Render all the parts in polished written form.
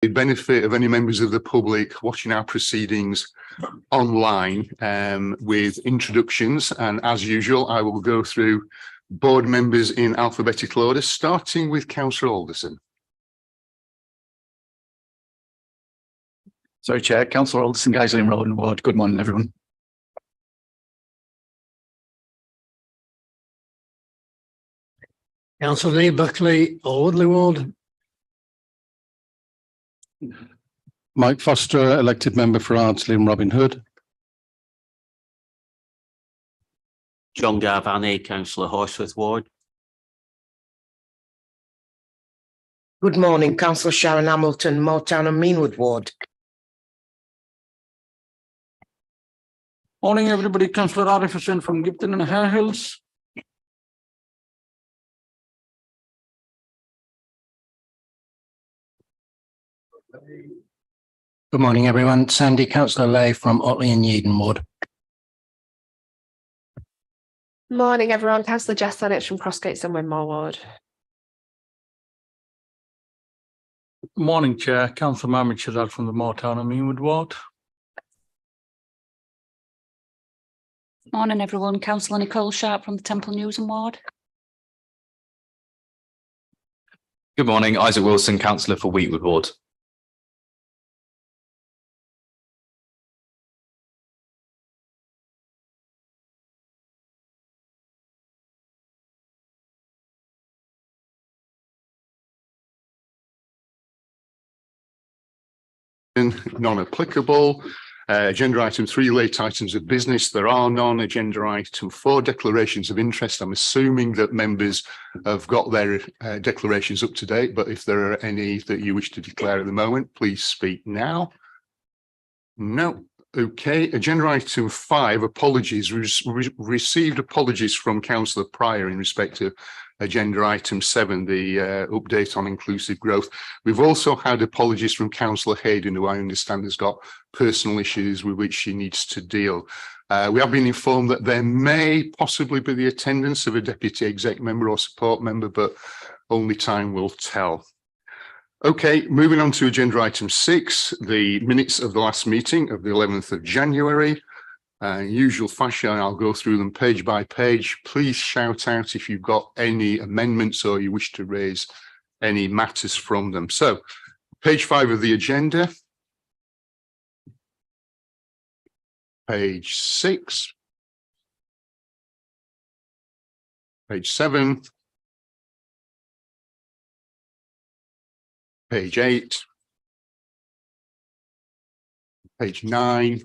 the benefit of any members of the public watching our proceedings online with introductions, and as usual I will go through board members in alphabetical order, starting with Councillor Alderson. Sorry, Chair. Councillor Alderson, Guiseley and Rowan Ward. Good morning, everyone. Councillor Lee Buckley, Alwoodley Ward. Mike Foster, elected member for Ardsley and Robin Hood. John Garvani, Councillor Horsforth Ward. Good morning, Councillor Sharon Hamilton, Moortown and Meanwood Ward. Morning, everybody. Councillor Arif Hussain from Gipton and Hare Hills. Good morning, everyone. Sandy, Councillor Lay from Otley and Yeadon Ward. Morning, everyone. Councillor Jess Lennox from Crossgates and Winmore Ward. Morning, Chair. Councillor Mohammed Shazad from the Moortown and Meanwood Ward. Morning, everyone. Councillor Nicole Sharp from the Temple Newsham Ward. Good morning, Isaac Wilson, Councillor for Wheatwood Ward. Non-applicable. Agenda item 3, late items of business. There are none. Agenda item 4, declarations of interest. I'm assuming that members have got their declarations up to date, but if there are any that you wish to declare at the moment, please speak now. No. Okay. Agenda item 5, apologies. We received apologies from Councillor Pryor in respect of agenda item 7, the update on inclusive growth. We've also had apologies from Councillor Hayden, who I understand has got personal issues with which she needs to deal. We have been informed that there may possibly be the attendance of a deputy exec member or support member, but only time will tell. Okay, moving on to agenda item 6, the minutes of the last meeting of the 11th of January. Usual fashion, I'll go through them page by page. Please shout out if you've got any amendments or you wish to raise any matters from them. So, page 5 of the agenda. Page 6. Page 7. Page 8. Page 9.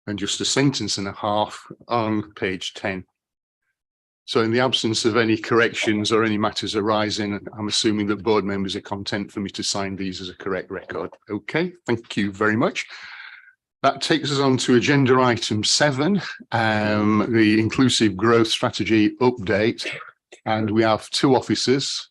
And just a sentence and a half on page 10. So in the absence of any corrections or any matters arising, I'm assuming that board members are content for me to sign these as a correct record. Okay, thank you very much. That takes us on to agenda item 7, the inclusive growth strategy update. And we have 2 officers,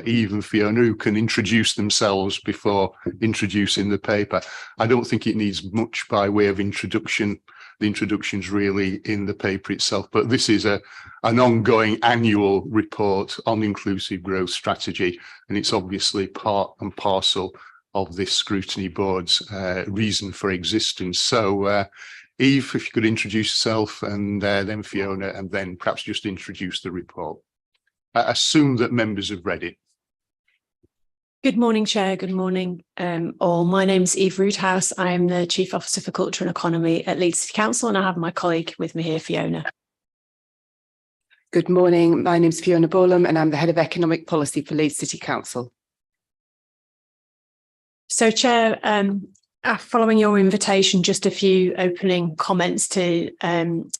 Eve and Fiona, who can introduce themselves before introducing the paper. I don't think it needs much by way of introduction. The introduction's really in the paper itself, but this is an ongoing annual report on inclusive growth strategy, and it's obviously part and parcel of this scrutiny board's reason for existence. So Eve, if you could introduce yourself, and then Fiona, and then perhaps just introduce the report. I assume that members have read it. Good morning, Chair. Good morning, all. My name is Eve Roothouse. I am the Chief Officer for Culture and Economy at Leeds City Council, and I have my colleague with me here, Fiona. Good morning. My name is Fiona Bolam, and I'm the Head of Economic Policy for Leeds City Council. So, Chair, following your invitation, just a few opening comments to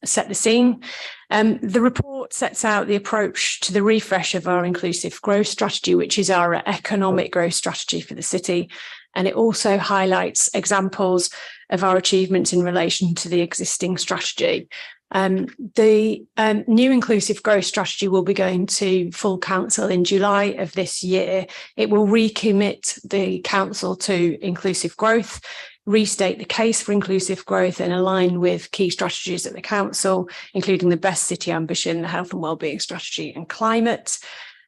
set the scene. The report sets out the approach to the refresh of our inclusive growth strategy, which is our economic growth strategy for the city. And it also highlights examples of our achievements in relation to the existing strategy. The new inclusive growth strategy will be going to full council in July of this year. It will recommit the council to inclusive growth, restate the case for inclusive growth, and align with key strategies at the council, including the Best City Ambition, the Health and Wellbeing Strategy, and climate.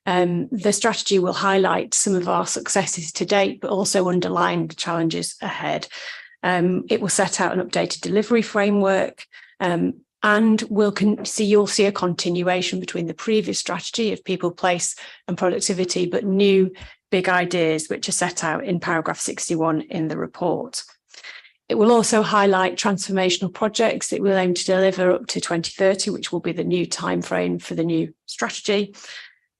The strategy will highlight some of our successes to date, but also underline the challenges ahead. It will set out an updated delivery framework, and you'll see a continuation between the previous strategy of people, place and productivity, but new big ideas which are set out in paragraph 61 in the report. It will also highlight transformational projects that we'll aim to deliver up to 2030, which will be the new timeframe for the new strategy,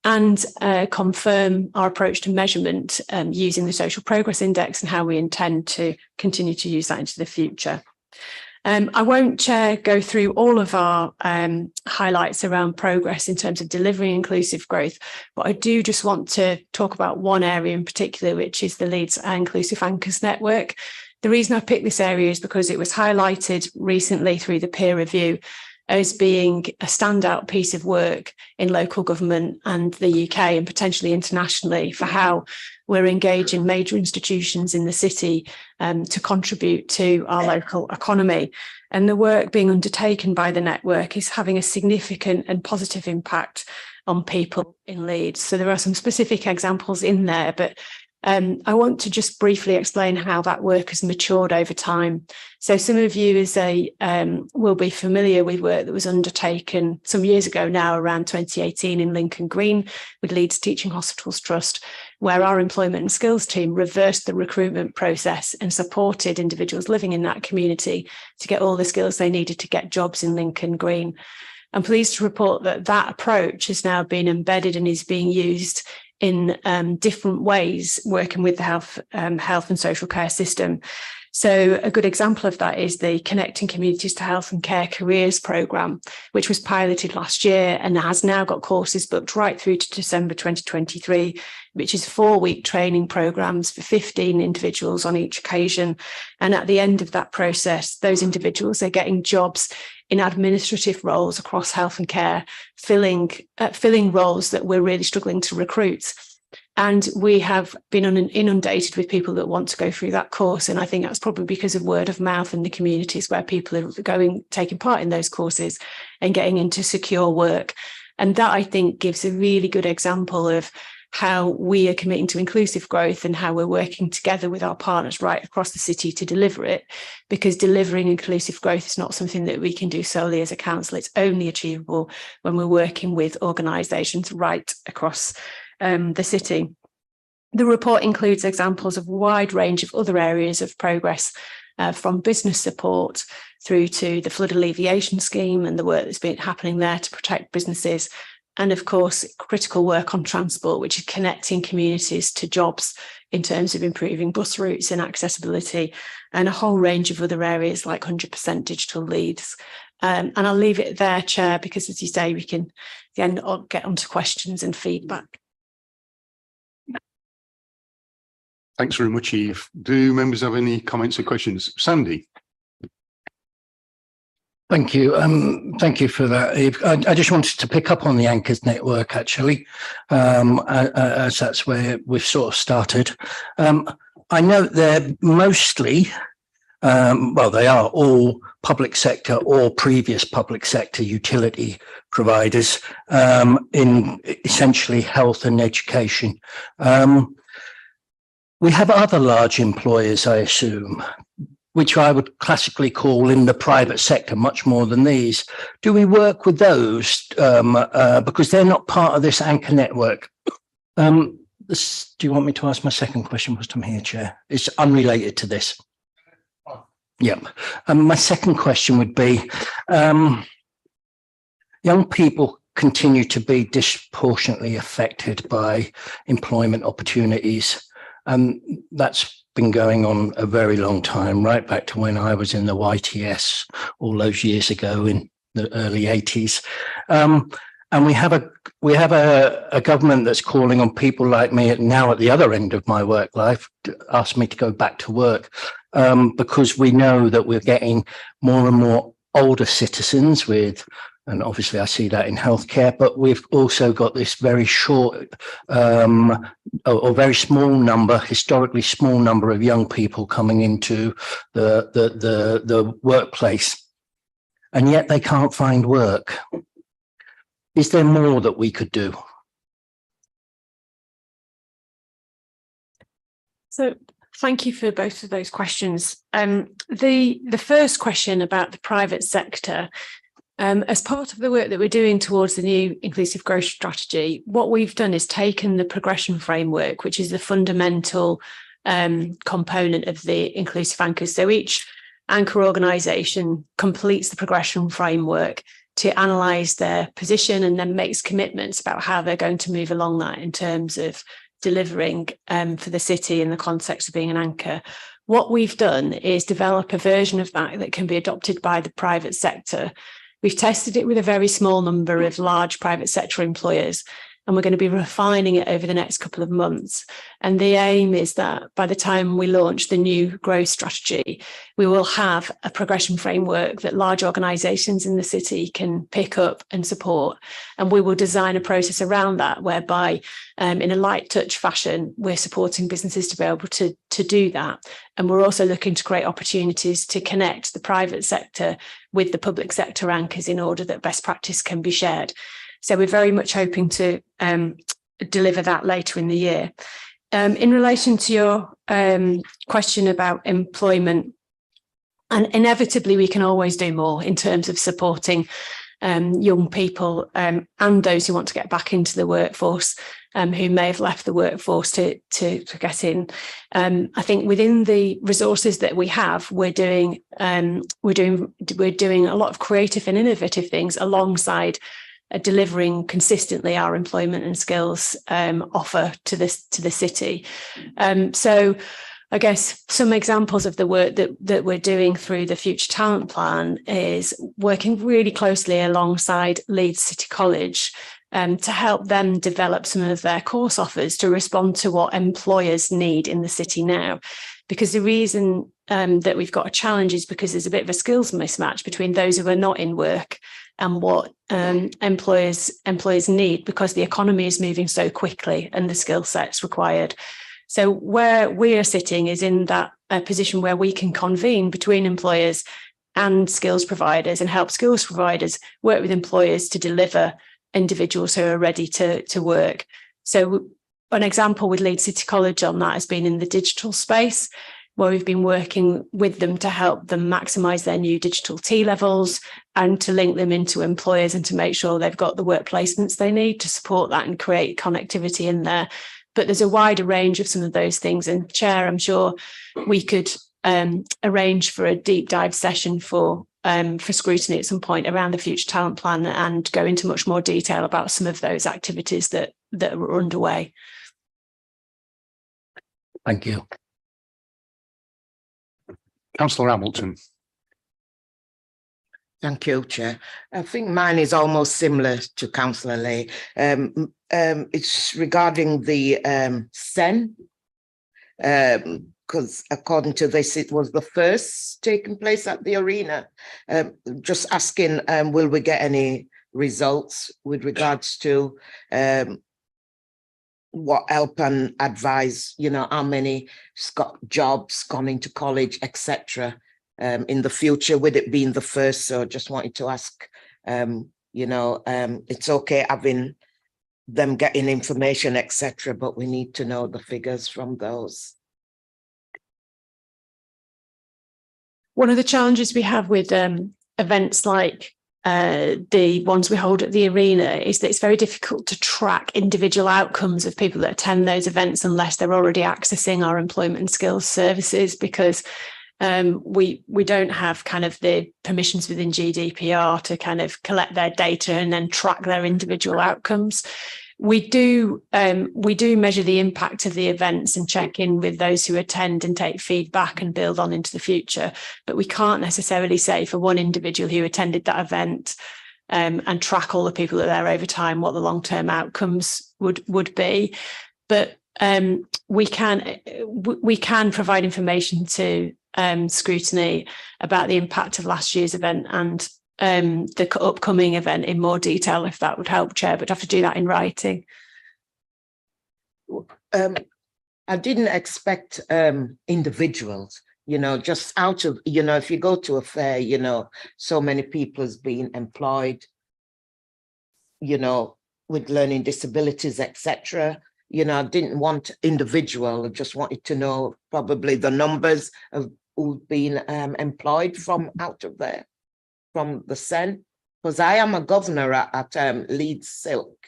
and confirm our approach to measurement using the Social Progress Index and how we intend to continue to use that into the future. I won't, Chair, go through all of our highlights around progress in terms of delivering inclusive growth, but I do just want to talk about one area in particular, which is the Leeds Inclusive Anchors Network. The reason I picked this area is because it was highlighted recently through the peer review as being a standout piece of work in local government and the UK and potentially internationally for how we're engaging major institutions in the city to contribute to our local economy. And the work being undertaken by the network is having a significant and positive impact on people in Leeds. So there are some specific examples in there, but I want to just briefly explain how that work has matured over time. So some of you will be familiar with work that was undertaken some years ago now, around 2018 in Lincoln Green with Leeds Teaching Hospitals Trust, where our employment and skills team reversed the recruitment process and supported individuals living in that community to get all the skills they needed to get jobs in Lincoln Green. I'm pleased to report that that approach has now been embedded and is being used in different ways, working with the health and social care system. So a good example of that is the Connecting Communities to Health and Care Careers programme, which was piloted last year and has now got courses booked right through to December 2023, which is 4-week training programmes for 15 individuals on each occasion. And at the end of that process, those individuals are getting jobs in administrative roles across health and care, filling roles that we're really struggling to recruit. And we have been inundated with people that want to go through that course. And I think that's probably because of word of mouth in the communities where people are taking part in those courses and getting into secure work. And that, I think, gives a really good example of how we are committing to inclusive growth and how we're working together with our partners right across the city to deliver it, because delivering inclusive growth is not something that we can do solely as a council. It's only achievable when we're working with organisations right across the city. The report includes examples of a wide range of other areas of progress, from business support through to the flood alleviation scheme and the work that's been happening there to protect businesses. And of course, critical work on transport, which is connecting communities to jobs in terms of improving bus routes and accessibility, and a whole range of other areas like 100% digital leads. And I'll leave it there, Chair, because as you say, we can then get onto questions and feedback. Thanks very much, Eve. Do members have any comments or questions? Sandy? Thank you. Thank you for that, Eve. I just wanted to pick up on the Anchors Network, actually, as that's where we've sort of started. I know they're mostly, they are all public sector or previous public sector utility providers in essentially health and education. We have other large employers, I assume, which I would classically call in the private sector much more than these. Do we work with those because they're not part of this anchor network? Do you want me to ask my second question whilst I'm here, Chair? It's unrelated to this. Yeah. My second question would be, young people continue to be disproportionately affected by employment opportunities. That's been going on a very long time, right back to when I was in the YTS all those years ago in the early 80s. And we have a government that's calling on people like me now at the other end of my work life to ask me to go back to work, because we know that we're getting more and more older citizens with, and obviously I see that in healthcare, but we've also got this very short or very small number, historically small number of young people coming into the workplace, and yet they can't find work. Is there more that we could do? So thank you for both of those questions. The first question about the private sector, as part of the work that we're doing towards the new inclusive growth strategy, what we've done is taken the progression framework, which is the fundamental component of the inclusive anchors. So each anchor organisation completes the progression framework to analyse their position and then makes commitments about how they're going to move along that in terms of delivering for the city in the context of being an anchor. What we've done is develop a version of that that can be adopted by the private sector. We've tested it with a very small number of large private sector employers, and we're going to be refining it over the next couple of months. And the aim is that by the time we launch the new growth strategy, we will have a progression framework that large organisations in the city can pick up and support. And we will design a process around that whereby in a light touch fashion, we're supporting businesses to be able to do that. And we're also looking to create opportunities to connect the private sector with the public sector anchors in order that best practice can be shared. So we're very much hoping to deliver that later in the year. In relation to your question about employment, and inevitably we can always do more in terms of supporting young people and those who want to get back into the workforce, who may have left the workforce to get in. I think within the resources that we have, we're doing a lot of creative and innovative things alongside delivering consistently our employment and skills offer to the city. So I guess some examples of the work that we're doing through the Future Talent Plan is working really closely alongside Leeds City College to help them develop some of their course offers to respond to what employers need in the city now. Because the reason that we've got a challenge is because there's a bit of a skills mismatch between those who are not in work and what employers need, because the economy is moving so quickly and the skill sets required. So where we are sitting is in that position where we can convene between employers and skills providers and help skills providers work with employers to deliver individuals who are ready to work. So an example with Leeds City College on that has been in the digital space, where we've been working with them to help them maximise their new digital T levels and to link them into employers and to make sure they've got the work placements they need to support that and create connectivity in there. But there's a wider range of some of those things. And Chair, I'm sure we could arrange for a deep dive session for Scrutiny at some point around the Future Talent Plan and go into much more detail about some of those activities that are underway. Thank you. Councillor Hamilton. Thank you, Chair. I think mine is almost similar to Councillor Lay. It's regarding the SEN, because according to this, it was the first taking place at the arena. Just asking, will we get any results with regards to what help and advise, how many jobs gone into college, etc. In the future, with it being the first. So just wanted to ask, it's okay having them getting information, etc., but we need to know the figures from those. One of the challenges we have with events like the ones we hold at the arena is that it's very difficult to track individual outcomes of people that attend those events unless they're already accessing our employment and skills services, because we don't have kind of the permissions within GDPR to kind of collect their data and then track their individual outcomes. We do measure the impact of the events and check in with those who attend and take feedback and build on into the future. But we can't necessarily say for one individual who attended that event and track all the people that are there over time what the long-term outcomes would be. But we can provide information to Scrutiny about the impact of last year's event and the upcoming event in more detail, if that would help, Chair, but I have to do that in writing. I didn't expect individuals, just out of, if you go to a fair, so many people has been employed, with learning disabilities, etc. You know, I didn't want individual, I just wanted to know probably the numbers of who've been employed from out of there, from the Sen, because I am a governor at Leeds Silk,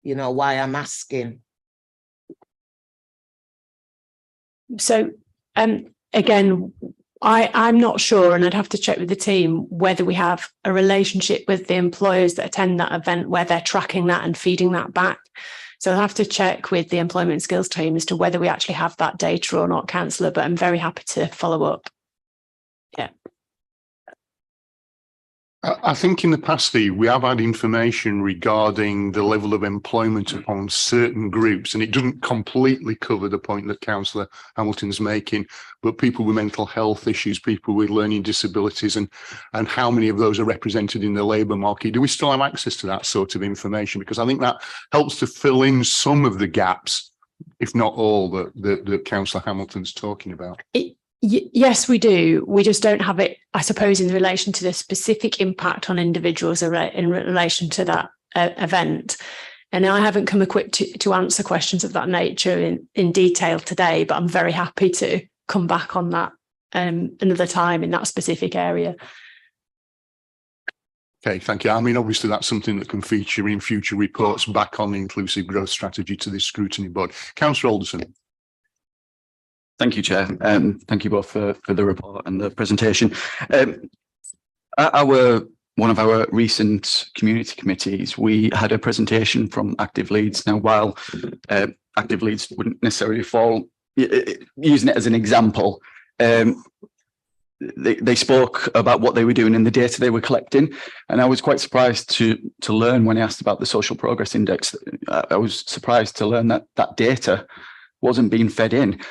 you know, why I'm asking. So again, I'm not sure, and I'd have to check with the team whether we have a relationship with the employers that attend that event where they're tracking that and feeding that back. So I'll have to check with the employment and skills team as to whether we actually have that data or not, Councillor, but I'm very happy to follow up. Yeah. I think in the past, Steve, we have had information regarding the level of employment upon certain groups, and it doesn't completely cover the point that Councillor Hamilton's making, but people with mental health issues, people with learning disabilities, and how many of those are represented in the labour market. Do we still have access to that sort of information? Because I think that helps to fill in some of the gaps, if not all, that Councillor Hamilton's talking about. Yes, we do. We just don't have it, I suppose, in relation to the specific impact on individuals in relation to that event. And I haven't come equipped to answer questions of that nature in detail today, but I'm very happy to come back on that another time in that specific area. Okay, thank you. I mean, obviously, that's something that can feature in future reports back on the inclusive growth strategy to this scrutiny board. Councillor Alderson. Thank you, Chair. Thank you both for the report and the presentation. One of our recent community committees, we had a presentation from Active Leeds. Now, while Active Leeds wouldn't necessarily fall, using it as an example, they spoke about what they were doing and the data they were collecting. And I was quite surprised to learn when I asked about the social progress index. I was surprised to learn that that data wasn't being fed in.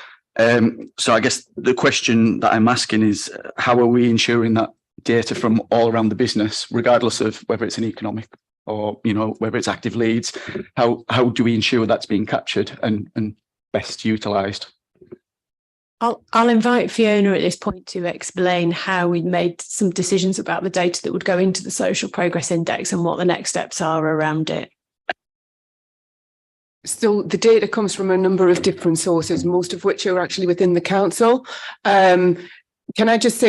So I guess the question that I'm asking is, how are we ensuring that data from all around the business, regardless of whether it's an economic or, you know, whether it's Active Leeds, how do we ensure that's being captured and best utilised? I'll invite Fiona at this point to explain how we made some decisions about the data that would go into the social progress index and what the next steps are around it. So the data comes from a number of different sources, most of which are actually within the council. Can I just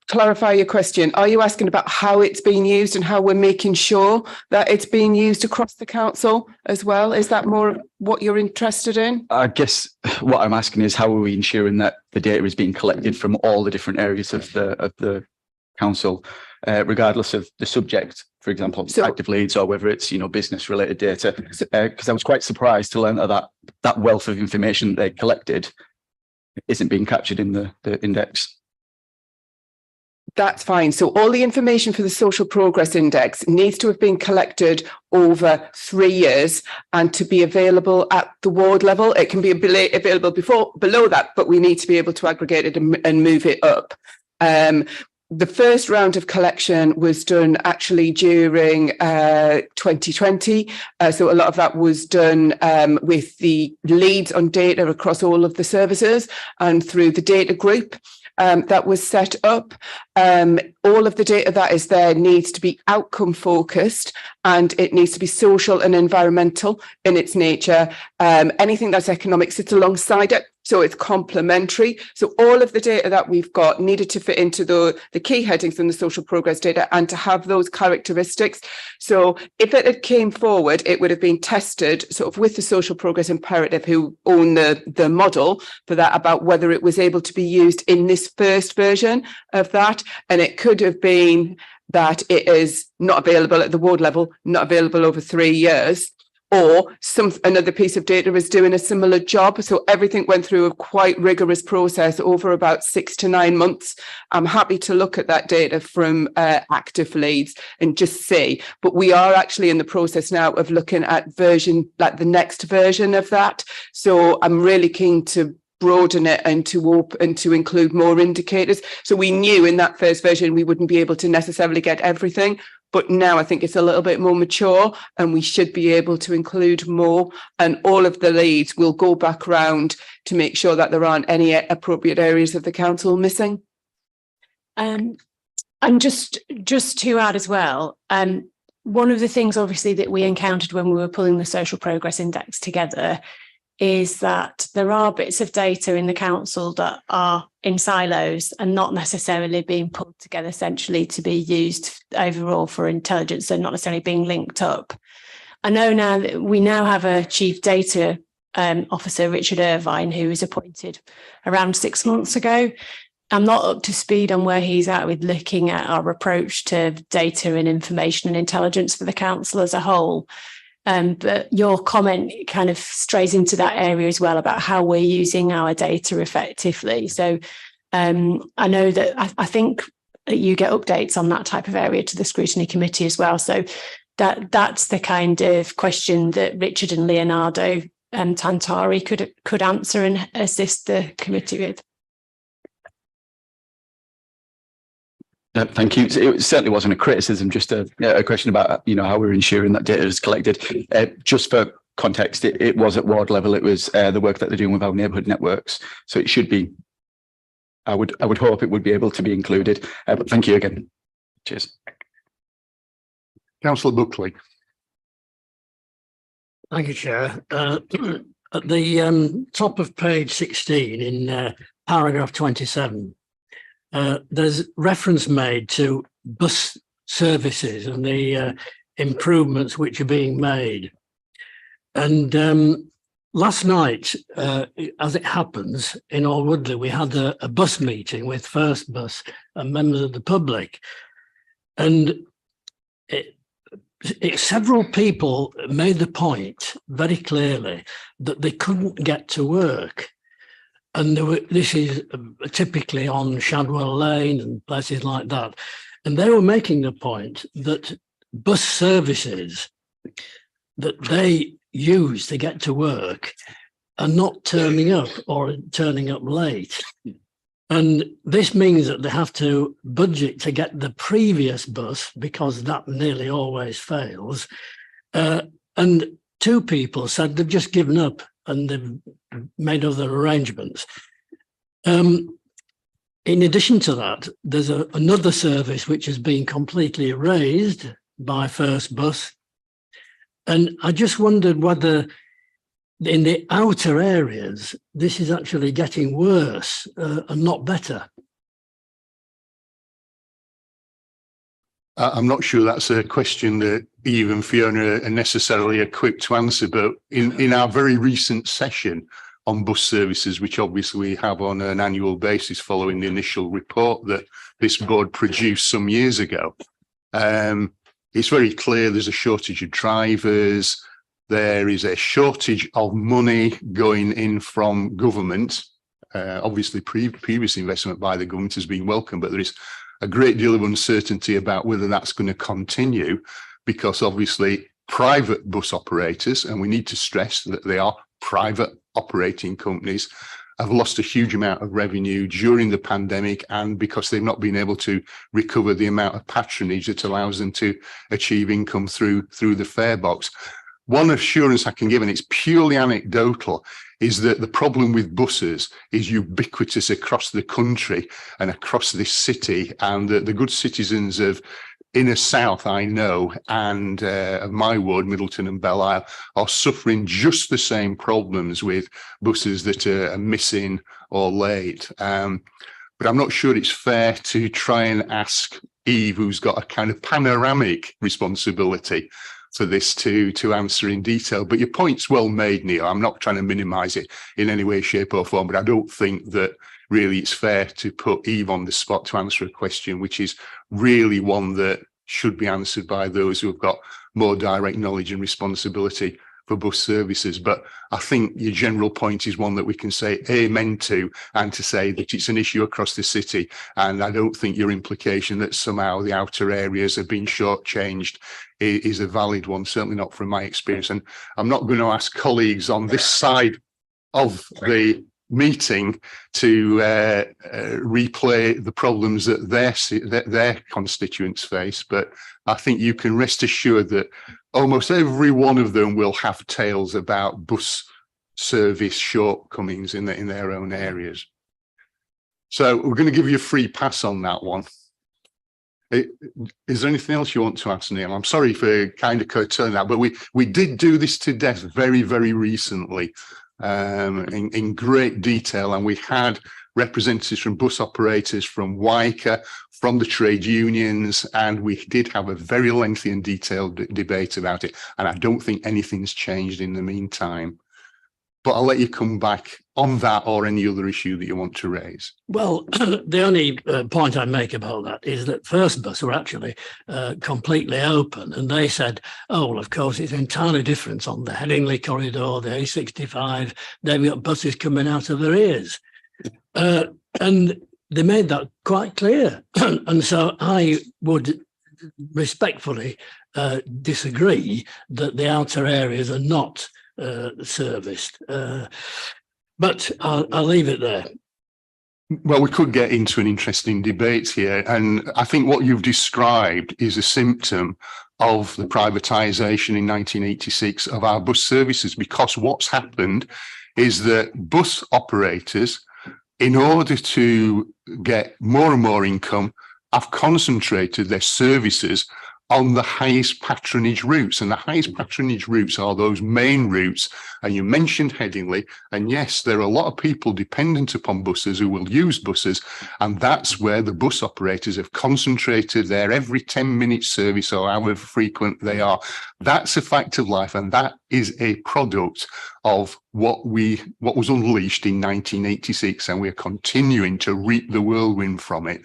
clarify your question? Are you asking about how it's being used and how we're making sure that it's being used across the council as well? Is that more what you're interested in? I guess what I'm asking is, how are we ensuring that the data is being collected from all the different areas of the council, regardless of the subject, for example, Active Leeds, or whether it's, you know, business related data? Because I was quite surprised to learn that wealth of information they collected isn't being captured in the index. That's fine. So all the information for the social progress index needs to have been collected over 3 years and to be available at the ward level. It can be available below that, but we need to be able to aggregate it and move it up. The first round of collection was done actually during 2020. So a lot of that was done with the leads on data across all of the services and through the data group that was set up. All of the data that is there needs to be outcome focused, and it needs to be social and environmental in its nature. Anything that's economic sits alongside it, so it's complementary. So all of the data that we've got needed to fit into the key headings in the social progress data and to have those characteristics. So if it had came forward, it would have been tested sort of with the social progress imperative, who own the model for that, about whether it was able to be used in this first version of that. And it could have been that it is not available at the ward level, not available over 3 years, or another piece of data is doing a similar job. So everything went through a quite rigorous process over about 6 to 9 months. I'm happy to look at that data from Active Leeds and just see, but we are actually in the process now of looking at the next version of that. So I'm really keen to broaden it and to include more indicators. So we knew in that first version we wouldn't be able to necessarily get everything, but now I think it's a little bit more mature and we should be able to include more, and all of the leads will go back round to make sure that there aren't any appropriate areas of the council missing. And just to add as well, one of the things obviously that we encountered when we were pulling the social progress index together is that there are bits of data in the council that are in silos and not necessarily being pulled together centrally to be used overall for intelligence, and not necessarily being linked up. I know now that we now have a chief data officer, Richard Irvine, who was appointed around 6 months ago. I'm not up to speed on where he's at with looking at our approach to data and information and intelligence for the council as a whole. But your comment kind of strays into that area as well about how we're using our data effectively. So I know that I think that you get updates on that type of area to the Scrutiny Committee as well. So that's the kind of question that Richard and Leonardo Tantari could answer and assist the committee with. Thank you. It certainly wasn't a criticism, just a question about how we're ensuring that data is collected. Just for context, it was at ward level. It was the work that they're doing with our neighbourhood networks. So it should be. I would hope it would be able to be included. But thank you again. Cheers. Councillor Buckley. Thank you, Chair. At the top of page 16 in paragraph 27. There's reference made to bus services and the improvements which are being made. And last night, as it happens, in Alwoodley, we had a bus meeting with First Bus and members of the public. And several people made the point very clearly that they couldn't get to work. And this is typically on Shadwell Lane and places like that. And they were making the point that bus services that they use to get to work are not turning up or turning up late. And this means that they have to budget to get the previous bus, because that nearly always fails. And two people said they've just given up and they've made other arrangements. In addition to that, there's another service which has been completely erased by First Bus. And I just wondered whether in the outer areas, this is actually getting worse and not better. I'm not sure that's a question that Eve and Fiona are necessarily equipped to answer, but in our very recent session on bus services, which obviously we have on an annual basis following the initial report that this board produced some years ago, it's very clear there's a shortage of drivers. There is a shortage of money going in from government. Obviously, previous investment by the government has been welcome, but there is a great deal of uncertainty about whether that's going to continue, because obviously private bus operators, and we need to stress that they are private operating companies, have lost a huge amount of revenue during the pandemic, and because they've not been able to recover the amount of patronage that allows them to achieve income through the fare box. One assurance I can give, and it's purely anecdotal, is that the problem with buses is ubiquitous across the country and across this city, and the good citizens of Inner South, I know, and of my ward, Middleton and Belle Isle, are suffering just the same problems with buses that are missing or late. But I'm not sure it's fair to try and ask Eve, who's got a kind of panoramic responsibility for this, to answer in detail. But your point's well made, Neil. I'm not trying to minimise it in any way, shape or form, but I don't think that really it's fair to put Eve on the spot to answer a question which is really one that should be answered by those who have got more direct knowledge and responsibility for bus services. But I think your general point is one that we can say amen to, and to say that it's an issue across the city. And I don't think your implication that somehow the outer areas have been shortchanged is a valid one, certainly not from my experience. And I'm not going to ask colleagues on this side of the meeting to replay the problems that their constituents face, but I think you can rest assured that almost every one of them will have tales about bus service shortcomings in their own areas. So we're going to give you a free pass on that one. Is there anything else you want to ask, Neil? I'm sorry for kind of curtailing that, but we did do this to death very, very recently in great detail, and we had representatives from bus operators, from WICA, from the trade unions, and we did have a very lengthy and detailed debate about it. And I don't think anything's changed in the meantime. But I'll let you come back on that or any other issue that you want to raise. Well, the only point I make about that is that First Bus were actually completely open, and they said, oh, well, of course, it's entirely different on the Headingley corridor, the A65, they've got buses coming out of their ears. And they made that quite clear. And so I would respectfully disagree that the outer areas are not serviced. But I'll leave it there. Well, we could get into an interesting debate here. And I think what you've described is a symptom of the privatisation in 1986 of our bus services, because what's happened is that bus operators, in order to get more and more income, have concentrated their services on the highest patronage routes. And the highest patronage routes are those main routes. And you mentioned Headingley. And yes, there are a lot of people dependent upon buses who will use buses. And that's where the bus operators have concentrated their every 10-minute service or however frequent they are. That's a fact of life. And that is a product of what was unleashed in 1986. And we're continuing to reap the whirlwind from it.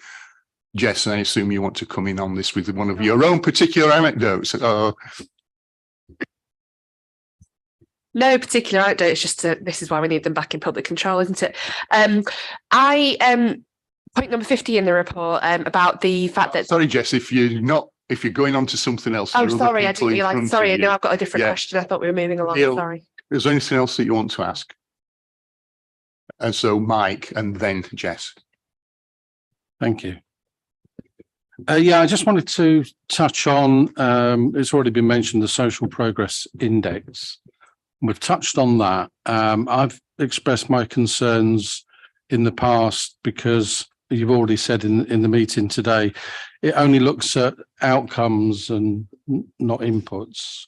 Jess, I assume you want to come in on this with one of your own particular anecdotes. No particular anecdote. It's just this is why we need them back in public control, isn't it? Point number 50 in the report about the fact that. Sorry, Jess, if you're going on to something else. Oh, sorry, I didn't realise. Sorry, no, I've got a different question. I thought we were moving along. Neil, sorry. Is there anything else that you want to ask? And so, Mike, and then Jess. Thank you. Yeah, I just wanted to touch on, it's already been mentioned, the Social Progress Index. We've touched on that. I've expressed my concerns in the past because you've already said in the meeting today, it only looks at outcomes and not inputs,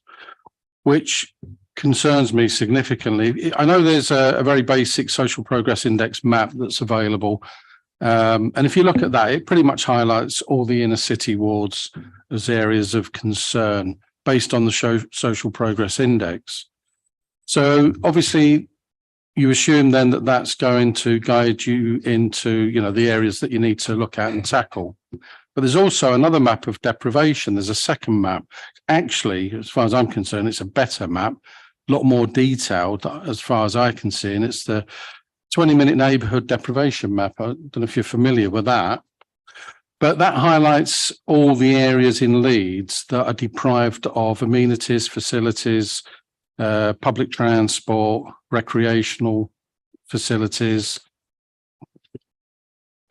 which concerns me significantly. I know there's a very basic Social Progress Index map that's available. And if you look at that, it pretty much highlights all the inner city wards as areas of concern based on the Social Progress Index. So obviously you assume then that that's going to guide you into, the areas that you need to look at and tackle. But there's also another map of deprivation. There's a second map. Actually, as far as I'm concerned, it's a better map, a lot more detailed as far as I can see. And it's the 20-minute neighbourhood deprivation map. I don't know if you're familiar with that, but that highlights all the areas in Leeds that are deprived of amenities, facilities, public transport, recreational facilities.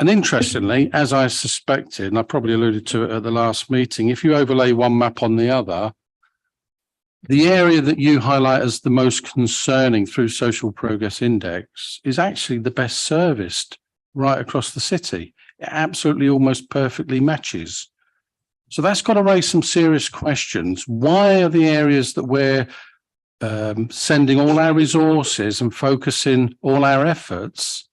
And interestingly, as I suspected, and I probably alluded to it at the last meeting, if you overlay one map on the other, the area that you highlight as the most concerning through Social Progress Index is actually the best serviced right across the city. It absolutely almost perfectly matches. So that's got to raise some serious questions. Why are the areas that we're sending all our resources and focusing all our efforts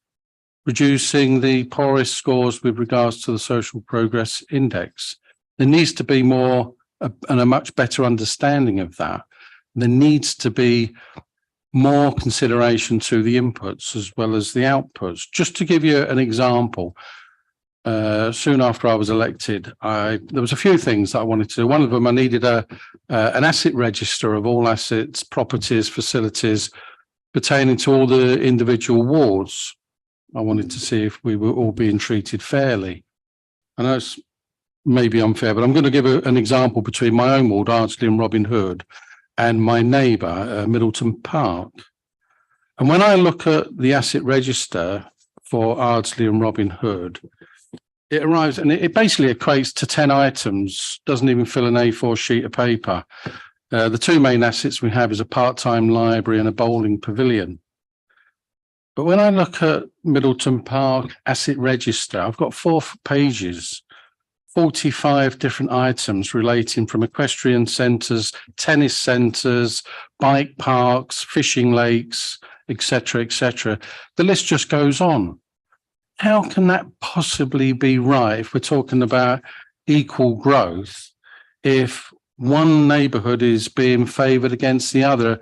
reducing the poorest scores with regards to the Social Progress Index? There needs to be more and a much better understanding of that. There needs to be more consideration to the inputs as well as the outputs. Just to give you an example, soon after I was elected, there was a few things that I wanted to do. One of them, I needed an asset register of all assets, properties, facilities pertaining to all the individual wards. I wanted to see if we were all being treated fairly. I know it's maybe unfair, but I'm going to give an example between my own ward, Ardsley and Robin Hood, and my neighbour, Middleton Park. And when I look at the asset register for Ardsley and Robin Hood, it arrives and it basically equates to 10 items, doesn't even fill an A4 sheet of paper. The two main assets we have is a part-time library and a bowling pavilion. But when I look at Middleton Park asset register, I've got 4 pages 45 different items relating from equestrian centres, tennis centres, bike parks, fishing lakes, etc., etc. The list just goes on. How can that possibly be right if we're talking about equal growth, if one neighbourhood is being favoured against the other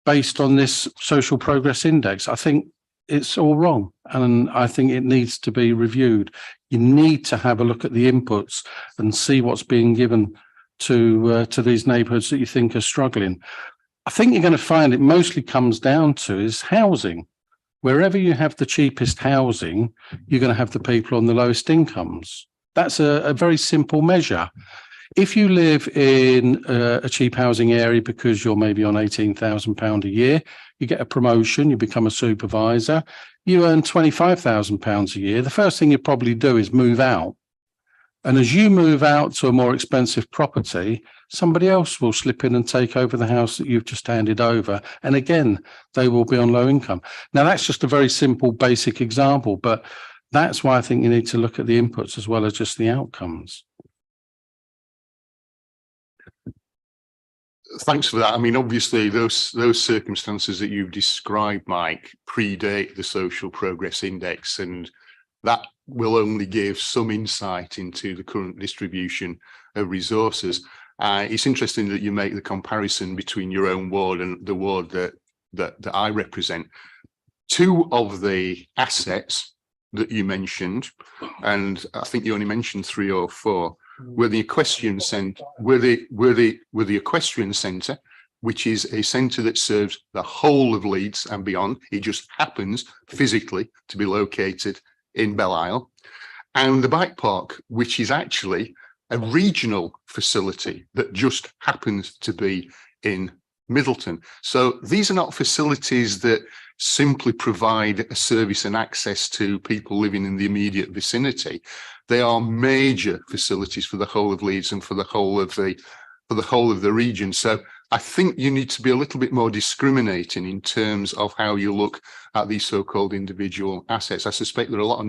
based on this social progress index? I think it's all wrong, and I think it needs to be reviewed. You need to have a look at the inputs and see what's being given to these neighbourhoods that you think are struggling. I think you're going to find it mostly comes down to is housing. Wherever you have the cheapest housing, you're going to have the people on the lowest incomes. That's a very simple measure. If you live in a cheap housing area because you're maybe on £18,000 a year, you get a promotion, you become a supervisor, you earn £25,000 a year. The first thing you probably do is move out. And as you move out to a more expensive property, somebody else will slip in and take over the house that you've just handed over. And again, they will be on low income. Now, that's just a very simple, basic example, but that's why I think you need to look at the inputs as well as just the outcomes. Thanks for that. I mean, obviously, those circumstances that you've described, Mike, predate the Social Progress Index, and that will only give some insight into the current distribution of resources. It's interesting that you make the comparison between your own ward and the ward that I represent. Two of the assets that you mentioned, and I think you only mentioned 3 or 4, were the equestrian centre, were the equestrian centre, which is a centre that serves the whole of Leeds and beyond. It just happens physically to be located in Belle-Isle, and the bike park, which is actually a regional facility that just happens to be in Middleton. So these are not facilities that simply provide a service and access to people living in the immediate vicinity. They are major facilities for the whole of Leeds and for the whole of the region. So I think you need to be a little bit more discriminating in terms of how you look at these so-called individual assets. I suspect there are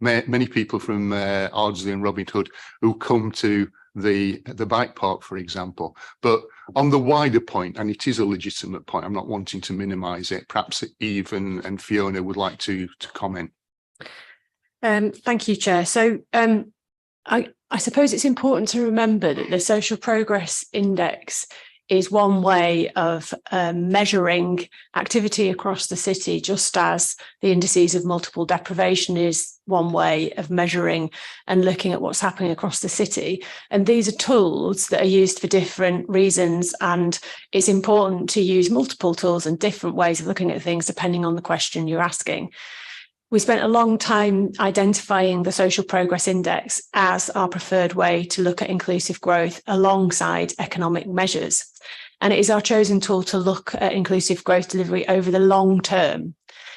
many people from Ardsley and Robin Hood who come to the bike park, for example. But on the wider point, and it is a legitimate point, I'm not wanting to minimise it, perhaps Eve and Fiona would like to comment. Thank you, Chair. So I suppose it's important to remember that the Social Progress Index is one way of measuring activity across the city, just as the indices of multiple deprivation is one way of measuring and looking at what's happening across the city. And these are tools that are used for different reasons, and it's important to use multiple tools and different ways of looking at things depending on the question you're asking. We spent a long time identifying the Social Progress Index as our preferred way to look at inclusive growth alongside economic measures. And it is our chosen tool to look at inclusive growth delivery over the long term.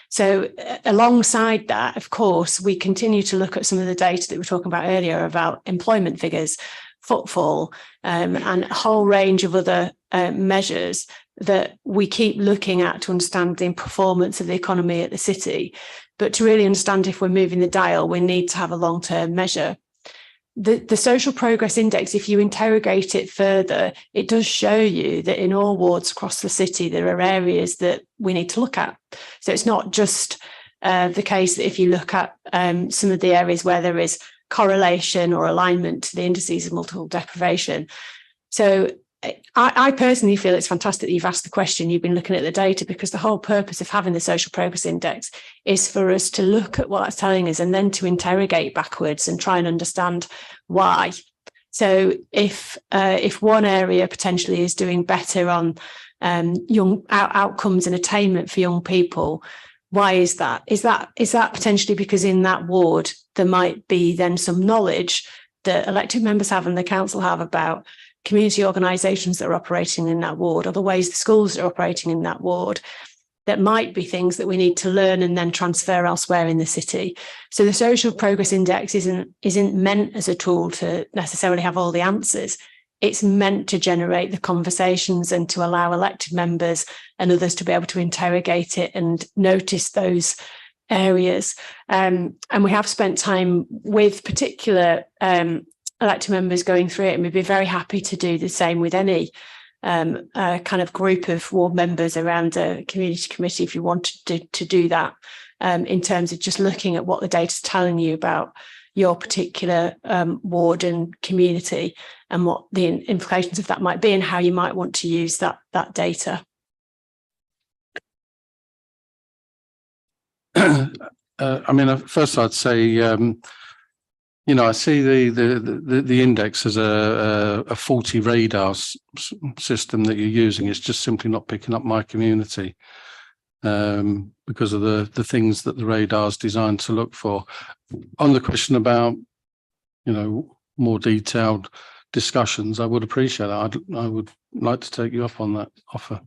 So alongside that, of course, we continue to look at some of the data that we were talking about earlier about employment figures, footfall, and a whole range of other measures that we keep looking at to understand the performance of the economy at the city. But to really understand if we're moving the dial, we need to have a long-term measure. The Social Progress Index, if you interrogate it further, it does show you that in all wards across the city, there are areas that we need to look at. So it's not just the case that if you look at some of the areas where there is correlation or alignment to the indices of multiple deprivation. So I personally feel it's fantastic that you've asked the question, you've been looking at the data, because the whole purpose of having the Social Progress Index is for us to look at what that's telling us and then to interrogate backwards and try and understand why. So if one area potentially is doing better on young outcomes and attainment for young people, why is that? Is that potentially because in that ward there might be then some knowledge that elected members have and the council have about community organisations that are operating in that ward, or the ways the schools are operating in that ward, that might be things that we need to learn and then transfer elsewhere in the city. So the Social Progress Index isn't meant as a tool to necessarily have all the answers. It's meant to generate the conversations and to allow elected members and others to be able to interrogate it and notice those areas. And we have spent time with particular elected members going through it, and we'd be very happy to do the same with any kind of group of ward members around a community committee if you wanted to do that, in terms of just looking at what the data's telling you about your particular ward and community and what the implications of that might be and how you might want to use that data. I mean, first I'd say, I see the index as a faulty radar system that you're using. It's just simply not picking up my community because of the things that the radar is designed to look for. On the question about, more detailed discussions, I would appreciate that. I would like to take you up on that offer.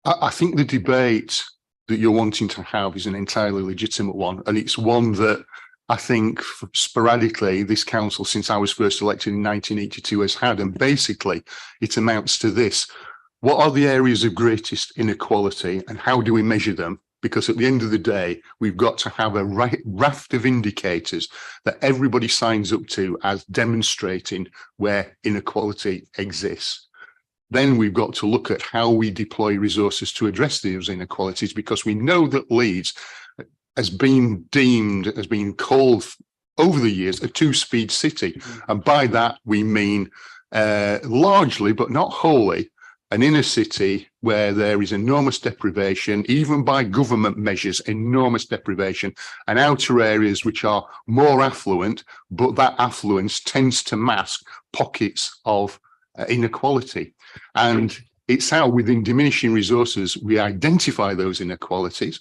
I think the debate that you're wanting to have is an entirely legitimate one, and it's one that I think sporadically this council, since I was first elected in 1982, has had. And basically it amounts to this: what are the areas of greatest inequality and how do we measure them? Because at the end of the day, we've got to have a raft of indicators that everybody signs up to as demonstrating where inequality exists. Then we've got to look at how we deploy resources to address those inequalities, because we know that Leeds has been called over the years a two-speed city. And by that, we mean largely, but not wholly, an inner city where there is enormous deprivation, even by government measures, enormous deprivation, and outer areas which are more affluent, but that affluence tends to mask pockets of inequality. And it's how, within diminishing resources, we identify those inequalities,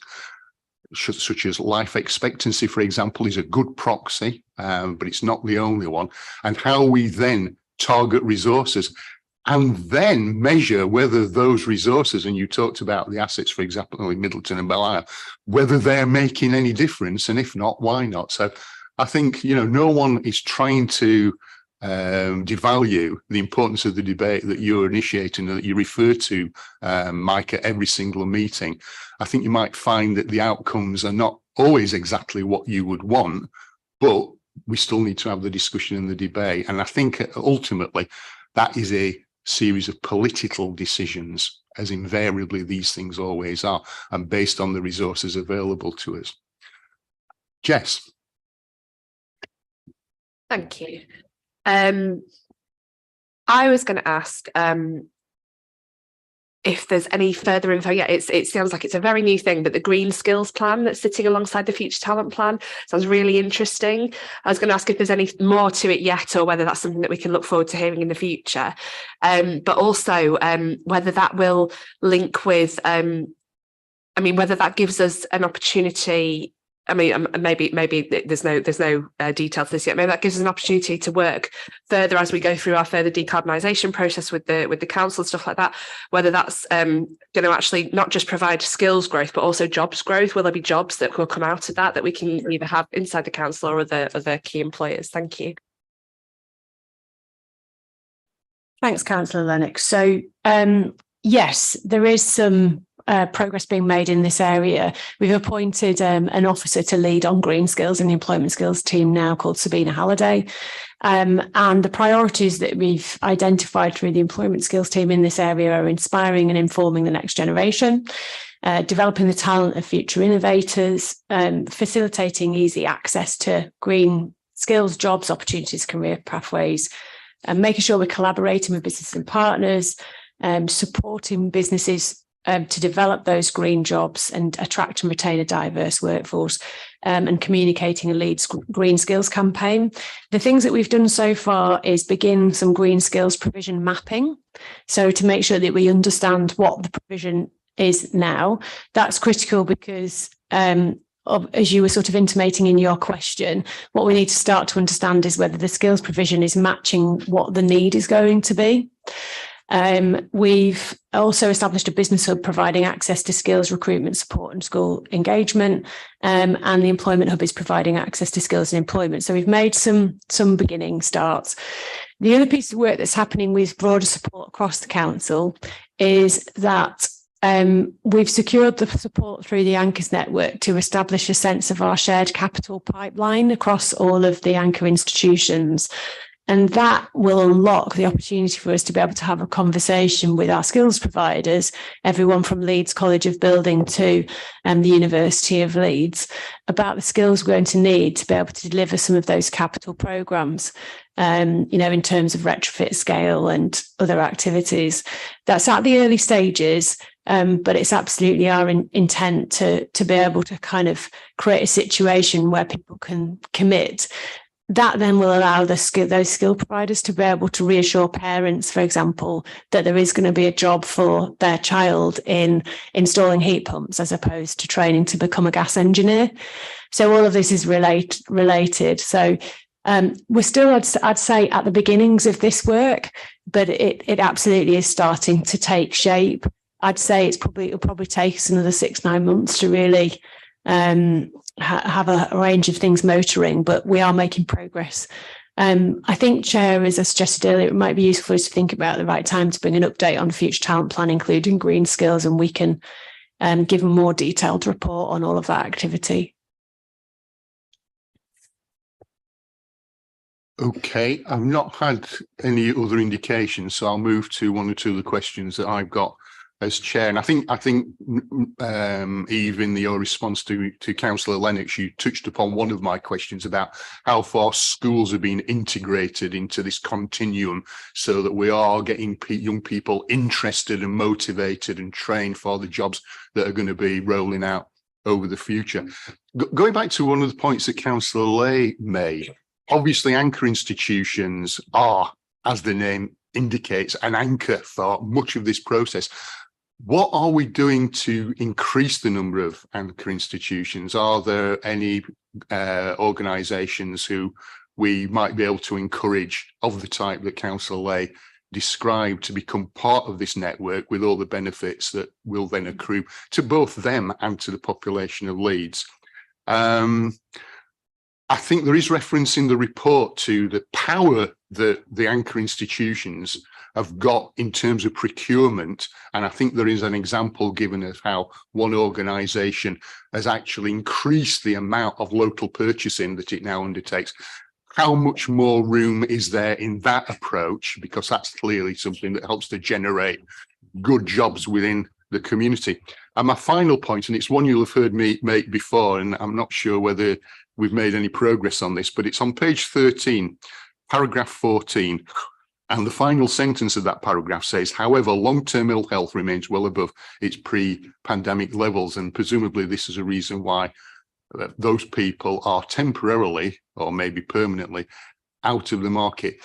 such as life expectancy, for example, is a good proxy, but it's not the only one, and how we then target resources and then measure whether those resources, and you talked about the assets, for example, in Middleton and Bel-Air, whether they're making any difference, and if not, why not? So I think, no one is trying to devalue the importance of the debate that you're initiating and that you refer to, Mike, at every single meeting. I think you might find that the outcomes are not always exactly what you would want, but we still need to have the discussion and the debate. And I think ultimately that is a series of political decisions, as invariably these things always are, and based on the resources available to us. Jess. Thank you. I was going to ask if there's any further info. Yeah, it sounds like it's a very new thing, but the green skills plan that's sitting alongside the future talent plan sounds really interesting. I was going to ask if there's any more to it yet, or whether that's something that we can look forward to hearing in the future. But also whether that will link with, whether that gives us an opportunity. Maybe there's no detail to this yet. Maybe that gives us an opportunity to work further as we go through our further decarbonisation process with the council and stuff like that. Whether that's going to actually not just provide skills growth, but also jobs growth. Will there be jobs that will come out of that we can either have inside the council or other key employers? Thank you. Thanks, Councillor Lennox. So yes, there is some progress being made in this area. We've appointed an officer to lead on green skills in the employment skills team now, called Sabina Halliday. And the priorities that we've identified through the employment skills team in this area are inspiring and informing the next generation, developing the talent of future innovators, facilitating easy access to green skills, jobs, opportunities, career pathways, and making sure we're collaborating with business and partners, supporting businesses to develop those green jobs and attract and retain a diverse workforce, and communicating a Leeds green skills campaign. The things that we've done so far is begin some green skills provision mapping. So to make sure that we understand what the provision is now. That's critical because as you were sort of intimating in your question, what we need to start to understand is whether the skills provision is matching what the need is going to be. We've also established a business hub providing access to skills, recruitment, support and school engagement, and the employment hub is providing access to skills and employment. So we've made some beginning starts. The other piece of work that's happening with broader support across the council is that we've secured the support through the Anchors network to establish a sense of our shared capital pipeline across all of the Anchor institutions. And that will unlock the opportunity for us to be able to have a conversation with our skills providers, everyone from Leeds College of Building to the University of Leeds, about the skills we're going to need to be able to deliver some of those capital programmes, in terms of retrofit scale and other activities. That's at the early stages, but it's absolutely our intent to be able to kind of create a situation where people can commit. That then will allow those skill providers to be able to reassure parents, for example, that there is going to be a job for their child in installing heat pumps as opposed to training to become a gas engineer. So all of this is related. So we're still, I'd say, at the beginnings of this work, but it absolutely is starting to take shape. I'd say it'll probably take us another 6-9 months to really have a range of things motoring, but we are making progress. I think, Chair, as I suggested earlier, it might be useful for us to think about the right time to bring an update on the future talent plan, including green skills, and we can give a more detailed report on all of that activity. Okay, I've not had any other indications, so I'll move to one or two of the questions that I've got as chair. And I think Eve, in your response to Councillor Lennox, you touched upon one of my questions about how far schools are being integrated into this continuum, so that we are getting young people interested and motivated and trained for the jobs that are going to be rolling out over the future. Going back to one of the points that Councillor Lay made, obviously anchor institutions are, as the name indicates, an anchor for much of this process. What are we doing to increase the number of anchor institutions? Are there any organisations who we might be able to encourage, of the type that Councillor Lay described, to become part of this network with all the benefits that will then accrue to both them and to the population of Leeds? I think there is reference in the report to the power that the anchor institutions have got in terms of procurement. And I think there is an example given of how one organisation has actually increased the amount of local purchasing that it now undertakes. How much more room is there in that approach? Because that's clearly something that helps to generate good jobs within the community. And my final point, and it's one you'll have heard me make before, and I'm not sure whether we've made any progress on this, but it's on page 13, paragraph 14. And the final sentence of that paragraph says, however, long-term ill health remains well above its pre-pandemic levels. And presumably this is a reason why those people are temporarily, or maybe permanently, out of the market.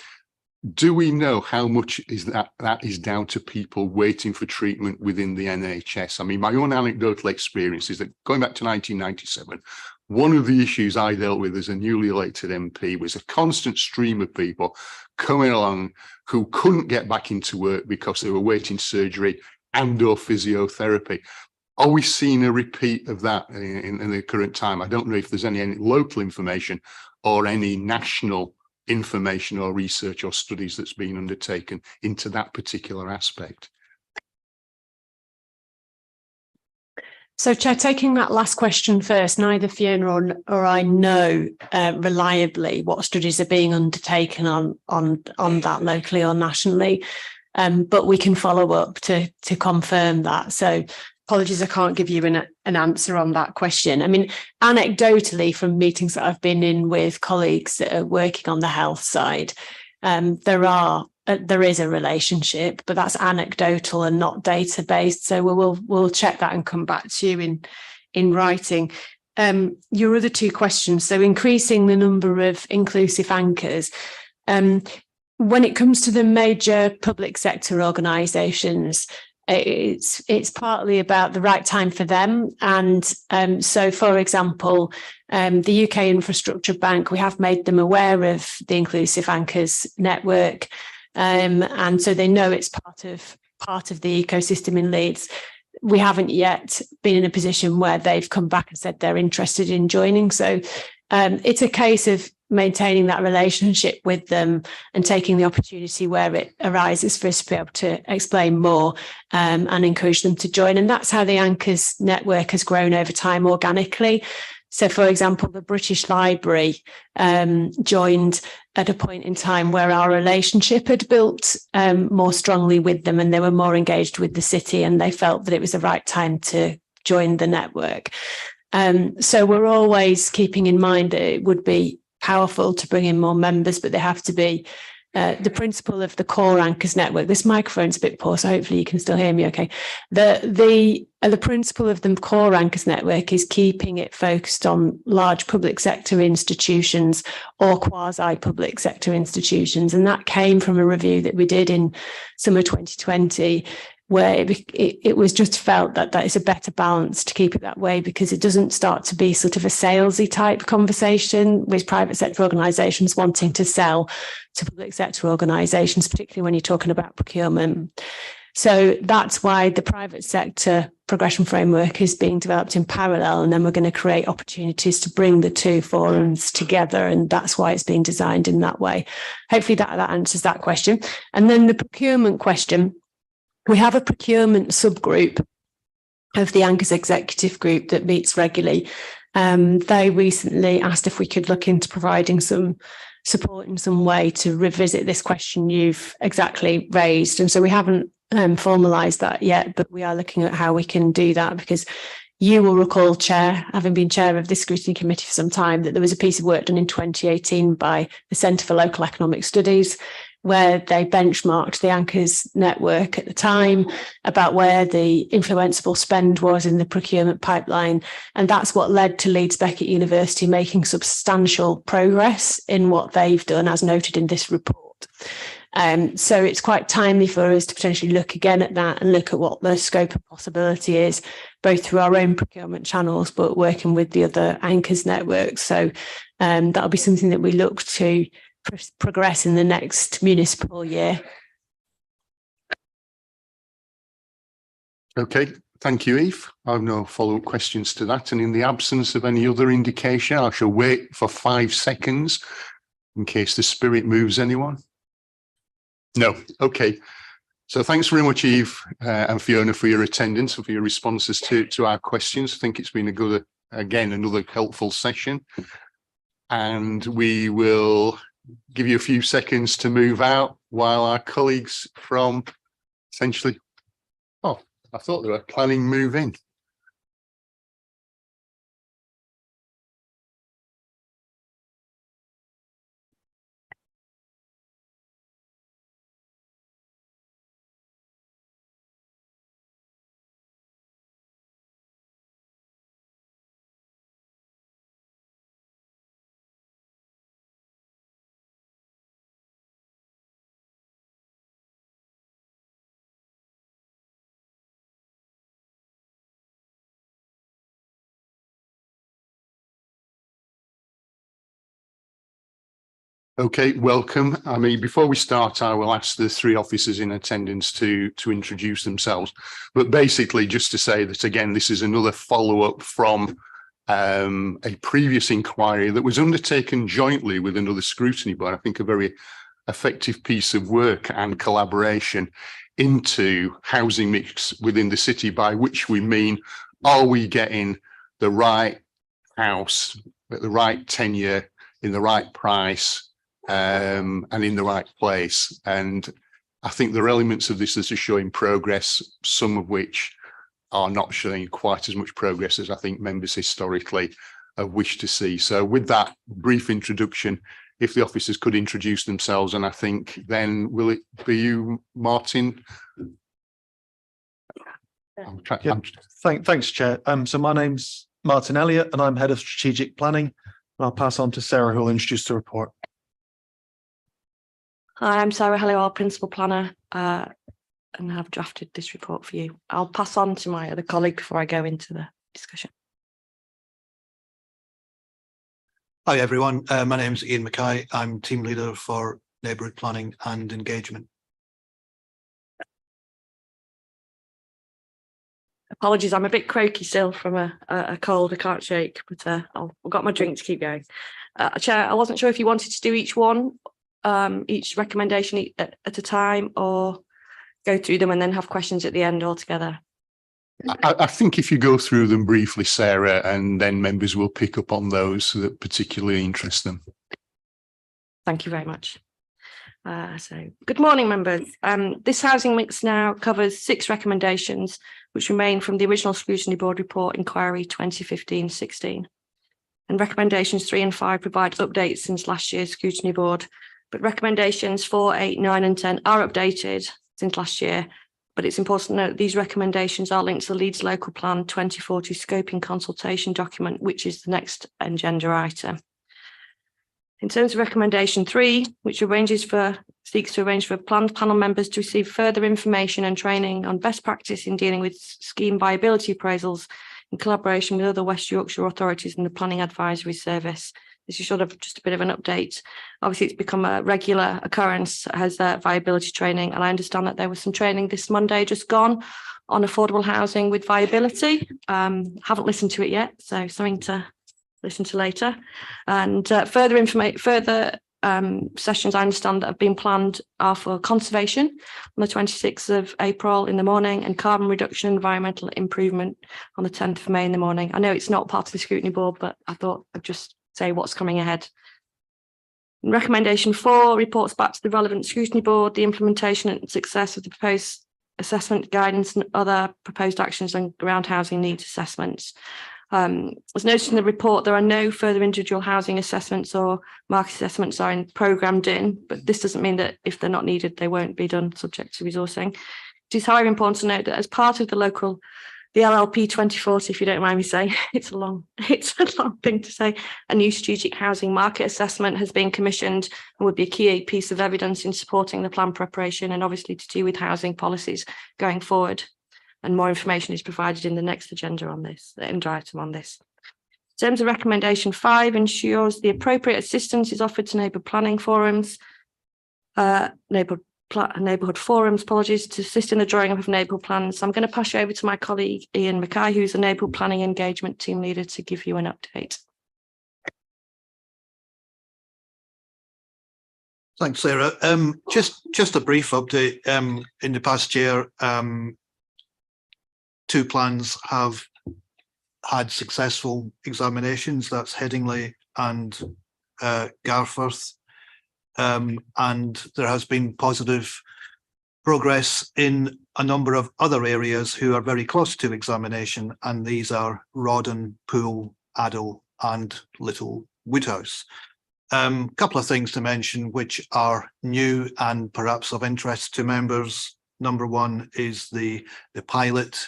Do we know how much is that is down to people waiting for treatment within the NHS? I mean, my own anecdotal experience is that going back to 1997, one of the issues I dealt with as a newly elected MP was a constant stream of people coming along who couldn't get back into work because they were waiting surgery and or physiotherapy. Are we seeing a repeat of that in the current time? I don't know if there's any local information or any national information or research or studies that's been undertaken into that particular aspect. So, Chair, taking that last question first, neither Fiona or I know reliably what studies are being undertaken on that locally or nationally, but we can follow up to confirm that. So, apologies, I can't give you an answer on that question. I mean, anecdotally, from meetings that I've been in with colleagues that are working on the health side, there is a relationship, but that's anecdotal and not data based. So we'll check that and come back to you in writing. Your other two questions. So increasing the number of inclusive anchors. When it comes to the major public sector organisations, it's partly about the right time for them. And so, for example, the UK Infrastructure Bank, we have made them aware of the Inclusive Anchors network. And so they know it's part of the ecosystem in Leeds. We haven't yet been in a position where they've come back and said they're interested in joining. So it's a case of maintaining that relationship with them and taking the opportunity where it arises for us to be able to explain more and encourage them to join. And that's how the Anchors network has grown over time organically. So, for example, the British Library joined at a point in time where our relationship had built more strongly with them, and they were more engaged with the city, and they felt that it was the right time to join the network. So we're always keeping in mind that it would be powerful to bring in more members, but they have to be the principle of the core Anchors network. This microphone's a bit poor, so hopefully you can still hear me okay. The principle of the core Anchors network is keeping it focused on large public sector institutions or quasi-public sector institutions. And that came from a review that we did in summer 2020, where it was just felt that is a better balance to keep it that way, because it doesn't start to be sort of a salesy type conversation with private sector organisations wanting to sell to public sector organisations, particularly when you're talking about procurement. So that's why the private sector progression framework is being developed in parallel, and then we're going to create opportunities to bring the two forums together, and that's why it's being designed in that way. Hopefully that answers that question. And then the procurement question. We have a procurement subgroup of the Anchors Executive Group that meets regularly. They recently asked if we could look into providing some support in some way to revisit this question you've exactly raised. And so we haven't formalised that yet, but we are looking at how we can do that, because you will recall, Chair, having been chair of this scrutiny committee for some time, that there was a piece of work done in 2018 by the Centre for Local Economic Studies, where they benchmarked the Anchors network at the time about where the influenceable spend was in the procurement pipeline. And that's what led to Leeds Beckett University making substantial progress in what they've done, as noted in this report. So it's quite timely for us to potentially look again at that and look at what the scope of possibility is, both through our own procurement channels, but working with the other Anchors networks. So that'll be something that we look to progress in the next municipal year. Okay, thank you, Eve. I have no follow-up questions to that. And in the absence of any other indication, I shall wait for 5 seconds in case the spirit moves anyone. No, okay. So thanks very much, Eve and Fiona, for your attendance and for your responses to our questions. I think it's been a good, again, another helpful session. And we will give you a few seconds to move out while our colleagues from essentially, oh, I thought they were planning move in. Okay, welcome. I mean, before we start, I will ask the 3 officers in attendance to introduce themselves. But basically, just to say that, again, this is another follow-up from a previous inquiry that was undertaken jointly with another scrutiny board. I think a very effective piece of work and collaboration into housing mix within the city, by which we mean, are we getting the right house at the right tenure, in the right price, and in the right place? And I think there are elements of this that are showing progress, some of which are not showing quite as much progress as I think members historically have wished to see. So with that brief introduction, if the officers could introduce themselves, and I think then will it be you, Martin? Thanks, Chair. So my name's Martin Elliott and I'm Head of Strategic Planning. And I'll pass on to Sarah, who will introduce the report. Hi, I'm Sarah Hello, Principal Planner, and have drafted this report for you. I'll pass on to my other colleague before I go into the discussion. Hi everyone, my name's Ian Mackay. I'm Team Leader for Neighbourhood Planning and Engagement. Apologies, I'm a bit croaky still from a cold I can't shake, but I've got my drink to keep going. Chair, I wasn't sure if you wanted to do each recommendation at a time, or go through them and then have questions at the end altogether. I think if you go through them briefly, Sarah, and then members will pick up on those that particularly interest them. Thank you very much. So good morning, members. This housing mix now covers 6 recommendations which remain from the original Scrutiny Board report inquiry 2015-16. And recommendations 3 and 5 provide updates since last year's Scrutiny Board, but recommendations 4, 8, 9 and 10 are updated since last year. But it's important to note that these recommendations are linked to the Leeds Local Plan 2040 Scoping Consultation document, which is the next agenda item. In terms of recommendation 3, which seeks to arrange for planned panel members to receive further information and training on best practice in dealing with scheme viability appraisals in collaboration with other West Yorkshire authorities and the Planning Advisory Service. This is sort of just a bit of an update. Obviously, it's become a regular occurrence as viability training, and I understand that there was some training this Monday just gone on affordable housing with viability. Haven't listened to it yet, so something to listen to later. And further sessions I understand that have been planned are for conservation on the 26th of April in the morning, and carbon reduction and environmental improvement on the 10th of May in the morning. I know it's not part of the Scrutiny Board, but I thought I'd just say what's coming ahead. Recommendation 4 reports back to the relevant Scrutiny Board the implementation and success of the proposed assessment guidance and other proposed actions on ground housing needs assessments. As noted in the report, there are no further individual housing assessments or market assessments are programmed in, but this doesn't mean that if they're not needed, they won't be done subject to resourcing. It is highly important to note that as part of the LLP 2040, if you don't mind me saying, it's a long thing to say, a new strategic housing market assessment has been commissioned and would be a key piece of evidence in supporting the plan preparation and obviously to do with housing policies going forward. And more information is provided in the next agenda on this, the end item on this. In terms of recommendation 5, ensures the appropriate assistance is offered to neighbourhood planning forums, neighbourhood forums, apologies, to assist in the drawing up of neighbourhood plans. So I'm going to pass you over to my colleague Ian Mackay, who's the neighbourhood planning engagement team leader, to give you an update. Thanks, Sarah. Just a brief update. In the past year, 2 plans have had successful examinations. That's Headingley and Garforth. And there has been positive progress in a number of other areas who are very close to examination, and these are Rawdon, Poole, Addle and Little Woodhouse. Couple of things to mention which are new and perhaps of interest to members. Number 1 is the pilot.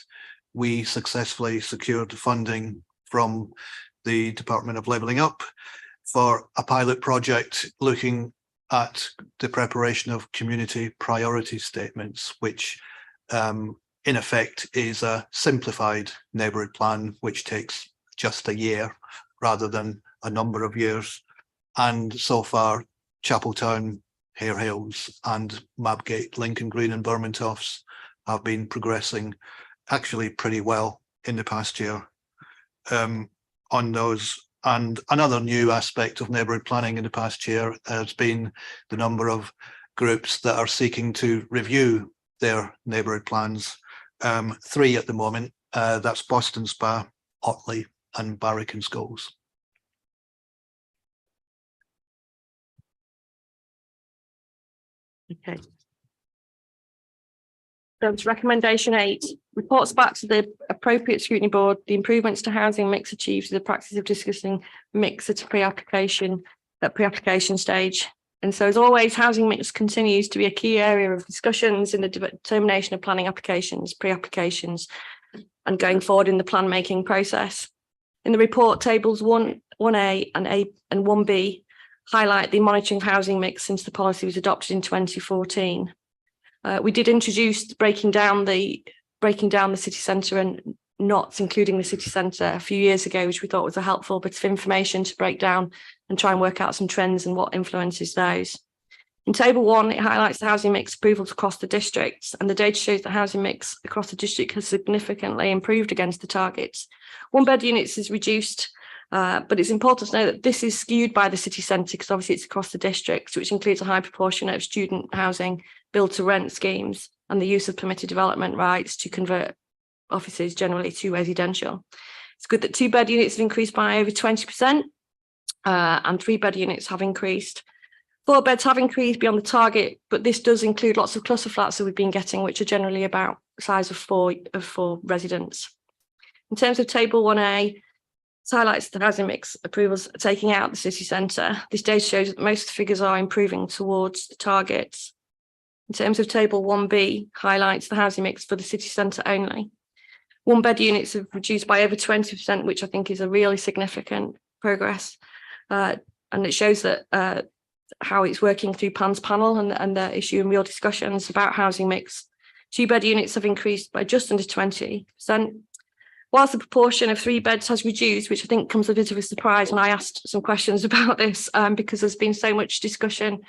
We successfully secured funding from the Department of Levelling Up for a pilot project looking at the preparation of community priority statements, which in effect is a simplified neighbourhood plan, which takes just a year rather than a number of years. And so far, Chapeltown, Hare Hills and Mabgate, Lincoln Green and Burmentofts have been progressing actually pretty well in the past year on those. And another new aspect of neighbourhood planning in the past year has been the number of groups that are seeking to review their neighbourhood plans. 3 at the moment, that's Boston Spa, Otley and Barrack and Scholes. Okay. So it's recommendation 8, reports back to the appropriate Scrutiny Board the improvements to housing mix achieved through the practice of discussing mix at pre-application stage. And so as always, housing mix continues to be a key area of discussions in the determination of planning applications, pre-applications and going forward in the plan making process. In the report, tables 1A and 1B highlight the monitoring of housing mix since the policy was adopted in 2014. We did introduce breaking down the city centre and not including the city centre a few years ago, which we thought was a helpful bit of information to break down and try and work out some trends and what influences those. In table 1, it highlights the housing mix approvals across the districts, and the data shows the housing mix across the district has significantly improved against the targets. 1-bed units is reduced But it's important to know that this is skewed by the city centre because obviously it's across the district, which includes a high proportion of student housing, build to rent schemes, and the use of permitted development rights to convert offices generally to residential. It's good that 2-bed units have increased by over 20%, and 3-bed units have increased. 4 beds have increased beyond the target, but this does include lots of cluster flats that we've been getting, which are generally about the size of four residents. In terms of table 1A, it highlights the housing mix approvals taking out the city centre. This data shows that most of the figures are improving towards the targets. In terms of table 1B, highlights the housing mix for the city centre only. 1-bed units have reduced by over 20%, which I think is a really significant progress. And it shows that how it's working through plans panel and the issue in real discussions about housing mix. 2-bed units have increased by just under 20%. Whilst the proportion of 3 beds has reduced, which I think comes a bit of a surprise when I asked some questions about this, because there's been so much discussion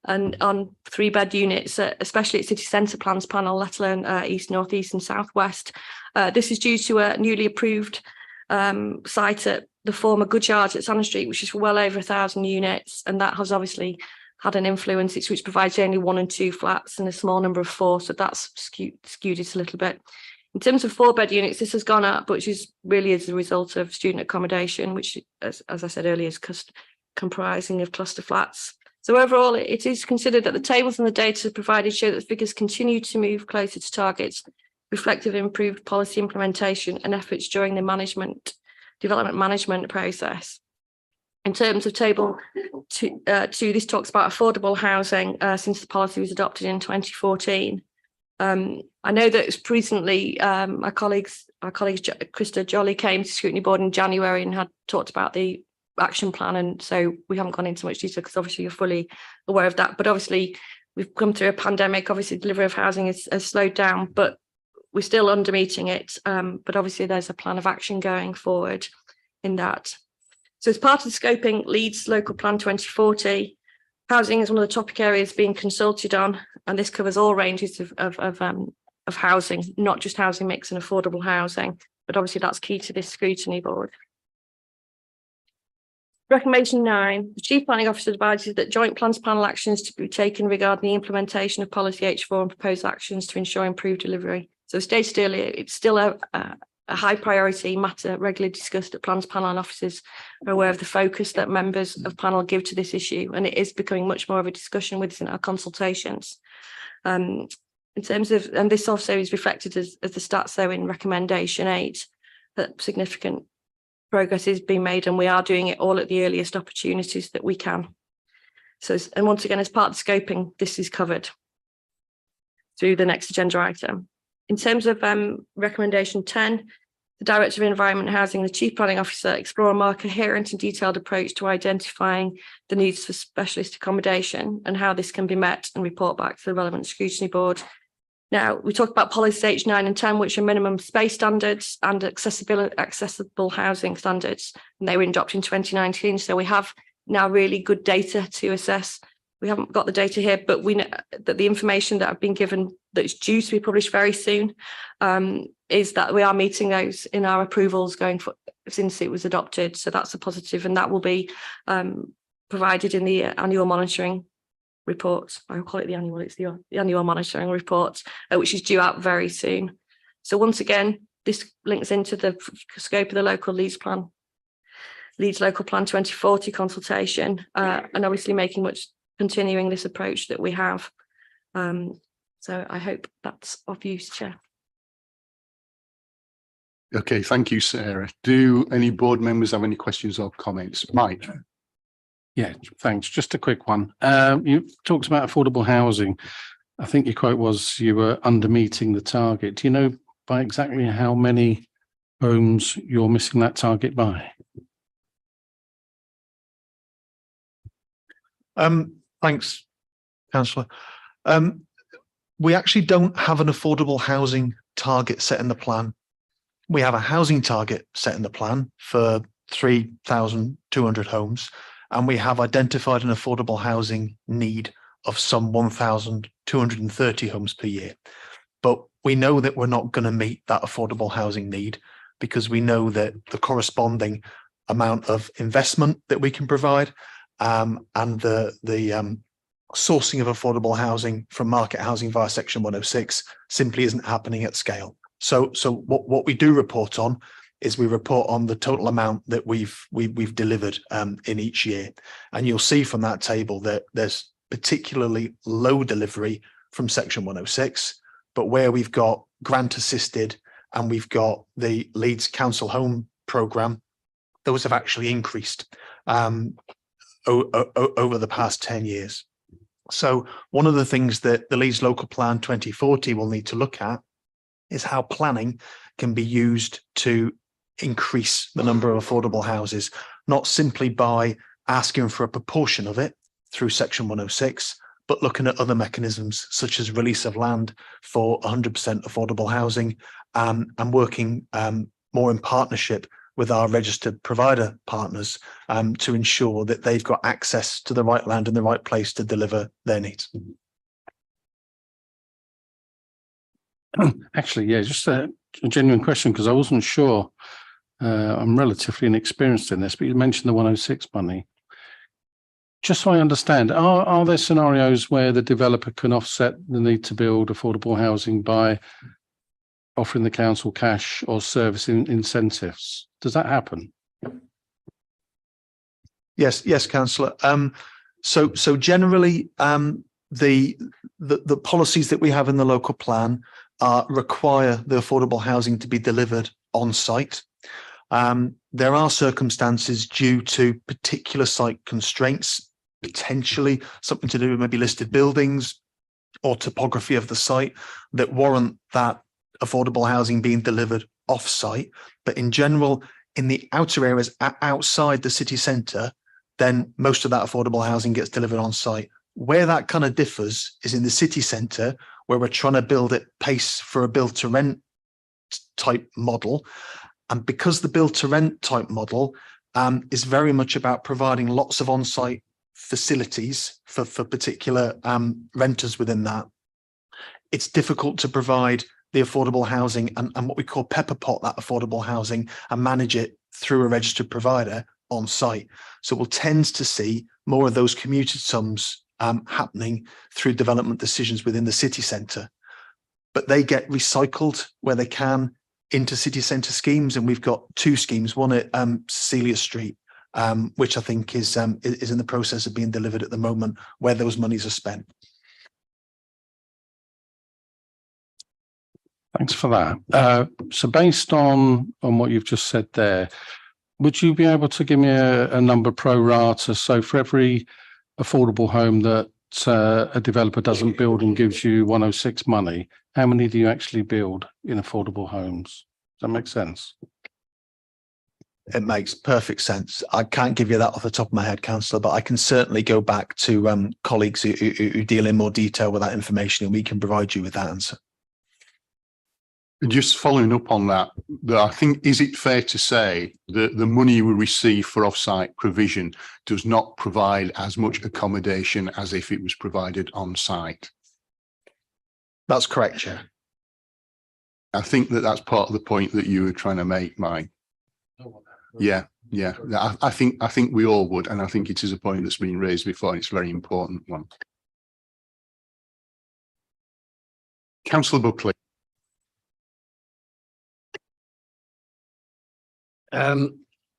on 3-bed units, especially at city centre plans panel, let alone east, north, east and south west. This is due to a newly approved site at the former goods yard at Sandon Street, which is for well over 1,000 units, and that has obviously had an influence, which provides only 1 and 2 flats and a small number of 4, so that's skewed it a little bit. In terms of 4-bed units, this has gone up, which is really as a result of student accommodation, which, as I said earlier, is comprising of cluster flats. So overall, it is considered that the tables and the data provided show that figures continue to move closer to targets, reflective of improved policy implementation and efforts during the development management process. In terms of table 2, this talks about affordable housing since the policy was adopted in 2014. I know that recently our colleague Krista Jolly came to Scrutiny Board in January and had talked about the action plan, and so we haven't gone into much detail because obviously you're fully aware of that. But obviously we've come through a pandemic. Obviously delivery of housing has slowed down, but we're still under meeting it. But obviously there's a plan of action going forward in that. So as part of the scoping, Leeds Local Plan 2040, housing is one of the topic areas being consulted on, and this covers all ranges of housing, not just housing mix and affordable housing, but obviously that's key to this scrutiny board. Recommendation 9, the Chief Planning Officer advises that joint plans panel actions to be taken regarding the implementation of policy H4 and proposed actions to ensure improved delivery. So as stated earlier, it's still a high priority matter regularly discussed at plans panel, and officers are aware of the focus that members of panel give to this issue, and it is becoming much more of a discussion within our consultations. In terms of, and this also is reflected as the stats though in recommendation 8, that significant progress is being made, and we are doing it all at the earliest opportunities that we can. So, and once again, as part of the scoping, this is covered through the next agenda item. In terms of recommendation 10, the Director of Environment, Housing and the Chief Planning Officer explore a more coherent and detailed approach to identifying the needs for specialist accommodation and how this can be met, and report back to the relevant scrutiny board. Now, we talk about policies H9 and 10, which are minimum space standards and accessible housing standards, and they were adopted in 2019. So we have now really good data to assess. We haven't got the data here, but we know that the information that I've been given that's due to be published very soon is that we are meeting those in our approvals going for since it was adopted. So that's a positive, and that will be provided in the annual monitoring report. I'll call it the annual, it's the annual monitoring report, which is due out very soon. So once again, this links into the scope of the local Leeds Local Plan 2040 consultation, and obviously continuing this approach that we have. So I hope that's of use, Chair. Okay, thank you, Sarah. Do any board members have any questions or comments? Mike? Yeah, thanks. Just a quick one. You talked about affordable housing. I think your quote was you were under meeting the target. Do you know by exactly how many homes you're missing that target by? Thanks, Councillor. We actually don't have an affordable housing target set in the plan. We have a housing target set in the plan for 3,200 homes, and we have identified an affordable housing need of some 1,230 homes per year. But we know that we're not going to meet that affordable housing need because we know that the corresponding amount of investment that we can provide, and the sourcing of affordable housing from market housing via Section 106 simply isn't happening at scale. So what we do report on is we report on the total amount that we've delivered in each year, and you'll see from that table that there's particularly low delivery from Section 106, but where we've got grant assisted and we've got the Leeds Council Home Programme, those have actually increased over the past 10 years. So one of the things that the Leeds Local Plan 2040 will need to look at is how planning can be used to increase the number of affordable houses, not simply by asking for a proportion of it through Section 106, but looking at other mechanisms such as release of land for 100% affordable housing, and working more in partnership with our registered provider partners to ensure that they've got access to the right land in the right place to deliver their needs. Actually, yeah, just a genuine question, because I wasn't sure. I'm relatively inexperienced in this, but you mentioned the 106 money. Just so I understand, are there scenarios where the developer can offset the need to build affordable housing by offering the council cash or service incentives? Does that happen? Yes, councillor. So generally, the policies that we have in the local plan require the affordable housing to be delivered on site. There are circumstances due to particular site constraints, potentially something to do with maybe listed buildings or topography of the site, that warrant that affordable housing being delivered off-site. But in general, in the outer areas outside the city centre, then most of that affordable housing gets delivered on site. Where that kind of differs is in the city centre, where we're trying to build at pace for a build to rent type model. And because the build to rent type model is very much about providing lots of on-site facilities for particular renters within that, it's difficult to provide the affordable housing and what we call pepper pot that affordable housing and manage it through a registered provider on site. So we'll tend to see more of those commuted sums happening through development decisions within the city centre, but they get recycled where they can into city centre schemes, and we've got two schemes, one at Cecilia Street, which I think is in the process of being delivered at the moment, where those monies are spent. Thanks for that. So based on what you've just said there, would you be able to give me a number pro rata? So for every affordable home that a developer doesn't build and gives you 106 money, how many do you actually build in affordable homes? Does that make sense? It makes perfect sense. I can't give you that off the top of my head, councillor, but I can certainly go back to colleagues who deal in more detail with that information, and we can provide you with that answer. Just following up on that, I think, is it fair to say that the money we receive for off-site provision does not provide as much accommodation as if it was provided on-site? That's correct, Chair. I think that's part of the point that you were trying to make, Mike. Yeah. I think we all would, and I think it is a point that's been raised before, and it's a very important one. Councillor Buckley.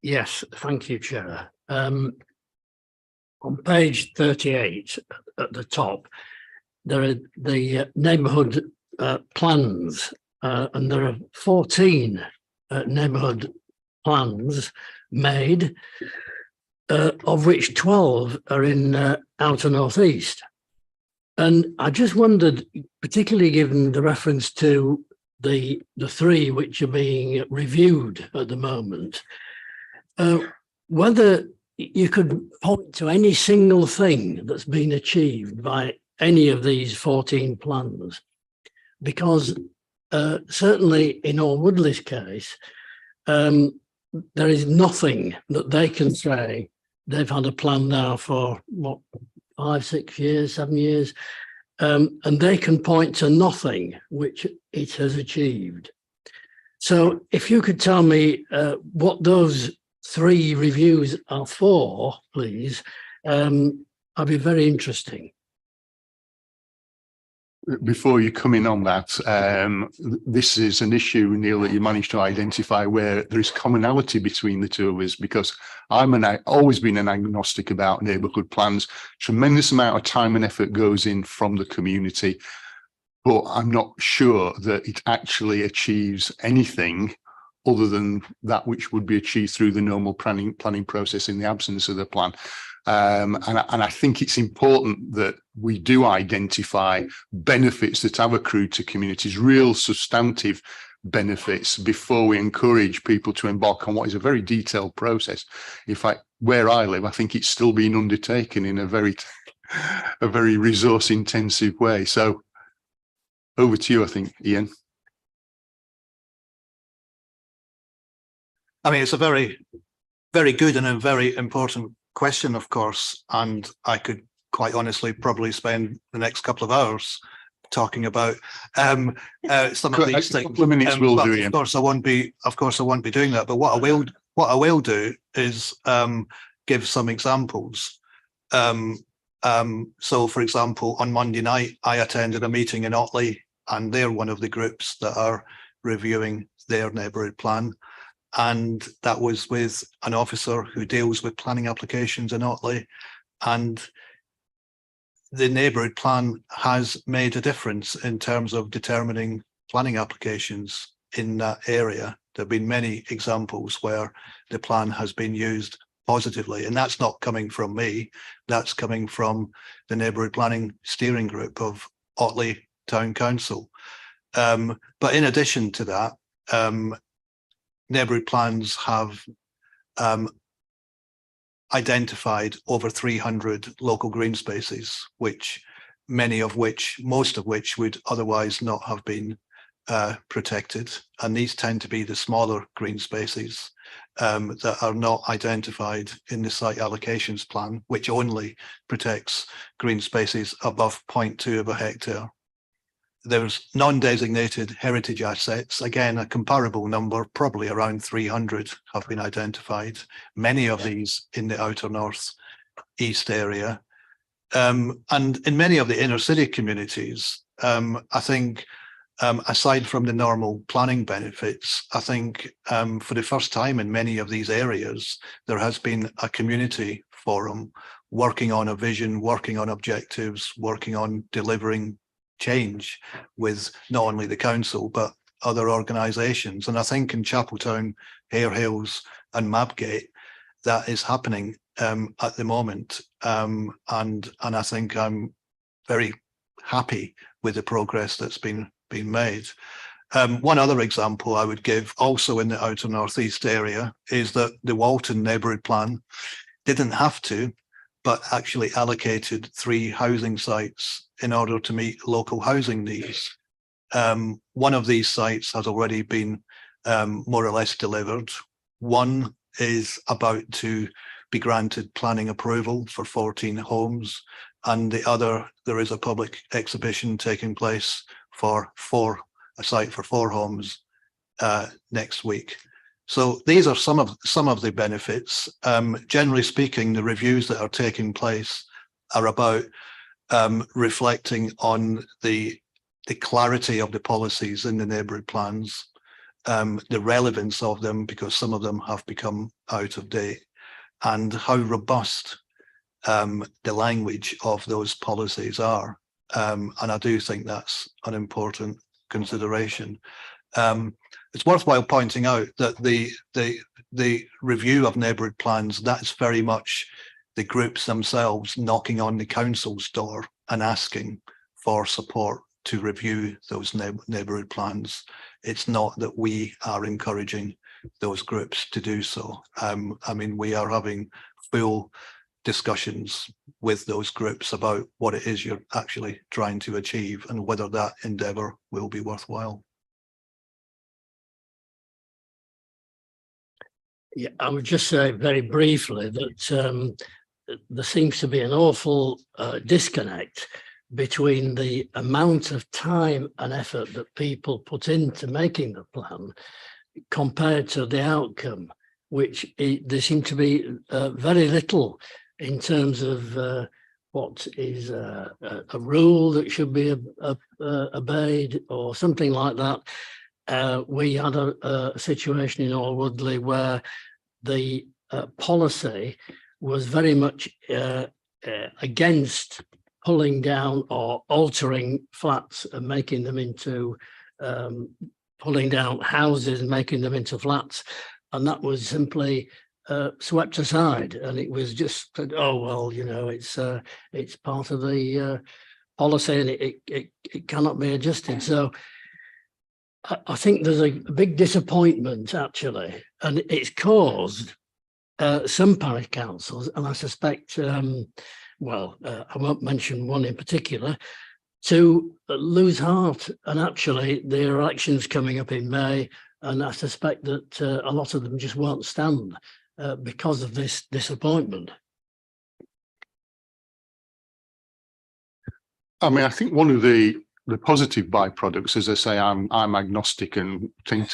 Yes, thank you, Chair. On page 38 at the top, there are the neighbourhood plans, and there are 14 neighbourhood plans made, of which 12 are in outer northeast. And I just wondered, particularly given the reference to the three which are being reviewed at the moment, whether you could point to any single thing that's been achieved by any of these 14 plans, because certainly in Woodley's case, there is nothing that they can say. They've had a plan now for what, 5, 6 years, 7 years, and they can point to nothing which it has achieved. So if you could tell me what those 3 reviews are for, please, I'd be very interesting. Before you come in on that, this is an issue, Neil, that you managed to identify where there is commonality between the two of us, because I've always been an agnostic about neighbourhood plans. Tremendous amount of time and effort goes in from the community, but I'm not sure that it actually achieves anything other than that which would be achieved through the normal planning process in the absence of the plan. And I think it's important that we do identify benefits that have accrued to communities, real substantive benefits, before we encourage people to embark on what is a very detailed process. In fact, where I live, I think it's still being undertaken in a very resource intensive way. So over to you, I think, Ian. I mean, it's a very, very good and a very important question, of course, and I could quite honestly probably spend the next couple of hours talking about some of these things. A couple of minutes will do, Ian. Of course, I won't be doing that. But what I will do is give some examples. So, for example, on Monday night, I attended a meeting in Otley, and they're one of the groups that are reviewing their neighbourhood plan. And that was with an officer who deals with planning applications in Otley. And the neighbourhood plan has made a difference in terms of determining planning applications in that area. There have been many examples where the plan has been used positively, and that's not coming from me. That's coming from the neighbourhood planning steering group of Otley Town Council. But in addition to that, neighbourhood plans have identified over 300 local green spaces, most of which would otherwise not have been protected. And these tend to be the smaller green spaces that are not identified in the site allocations plan, which only protects green spaces above 0.2 of a hectare. There's non-designated heritage assets, again, a comparable number, probably around 300 have been identified, many of these in the outer north east area. And in many of the inner city communities, I think, aside from the normal planning benefits, I think for the first time in many of these areas, there has been a community forum working on a vision, working on objectives, working on delivering change with not only the council but other organisations. And I think in Chapeltown, Hare Hills and Mabgate, that is happening at the moment. And I think I'm very happy with the progress that's been made. One other example I would give, also in the outer northeast area, is that the Walton neighbourhood plan didn't have to, but actually allocated 3 housing sites in order to meet local housing needs. One of these sites has already been more or less delivered. One is about to be granted planning approval for 14 homes, and the other, there is a public exhibition taking place for a site for 4 homes next week. So these are some of the benefits. Generally speaking, the reviews that are taking place are about reflecting on the clarity of the policies in the neighbourhood plans, the relevance of them, because some of them have become out of date, and how robust the language of those policies are. And I do think that's an important consideration. It's worthwhile pointing out that the review of neighbourhood plans, that's very much the groups themselves knocking on the council's door and asking for support to review those neighbourhood plans. It's not that we are encouraging those groups to do so. I mean, we are having full discussions with those groups about what it is you're actually trying to achieve and whether that endeavour will be worthwhile. Yeah, I would just say very briefly that there seems to be an awful disconnect between the amount of time and effort that people put into making the plan compared to the outcome. there seemed to be very little in terms of what is a rule that should be obeyed or something like that. We had a situation in Alwoodley where the policy was very much against pulling down or altering flats and making them into pulling down houses and making them into flats, and that was simply swept aside, and it was just said, oh well, you know, it's part of the policy and it cannot be adjusted. So I think there's a big disappointment actually, and it's caused some parish councils, and I suspect, I won't mention one in particular, to lose heart. And actually, there are elections coming up in May, and I suspect that a lot of them just won't stand because of this disappointment. I mean, I think one of the positive byproducts, as I say, I'm agnostic and tend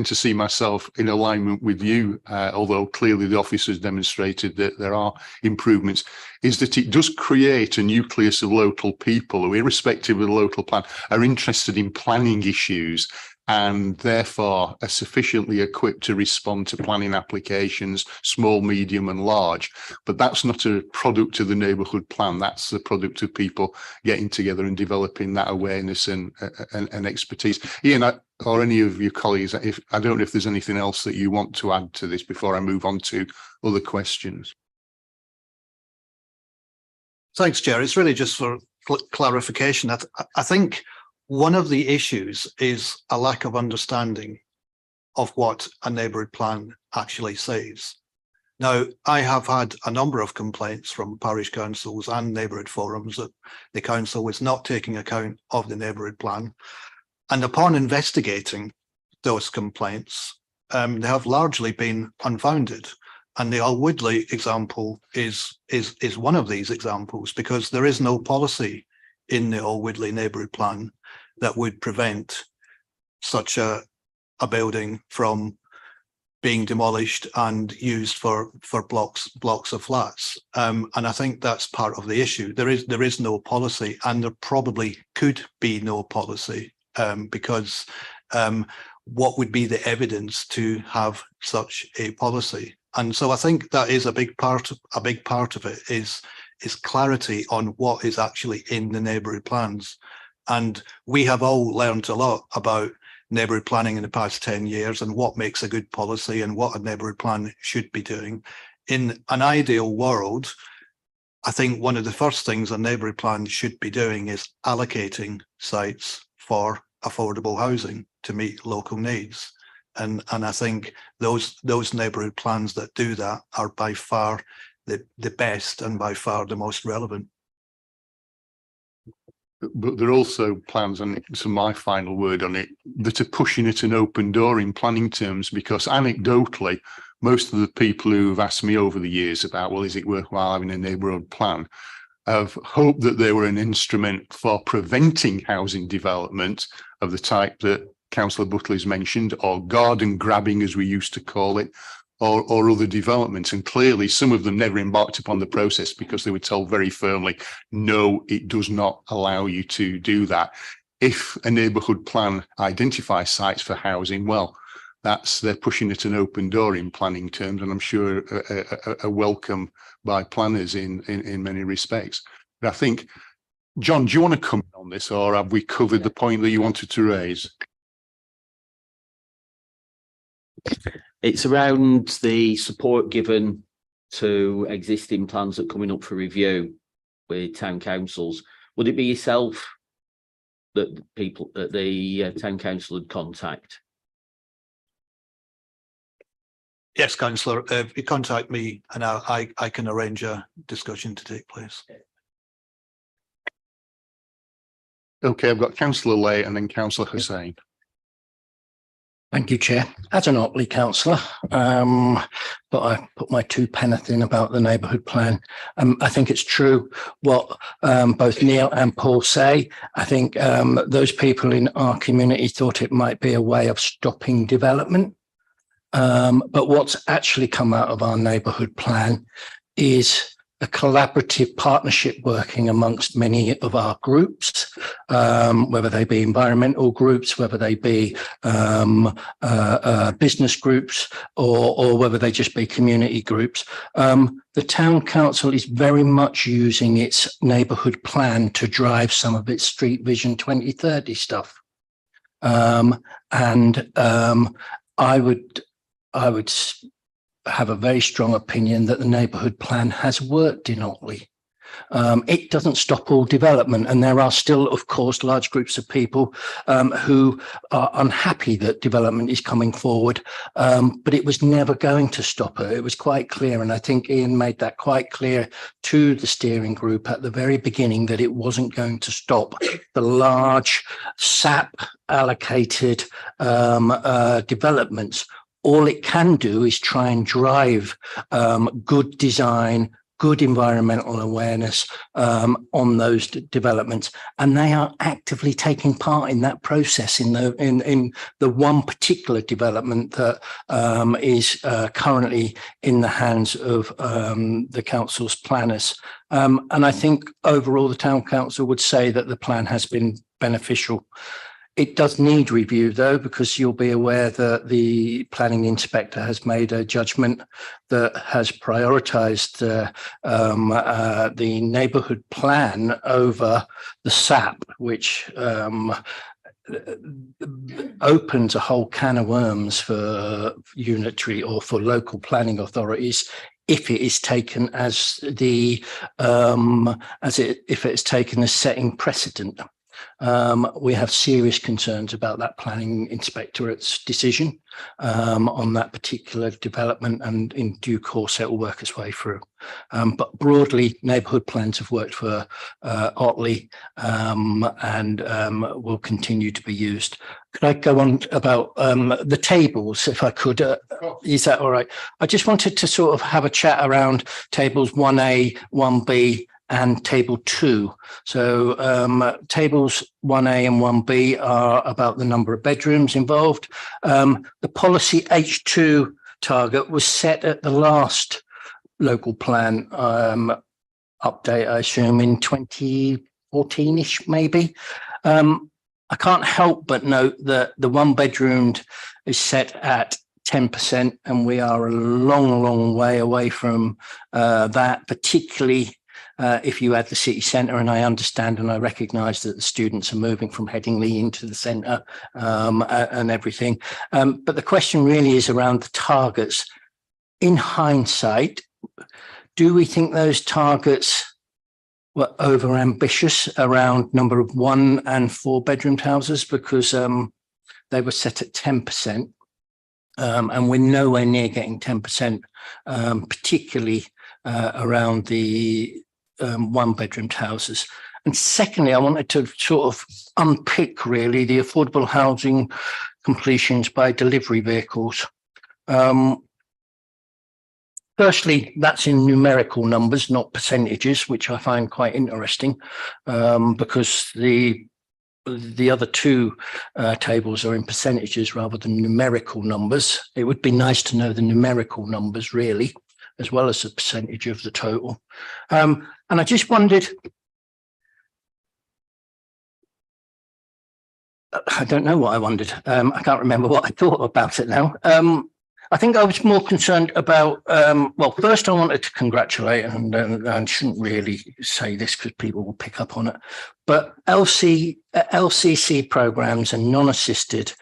to see myself in alignment with you, although clearly the office has demonstrated that there are improvements, is that it does create a nucleus of local people who, irrespective of the local plan, are interested in planning issues and therefore are sufficiently equipped to respond to planning applications, small, medium and large. But that's not a product of the neighbourhood plan. That's the product of people getting together and developing that awareness and expertise. Ian, or any of your colleagues, I don't know if there's anything else that you want to add to this before I move on to other questions. Thanks, Chair. It's really just for clarification. I think one of the issues is a lack of understanding of what a neighbourhood plan actually says. Now, I have had a number of complaints from parish councils and neighbourhood forums that the council was not taking account of the neighbourhood plan. And upon investigating those complaints, they have largely been unfounded. And the Alwoodley example is one of these examples, because there is no policy in the Alwoodley neighbourhood plan that would prevent such a building from being demolished and used for blocks of flats. And I think that's part of the issue. There is no policy, and there probably could be no policy, because what would be the evidence to have such a policy? And so I think that is a big part of it is clarity on what is actually in the neighbourhood plans. And we have all learned a lot about neighbourhood planning in the past 10 years and what makes a good policy and what a neighbourhood plan should be doing. In an ideal world, I think one of the first things a neighbourhood plan should be doing is allocating sites for affordable housing to meet local needs. And I think those neighbourhood plans that do that are by far the best and by far the most relevant. But there are also plans, and it's my final word on it, that are pushing at an open door in planning terms, because anecdotally, most of the people who've asked me over the years about, well, is it worthwhile having a neighbourhood plan, have hoped that they were an instrument for preventing housing development of the type that Councillor Butley's mentioned, or garden grabbing, as we used to call it, or other developments. And clearly some of them never embarked upon the process because they were told very firmly, no, it does not allow you to do that. If a neighbourhood plan identifies sites for housing, well, they're pushing at an open door in planning terms, and I'm sure a welcome by planners in many respects. But I think, John, do you want to comment on this, or have we covered the point that you wanted to raise? It's around the support given to existing plans that are coming up for review with town councils. Would it be yourself that people at the town council would contact? Yes, Councillor, if you contact me and I can arrange a discussion to take place. Okay, I've got Councillor Lay and then Councillor Hussain. Thank you, Chair. As an Otley councillor, but I put my 2 pence in about the neighbourhood plan. I think it's true what both Neil and Paul say. I think those people in our community thought it might be a way of stopping development. But what's actually come out of our neighbourhood plan is a collaborative partnership working amongst many of our groups, whether they be environmental groups, whether they be business groups, or whether they just be community groups. The town council is very much using its neighbourhood plan to drive some of its Street Vision 2030 stuff. I would have a very strong opinion that the neighbourhood plan has worked in Otley. It doesn't stop all development, and there are still, of course, large groups of people who are unhappy that development is coming forward, but it was never going to stop it. It was quite clear, and I think Ian made that quite clear to the steering group at the very beginning, that it wasn't going to stop the large SAP allocated developments. All it can do is try and drive good design, good environmental awareness on those developments, and they are actively taking part in that process in the one particular development that is currently in the hands of the council's planners. And I think overall the town council would say that the plan has been beneficial. It does need review, though, because you'll be aware that the planning inspector has made a judgment that has prioritised the neighbourhood plan over the SAP, which opens a whole can of worms for unitary or for local planning authorities if it is taken as the if it's taken as setting precedent. We have serious concerns about that planning inspectorate's decision on that particular development, and in due course it will work its way through. But broadly, neighbourhood plans have worked for Otley and will continue to be used. Could I go on about the tables, if I could? Is that all right? I just wanted to sort of have a chat around tables 1A, 1B, and table 2. So tables 1A and 1B are about the number of bedrooms involved. The policy H2 target was set at the last local plan update, I assume, in 2014-ish, maybe. I can't help but note that the one bedroomed is set at 10%, and we are a long, long way away from that, particularly if you add the city centre, and I understand and I recognise that the students are moving from Headingley into the centre and everything. But the question really is around the targets. In hindsight, do we think those targets were over ambitious around number of 1 and 4 bedroomed houses, because they were set at 10%, and we're nowhere near getting 10%, particularly around the 1 bedroomed houses. And secondly, I wanted to sort of unpick really the affordable housing completions by delivery vehicles. Firstly, that's in numerical numbers, not percentages, which I find quite interesting, because the other two tables are in percentages rather than numerical numbers. It would be nice to know the numerical numbers really, as well as the percentage of the total. And I just wondered, I don't know what I wondered. I can't remember what I thought about it now. I think I was more concerned about, well, first I wanted to congratulate, and I shouldn't really say this because people will pick up on it, but LCC programs and non-assisted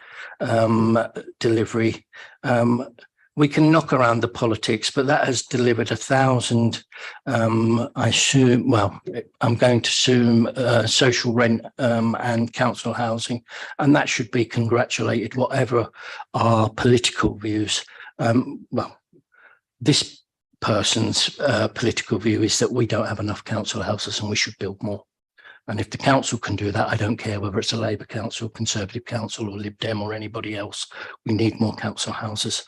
delivery, we can knock around the politics, but that has delivered 1,000, I assume, well, I'm going to assume social rent and council housing, and that should be congratulated, whatever our political views. Well, this person's political view is that we don't have enough council houses and we should build more. And if the council can do that, I don't care whether it's a Labour council, Conservative council or Lib Dem or anybody else. We need more council houses.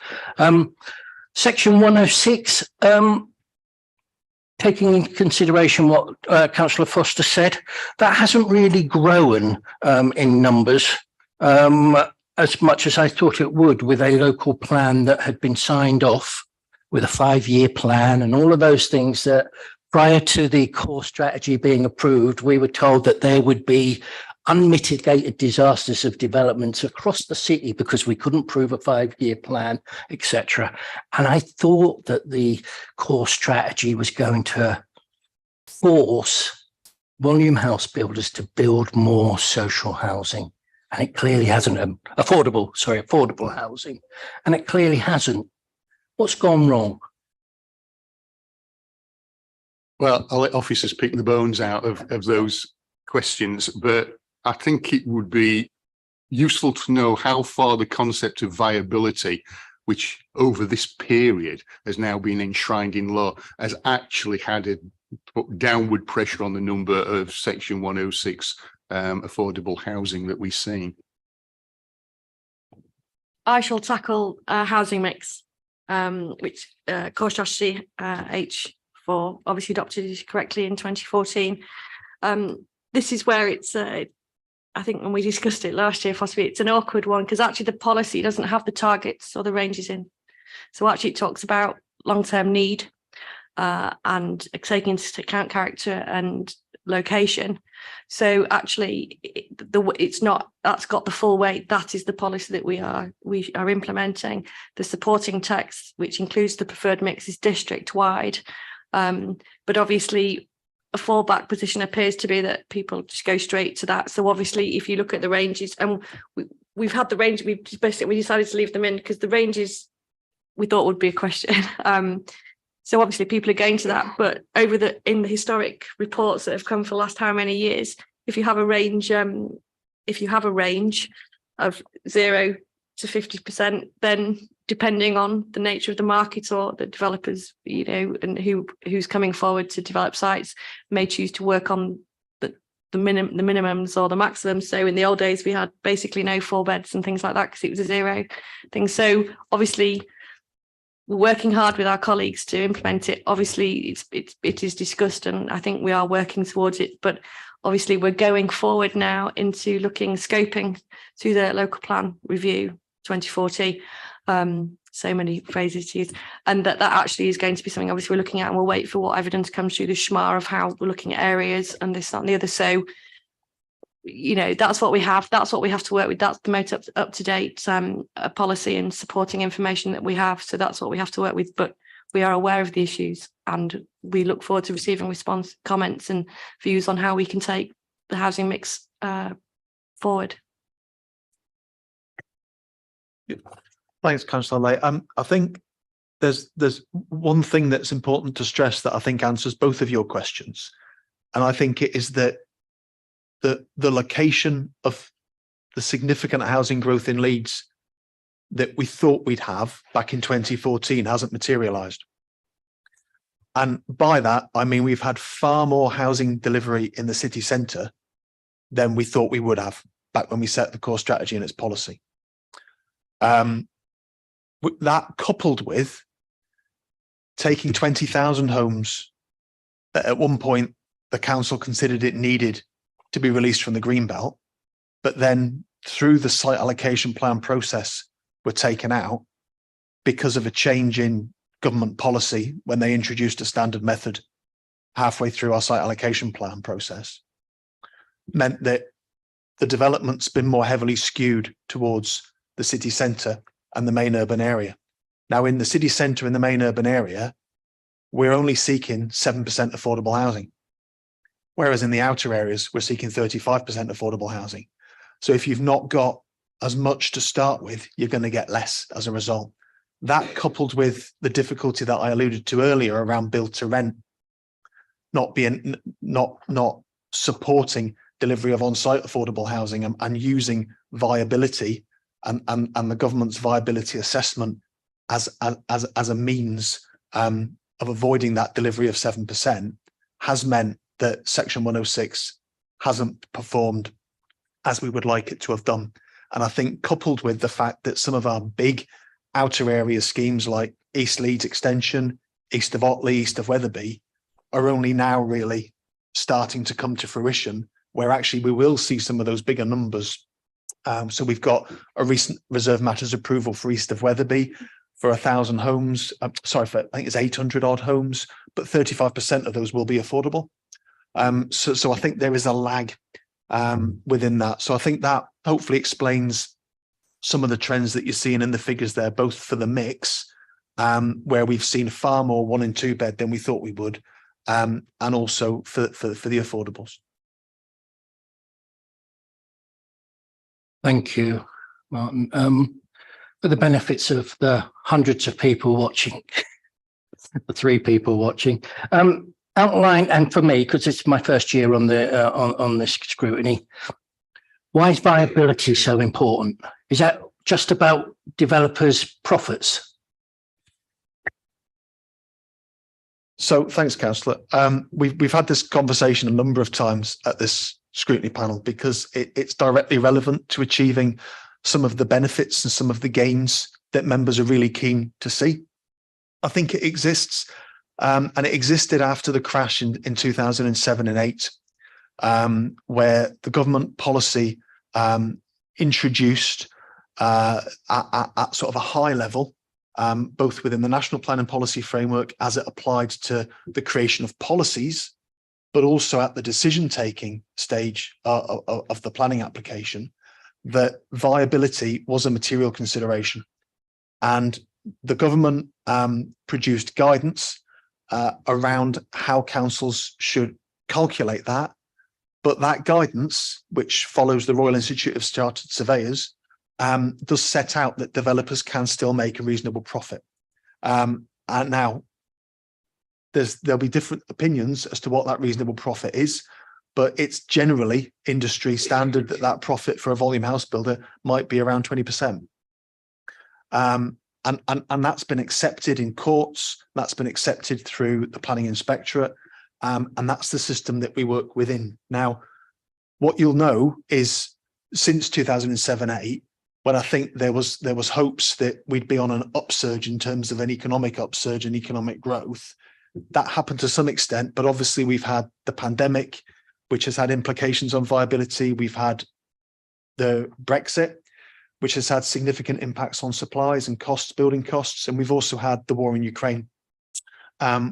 Section 106, taking into consideration what Councillor Foster said, that hasn't really grown in numbers. as much as I thought it would, with a local plan that had been signed off with a 5-year plan and all of those things that prior to the core strategy being approved, we were told that there would be unmitigated disasters of developments across the city because we couldn't prove a 5-year plan, etc. And I thought that the core strategy was going to force volume house builders to build more social housing. And it clearly hasn't, affordable housing. And it clearly hasn't. What's gone wrong? Well, I'll let officers pick the bones out of those questions, but I think it would be useful to know how far the concept of viability, which over this period has now been enshrined in law, has actually had a downward pressure on the number of Section 106 affordable housing that we've seen. I shall tackle housing mix, which core strategy H4 obviously adopted correctly in 2014. This is where it's I think when we discussed it last year, possibly it's an awkward one because actually the policy doesn't have the targets or the ranges in. So actually it talks about long-term need and taking into account character and location. So actually it's not, that's got the full weight. That is the policy that we are implementing. The supporting text, which includes the preferred mix, is district wide. But obviously a fallback position appears to be that people just go straight to that. So obviously, if you look at the ranges, and we've had the range, we decided to leave them in because the ranges we thought would be a question. So obviously people are going to that, but in the historic reports that have come for the last how many years, if you have a range, of 0 to 50%, then depending on the nature of the market or the developers, and who's coming forward to develop sites, may choose to work on the minimums or the maximums. So in the old days, we had basically no 4 beds and things like that because it was a 0 thing. So obviously, we're working hard with our colleagues to implement it. Obviously, it is discussed, and I think we are working towards it. But obviously, we're going forward now into scoping through the local plan review 2040. So many phrases to use, and that actually is going to be something obviously we're looking at, and we'll wait for what evidence comes through the SHMA of how we're looking at areas and this, that and the other. So that's what we have, that's what we have to work with, that's the most up to date policy and supporting information that we have. So that's what we have to work with, but we are aware of the issues and we look forward to receiving response, comments and views on how we can take the housing mix forward. Thanks, Councillor Lay. I think there's one thing that's important to stress that I think answers both of your questions. And I think it is that the location of the significant housing growth in Leeds that we thought we'd have back in 2014 hasn't materialised. And by that, I mean, we've had far more housing delivery in the city centre than we thought we would have back when we set the core strategy and its policy. That coupled with taking 20,000 homes that at one point the council considered it needed to be released from the Greenbelt, but then through the site allocation plan process were taken out because of a change in government policy when they introduced a standard method halfway through our site allocation plan process, meant that the development's been more heavily skewed towards the city centre and the main urban area. Now, in the city centre and the main urban area, we're only seeking 7% affordable housing, whereas in the outer areas, we're seeking 35% affordable housing. So if you've not got as much to start with, you're going to get less as a result. That coupled with the difficulty that I alluded to earlier around build to rent, not supporting delivery of on-site affordable housing and using viability and the government's viability assessment as a means of avoiding that delivery of 7% has meant that Section 106 hasn't performed as we would like it to have done. And I think coupled with the fact that some of our big outer area schemes like East Leeds Extension, east of Otley, east of Wetherby, are only now really starting to come to fruition, where actually we will see some of those bigger numbers So we've got a recent reserve matters approval for East of Wetherby for 1,000 homes. Sorry, for I think it's 800 odd homes, but 35% of those will be affordable. So I think there is a lag within that. So I think that hopefully explains some of the trends that you're seeing in the figures there, both for the mix, where we've seen far more 1 and 2 bed than we thought we would, and also for the affordables. Thank you, Martin. For the benefits of the hundreds of people watching, the 3 people watching, outline, and for me, because it's my first year on the on this scrutiny, why is viability so important? Is that just about developers' profits? So thanks, Councillor. We've had this conversation a number of times at this scrutiny panel because it's directly relevant to achieving some of the benefits and some of the gains that members are really keen to see. I think it exists, and it existed after the crash in 2007 and 8, where the government policy introduced at sort of a high level, both within the national plan and policy framework as it applied to the creation of policies, but also at the decision-taking stage of the planning application, that viability was a material consideration. And the government produced guidance around how councils should calculate that. But that guidance, which follows the Royal Institute of Chartered Surveyors, does set out that developers can still make a reasonable profit. And now, there'll be different opinions as to what that reasonable profit is, but it's generally industry standard that profit for a volume house builder might be around 20%. And that's been accepted in courts, that's been accepted through the planning inspectorate, and that's the system that we work within. Now, what you'll know is since 2007-8, when I think there was hopes that we'd be on an upsurge in terms of an economic upsurge and economic growth, that happened to some extent, but obviously we've had the pandemic, which has had implications on viability. We've had the Brexit, which has had significant impacts on supplies and costs, building costs. And we've also had the war in Ukraine,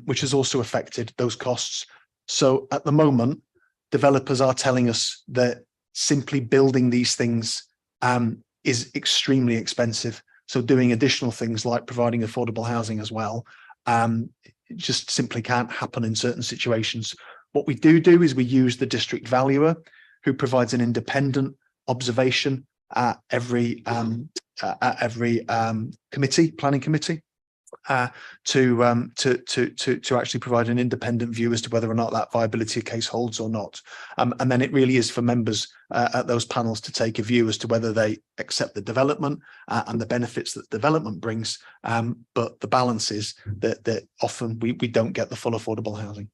which has also affected those costs. So at the moment, developers are telling us that simply building these things is extremely expensive. So doing additional things like providing affordable housing as well, it just simply can't happen in certain situations. What we do is we use the district valuer, who provides an independent observation at every planning committee, to actually provide an independent view as to whether or not that viability case holds or not. And then it really is for members at those panels to take a view as to whether they accept the development and the benefits that development brings. But the balance is that often we don't get the full affordable housing.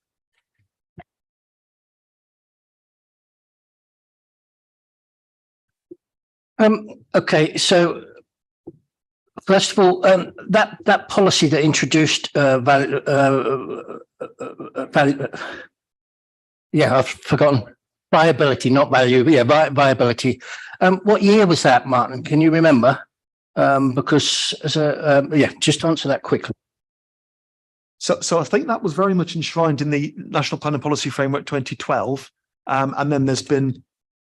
Okay, so first of all, that policy that introduced I've forgotten, viability, not value, but yeah, viability. What year was that, Martin? Can you remember? Because as just answer that quickly. So I think that was very much enshrined in the National Plan and Policy Framework 2012, and then there's been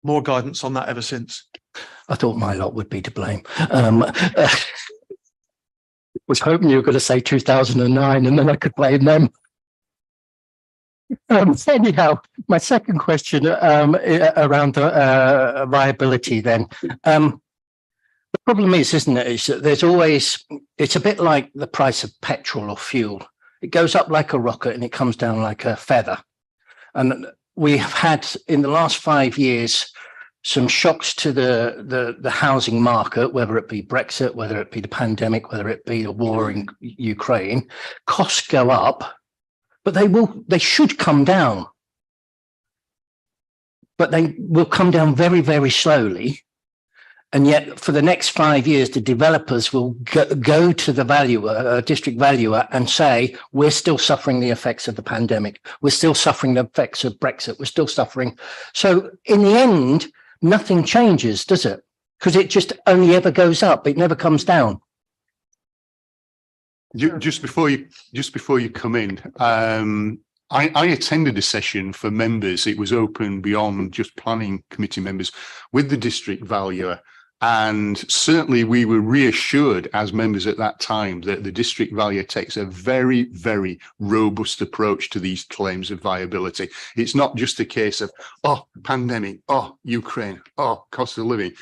more guidance on that ever since. I thought my lot would be to blame. Was hoping you were going to say 2009 and then I could blame them. Anyhow, my second question around viability then. The problem is, isn't it, is that there's always, it's a bit like the price of petrol or fuel. It goes up like a rocket and it comes down like a feather. And we have had, in the last 5 years, some shocks to the housing market, whether it be Brexit, whether it be the pandemic, whether it be the war in Ukraine. Costs go up, but they should come down. But they will come down very, very slowly. And yet for the next 5 years, the developers will go to the valuer, district valuer, and say, we're still suffering the effects of the pandemic. We're still suffering the effects of Brexit. We're still suffering. So in the end, nothing changes, does it? Because it just only ever goes up. It never comes down. Just before you come in, I attended a session for members. It was open beyond just planning committee members with the district valuer. And certainly we were reassured as members at that time that the district valuer takes a very, very robust approach to these claims of viability. It's not just a case of, oh, pandemic, oh, Ukraine, oh, cost of living.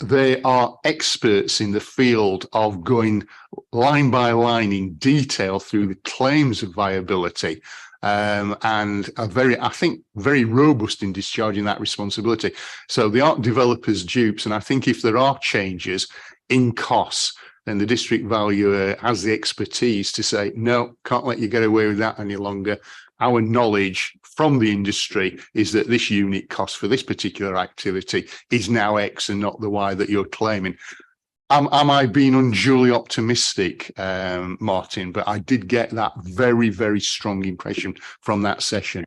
They are experts in the field of going line by line in detail through the claims of viability. And are I think, very robust in discharging that responsibility. So they aren't developers' dupes. And I think if there are changes in costs, then the district valuer has the expertise to say, no, can't let you get away with that any longer. Our knowledge from the industry is that this unit cost for this particular activity is now X and not the Y that you're claiming. Am I being unduly optimistic, Martin? But I did get that very, very strong impression from that session.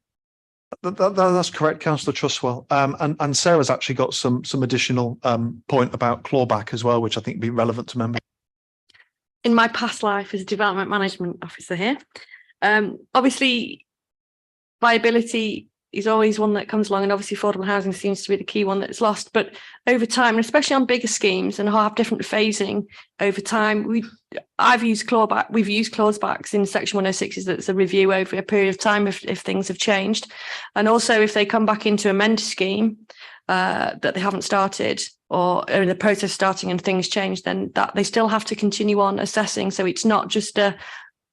That's correct, Councillor Trustwell. And Sarah's actually got some additional point about clawback as well, which I think would be relevant to members. In my past life as a development management officer here, obviously viability is always one that comes along, and obviously affordable housing seems to be the key one that's lost. But over time, and especially on bigger schemes and have different phasing over time, we've used clawbacks in section 106 that's a review over a period of time if things have changed. And also if they come back into amend scheme that they haven't started or are in the process of starting and things change, then that they still have to continue on assessing. So it's not just a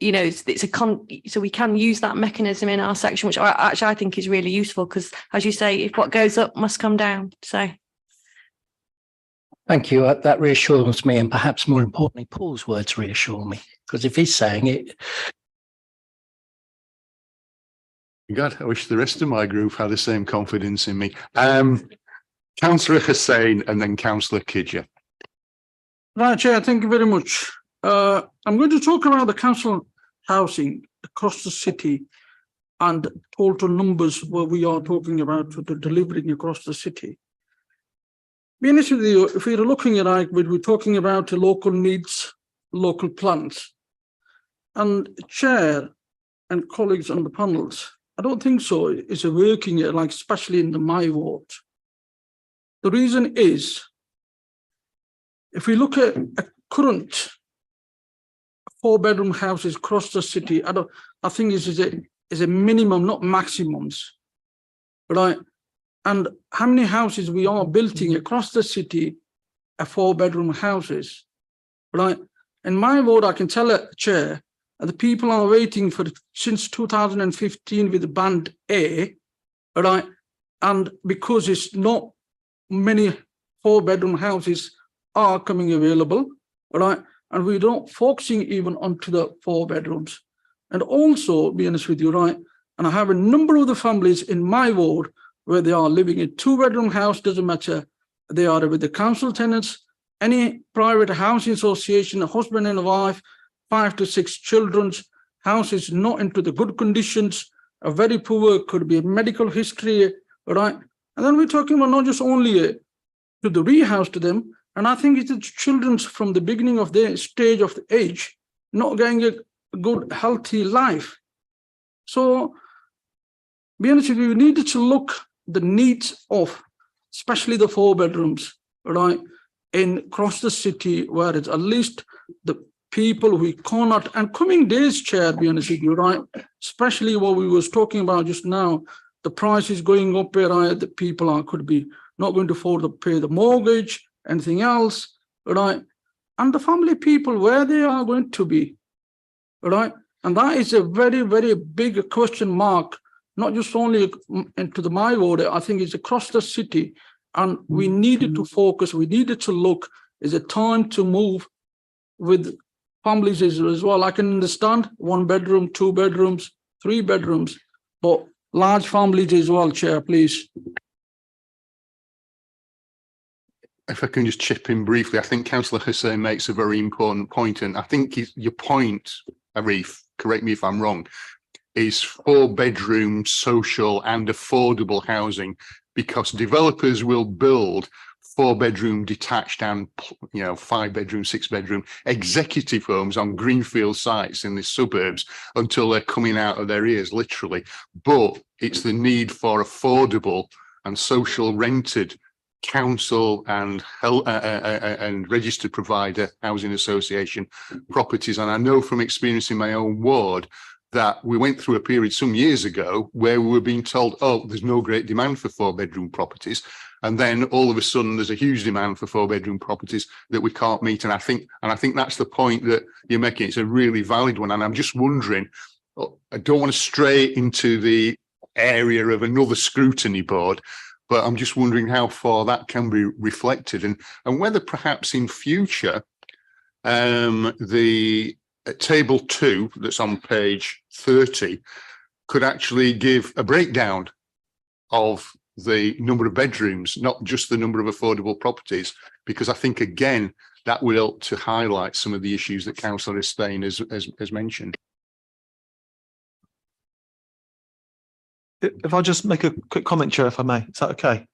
so we can use that mechanism in our section, which actually I think is really useful, because as you say, if what goes up must come down. So thank you. That reassures me, and perhaps more importantly, Paul's words reassure me, because if he's saying it. God, I wish the rest of my group had the same confidence in me. Councillor Hussain and then Councillor Kidger. Right, Chair, thank you very much. I'm going to talk about the council housing across the city and total numbers where we are talking about the delivering across the city. Be honest with you, if we're looking at it, we're talking about the local needs, local plans. And Chair and colleagues on the panels, I don't think so. It's working, like especially in my ward. The reason is, if we look at a current 4-bedroom houses across the city, I think this is a minimum, not maximums, right? And how many houses we are building across the city are 4-bedroom houses, right? In my ward, I can tell a Chair, the people are waiting for since 2015 with band A, right? And because it's not many 4-bedroom houses are coming available, right? And we're not focusing even onto the 4 bedrooms. And also, be honest with you, right? And I have a number of the families in my ward where they are living in 2-bedroom house, doesn't matter. They are with the council tenants, any private housing association, a husband and a wife, 5 to 6 children's house is not into the good conditions, a very poor, could be a medical history, right? And then we're talking about not just only to the rehouse to them, and I think it's the children's from the beginning of their stage of the age, not getting a good, healthy life. So, be honest with you, we needed to look the needs of, especially the 4 bedrooms, right, across the city, where it's at least the people we cannot, and coming days, Chair, be honest with you, right, especially what we was talking about just now, the price is going up where the people could be not going to afford to pay the mortgage, anything else, right? And the family people, where they are going to be, right? And that is a very, very big question mark, not just only into my ward, I think it's across the city. And we needed to focus, we needed to look, is it time to move with families as well? I can understand 1 bedroom, 2 bedrooms, 3 bedrooms, but large families as well, Chair, please. If I can just chip in briefly, I think Councillor Hussain makes a very important point, and I think your point, Arif, correct me if I'm wrong, is 4-bedroom social and affordable housing, because developers will build 4-bedroom detached and, 5-bedroom, 6-bedroom executive homes on greenfield sites in the suburbs until they're coming out of their ears, literally. But it's the need for affordable and social rented council and registered provider housing association properties. And I know from experience in my own ward that we went through a period some years ago where we were being told, oh, there's no great demand for 4-bedroom properties. And then all of a sudden there's a huge demand for 4-bedroom properties that we can't meet. And I think that's the point that you're making. It's a really valid one. And I'm just wondering, I don't want to stray into the area of another scrutiny board, but I'm just wondering how far that can be reflected and whether perhaps in future the table 2 that's on page 30 could actually give a breakdown of the number of bedrooms, not just the number of affordable properties, because I think, again, that will help to highlight some of the issues that Councillor Estain has mentioned. If I just make a quick comment, Chair, if I may, is that okay?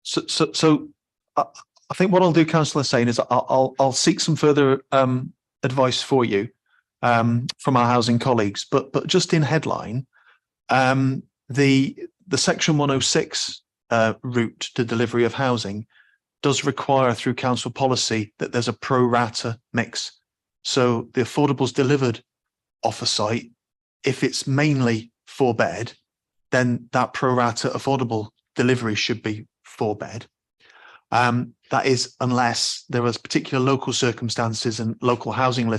So I think what I'll do, Councillor Estain, is I'll seek some further advice for you from our housing colleagues, but just in headline, the Section 106 route to delivery of housing does require through council policy that there's a pro rata mix. So the affordables delivered off a site, if it's mainly 4-bed, then that pro rata affordable delivery should be 4-bed. That is, unless there was particular local circumstances and local housing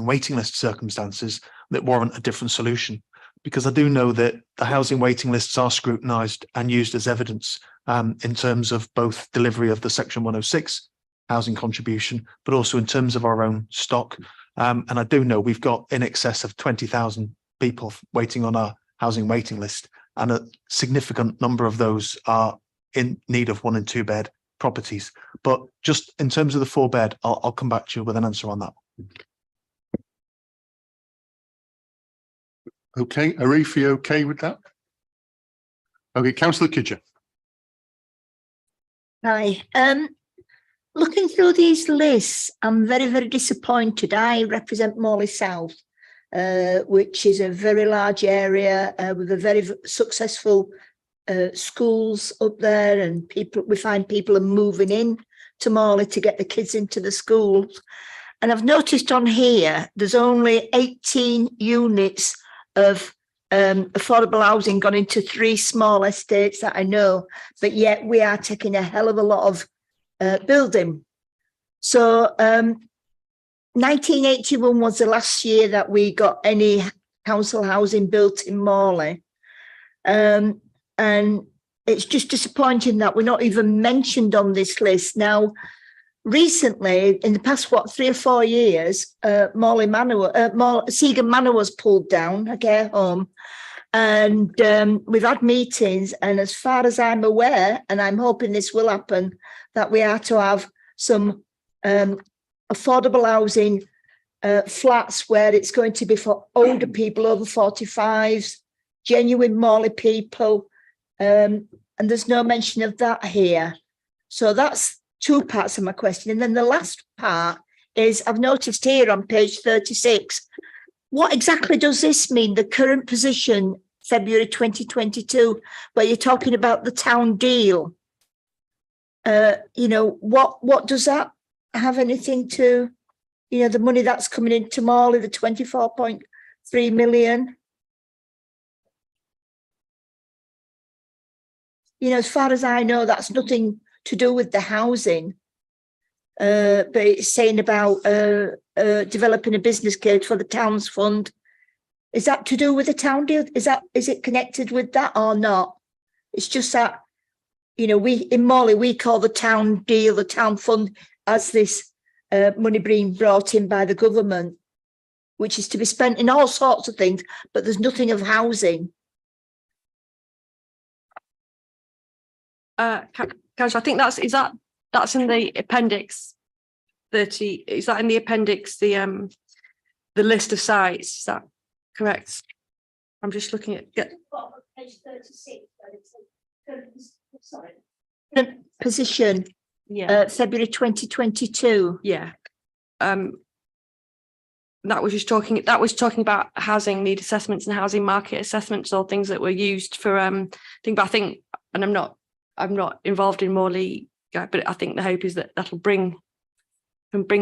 waiting list circumstances that warrant a different solution. Because I do know that the housing waiting lists are scrutinised and used as evidence in terms of both delivery of the Section 106 housing contribution, but also in terms of our own stock. And I do know we've got in excess of 20,000 people waiting on our housing waiting list, and a significant number of those are in need of 1- and 2-bed properties. But just in terms of the 4-bed, I'll come back to you with an answer on that. Okay, Arif, are you okay with that? Okay, Councillor Kidger. Hi. Looking through these lists, I'm very, very disappointed. I represent Morley South, which is a very large area with a very successful schools up there, and we find people are moving in to Morley to get the kids into the schools. And I've noticed on here, there's only 18 units of affordable housing gone into 3 small estates that I know, but yet we are taking a hell of a lot of building. So 1981 was the last year that we got any council housing built in Morley. And it's just disappointing that we're not even mentioned on this list. Now, recently, in the past, 3 or 4 years, Seagan Manor was pulled down, a care home. And we've had meetings, and as far as I'm aware, and I'm hoping this will happen, that we are to have some affordable housing flats where it's going to be for older people over 45s, genuine Morley people, and there's no mention of that here. So that's 2 parts of my question. And then the last part is, I've noticed here on page 36, what exactly does this mean, the current position, February 2022, where you're talking about the town deal? What does that have anything to, the money that's coming into Morley, the 24.3 million? As far as I know, that's nothing to do with the housing. But it's saying about developing a business case for the town's fund. Is that to do with the town deal? Is it connected with that or not? It's just that, we in Morley, we call the town deal, the town fund, as this money being brought in by the government, which is to be spent in all sorts of things, but there's nothing of housing. Councillor, I think that's in the appendix 30. Is that in the appendix, the list of sites? Is that correct? I'm just looking at page 36. Sorry. position, Yeah. February 2022. Yeah. That was talking about housing need assessments and housing market assessments, or things that were used for thing. But I think, and I'm not involved in Morley, but I think the hope is that that'll bring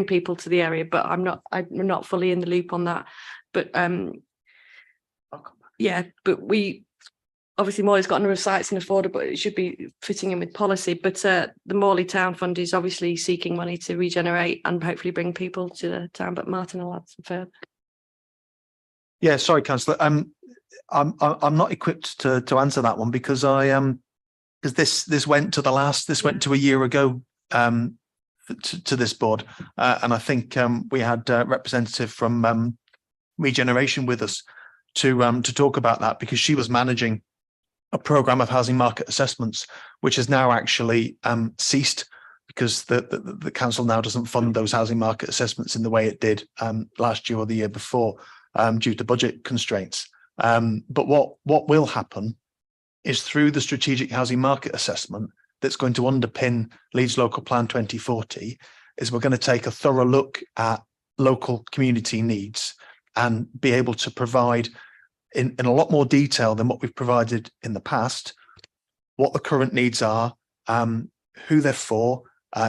people to the area. But I'm not fully in the loop on that. But yeah, but we obviously Morley's got a number of sites in affordable. It should be fitting in with policy. But the Morley Town Fund is obviously seeking money to regenerate and hopefully bring people to the town. But Martin will add some further. Yeah, sorry, Councillor. I'm not equipped to answer that one because because this went to a year ago to this board, and I think we had a representative from Regeneration with us to talk about that, because she was managing a programme of housing market assessments, which has now actually ceased because the council now doesn't fund those housing market assessments in the way it did last year or the year before due to budget constraints. But what will happen is, through the strategic housing market assessment that's going to underpin Leeds Local Plan 2040, is we're going to take a thorough look at local community needs and be able to provide in a lot more detail than what we've provided in the past, what the current needs are, who they're for,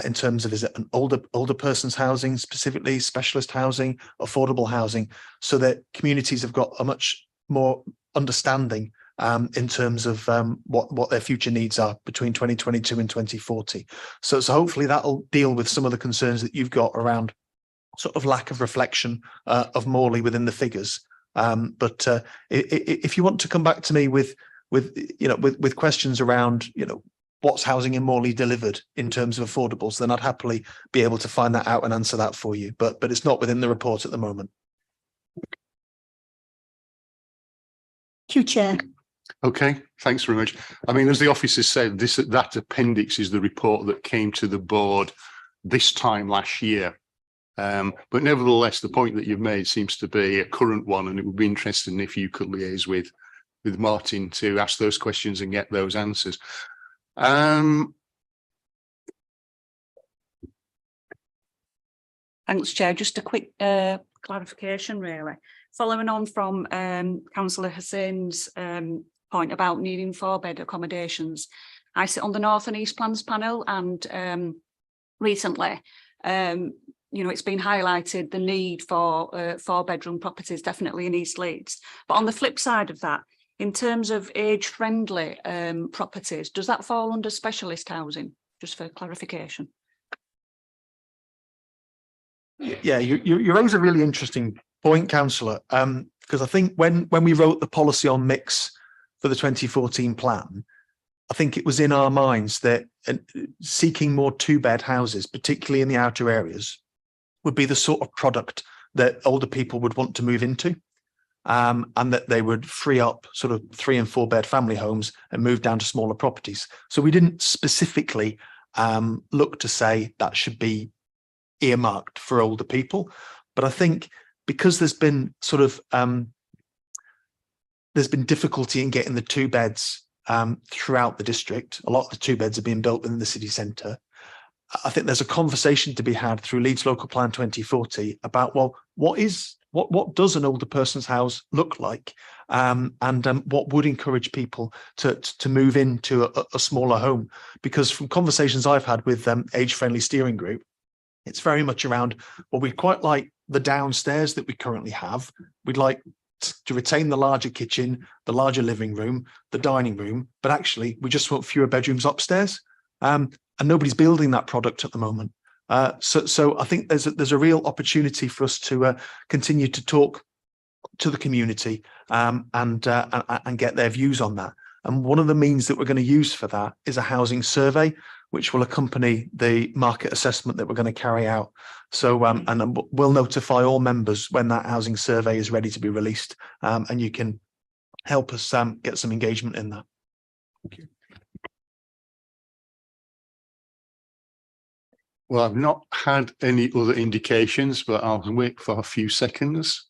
in terms of, is it an older person's housing, specifically specialist housing, affordable housing, so that communities have got a much more understanding in terms of what their future needs are between 2022 and 2040. So hopefully that'll deal with some of the concerns that you've got around sort of lack of reflection of Morley within the figures. But if you want to come back to me with questions around, what's housing in Morley delivered in terms of affordables, then I'd happily be able to find that out and answer that for you. But it's not within the report at the moment. Thank you, Chair. Okay, thanks very much. I mean, as the officer said, that appendix is the report that came to the board this time last year. But nevertheless, the point that you've made seems to be a current one, and it would be interesting if you could liaise with Martin to ask those questions and get those answers. Thanks, Chair. Just a quick clarification, really. Following on from Councillor Hussein's point about needing 4-bed accommodations, I sit on the North and East Plans panel, and recently, it's been highlighted the need for 4-bedroom properties, definitely in East Leeds. But on the flip side of that, in terms of age-friendly properties, does that fall under specialist housing? Just for clarification. Yeah, you raise a really interesting point, Councillor, because I think when we wrote the policy on mix for the 2014 plan, I think it was in our minds that seeking more 2-bed houses, particularly in the outer areas, would be the sort of product that older people would want to move into, and that they would free up sort of 3 and 4-bed family homes and move down to smaller properties. So we didn't specifically look to say that should be earmarked for older people. But I think because there's been sort of there's been difficulty in getting the 2 beds throughout the district. A lot of the 2 beds are being built within the city centre. I think there's a conversation to be had through Leeds Local Plan 2040 about, well, what does an older person's house look like, and what would encourage people to move into a smaller home? Because from conversations I've had with age-friendly steering group, it's very much around, well, we'd quite like the downstairs that we currently have. We'd like to retain the larger kitchen, the larger living room, the dining room, but actually we just want fewer bedrooms upstairs. And nobody's building that product at the moment. So I think there's a real opportunity for us to continue to talk to the community and get their views on that. And one of the means that we're going to use for that is a housing survey, which will accompany the market assessment that we're going to carry out. So and we'll notify all members when that housing survey is ready to be released, and you can help us get some engagement in that. Thank you. Well, I've not had any other indications, but I'll wait for a few seconds.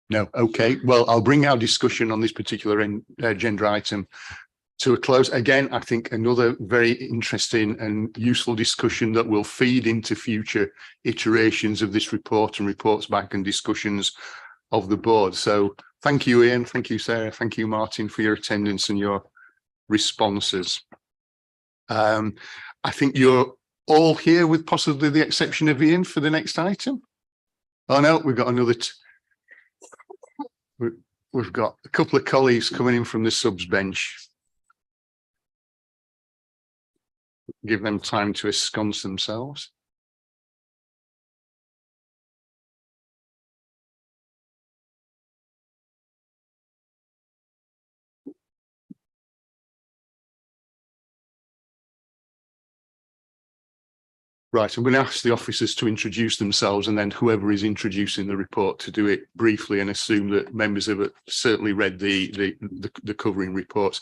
No, okay. Well, I'll bring our discussion on this particular agenda item to a close. Again, I think another very interesting and useful discussion that will feed into future iterations of this report and reports back and discussions of the board. So thank you, Ian. Thank you, Sarah. Thank you, Martin, for your attendance and your responses. I think you're all here with possibly the exception of Ian for the next item. Oh no, we've got another. We've got a couple of colleagues coming in from the subs bench. Give them time to ensconce themselves. Right, I'm going to ask the officers to introduce themselves, and then whoever is introducing the report to do it briefly, and assume that members have certainly read the covering reports.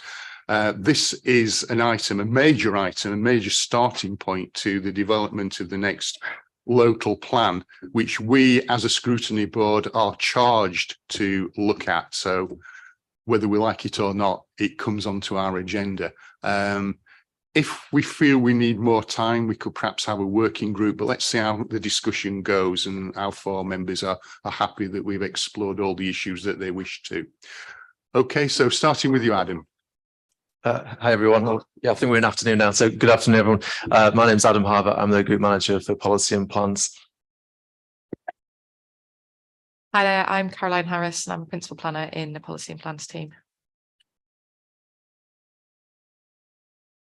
This is an item, a major starting point to the development of the next local plan, which we as a scrutiny board are charged to look at. So whether we like it or not, it comes onto our agenda. If we feel we need more time, we could perhaps have a working group, but let's see how the discussion goes and how far members are happy that we've explored all the issues that they wish to. Okay, so starting with you, Adam. Hi, everyone. Well, yeah, I think we're in afternoon now. So good afternoon, everyone. My name's Adam Harver. I'm the Group Manager for Policy and Plans. Hi there, I'm Caroline Harris and I'm a Principal Planner in the Policy and Plans team.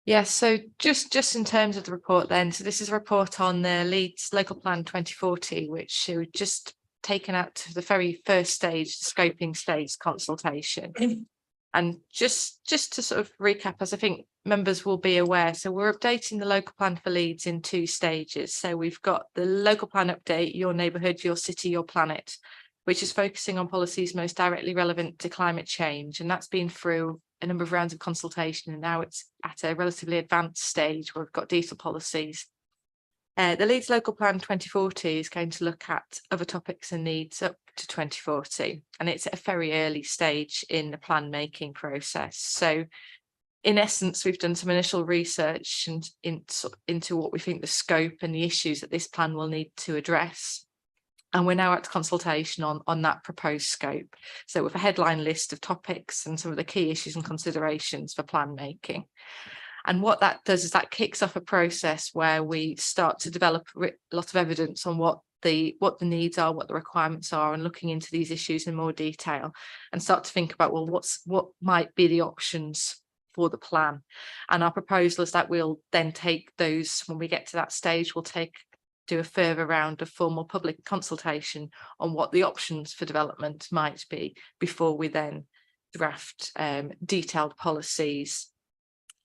Yes, so just in terms of the report then, so this is a report on the Leeds Local Plan 2040, which we've just taken out to the very first stage, the scoping stage consultation. And just to sort of recap, as I think members will be aware, so we're updating the local plan for Leeds in 2 stages. So we've got the local plan update, your neighbourhood, your city, your planet, which is focusing on policies most directly relevant to climate change. And that's been through a number of rounds of consultation, and now it's at a relatively advanced stage where we've got detailed policies. The Leeds Local Plan 2040 is going to look at other topics and needs up to 2040, and it's at a very early stage in the plan making process. So in essence, we've done some initial research and into what we think the scope and the issues that this plan will need to address. And we're now at consultation on that proposed scope. So with a headline list of topics and some of the key issues and considerations for plan making. And what that does is that kicks off a process where we start to develop a lot of evidence on what the needs are, what the requirements are, and looking into these issues in more detail, and start to think about, well, what might be the options for the plan. And our proposal is that we'll then take those, when we get to that stage, we'll do a further round of formal public consultation on what the options for development might be before we then draft detailed policies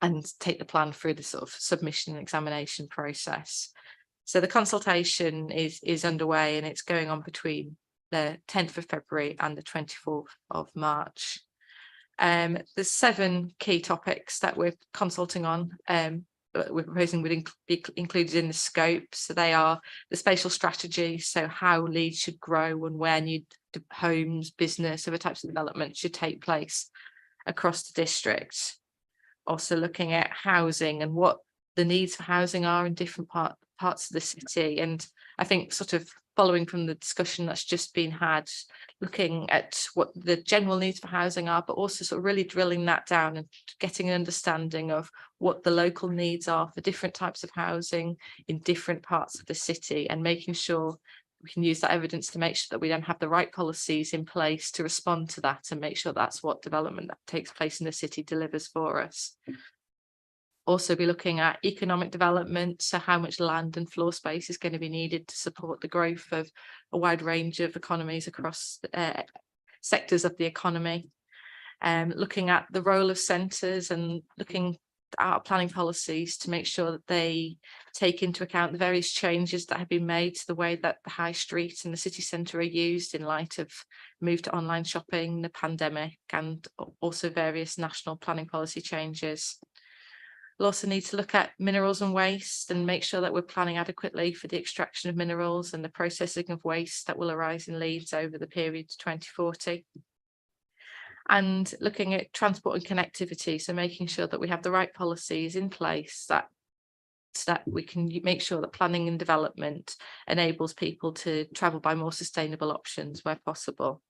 and take the plan through the sort of submission and examination process. So the consultation is underway, and it's going on between the 10th of February and the 24th of March. There's 7 key topics that we're consulting on. We're proposing would be included in the scope. So they are the spatial strategy, so how Leeds should grow and where new homes, business, other types of development should take place across the district. Also looking at housing and what the needs for housing are in different parts of the city. And I think sort of following from the discussion that's just been had, looking at what the general needs for housing are, but also sort of really drilling that down and getting an understanding of what the local needs are for different types of housing in different parts of the city, and making sure we can use that evidence to make sure that we then have the right policies in place to respond to that and make sure that's what development that takes place in the city delivers for us. Also be looking at economic development, so how much land and floor space is going to be needed to support the growth of a wide range of economies across sectors of the economy. Looking at the role of centres and looking at our planning policies to make sure that they take into account the various changes that have been made to the way that the high street and the city centre are used in light of move to online shopping, the pandemic, and also various national planning policy changes. We'll also need to look at minerals and waste and make sure that we're planning adequately for the extraction of minerals and the processing of waste that will arise in Leeds over the period to 2040. and looking at transport and connectivity. So making sure that we have the right policies in place so that we can make sure that planning and development enables people to travel by more sustainable options where possible.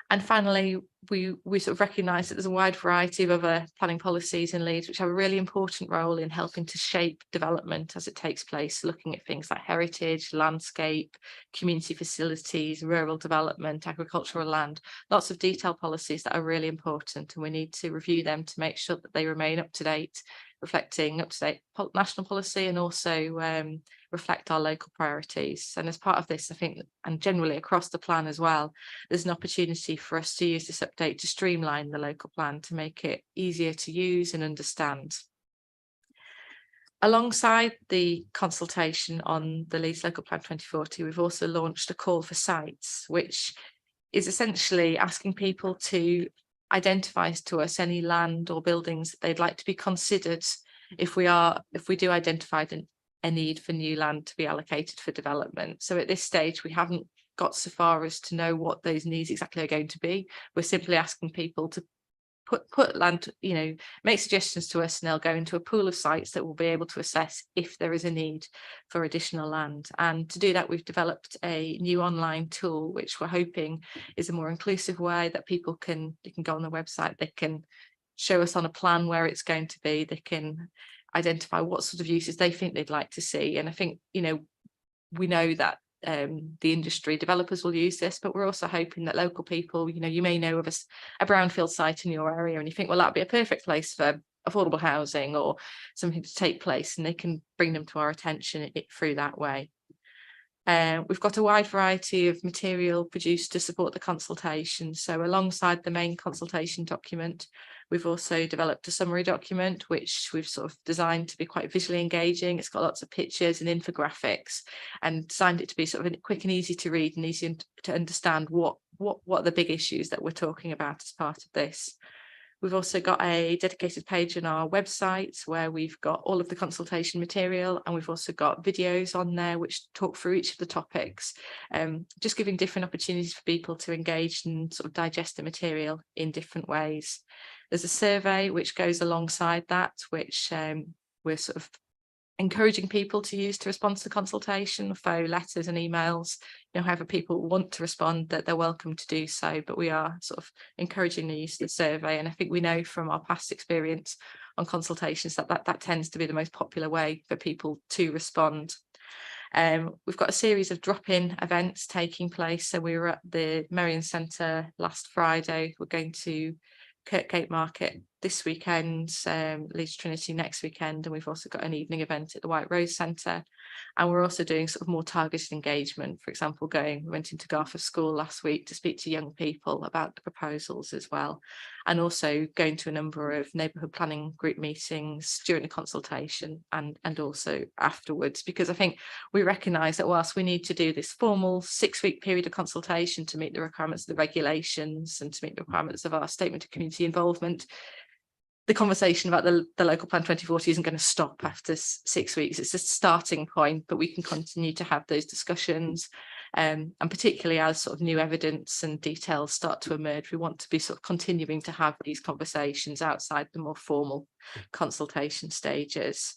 And finally, we sort of recognise that there's a wide variety of other planning policies in Leeds which have a really important role in helping to shape development as it takes place, looking at things like heritage, landscape, community facilities, rural development, agricultural land, lots of detailed policies that are really important, and we need to review them to make sure that they remain up to date, reflecting up-to-date national policy and also reflect our local priorities. And as part of this, I think, and generally across the plan as well, there's an opportunity for us to use this update to streamline the local plan to make it easier to use and understand. Alongside the consultation on the Leeds Local Plan 2040, we've also launched a call for sites, which is essentially asking people to identify to us any land or buildings that they'd like to be considered if we do identify a need for new land to be allocated for development. So at this stage, we haven't got so far as to know what those needs exactly are going to be. We're simply asking people to put land, make suggestions to us, and they'll go into a pool of sites that will be able to assess if there is a need for additional land. And to do that, we've developed a new online tool, which we're hoping is a more inclusive way that they can go on the website, they can show us on a plan where it's going to be, they can identify what sort of uses they think they'd like to see. And I think, we know that the industry developers will use this, but we're also hoping that local people, you may know of a brownfield site in your area and you think, well, that'd be a perfect place for affordable housing or something to take place, and they can bring them to our attention through that way. We've got a wide variety of material produced to support the consultation. So alongside the main consultation document, we've also developed a summary document, which we've sort of designed to be quite visually engaging. It's got lots of pictures and infographics, and designed it to be sort of quick and easy to read and easy to understand what are the big issues that we're talking about as part of this. We've also got a dedicated page on our website where we've got all of the consultation material, and we've also got videos on there which talk through each of the topics, just giving different opportunities for people to engage and sort of digest the material in different ways. There's a survey which goes alongside that, which we're sort of encouraging people to use to respond to the consultation, phone, letters and emails. However people want to respond, that they're welcome to do so, but we are sort of encouraging the use of the survey. And I think we know from our past experience on consultations that tends to be the most popular way for people to respond. We've got a series of drop-in events taking place. So we were at the Merrion Centre last Friday. We're going to Kirkgate Market this weekend, Leeds Trinity next weekend, and we've also got an evening event at the White Rose Centre. And we're also doing sort of more targeted engagement. For example, we went into Garforth School last week to speak to young people about the proposals as well, and also going to a number of neighbourhood planning group meetings during the consultation and also afterwards, because I think we recognise that whilst we need to do this formal 6-week period of consultation to meet the requirements of the regulations and to meet the requirements of our statement of community involvement, the conversation about the local plan 2040 isn't going to stop after 6 weeks. It's just a starting point, but we can continue to have those discussions. And particularly as sort of new evidence and details start to emerge, we want to be sort of continuing to have these conversations outside the more formal consultation stages.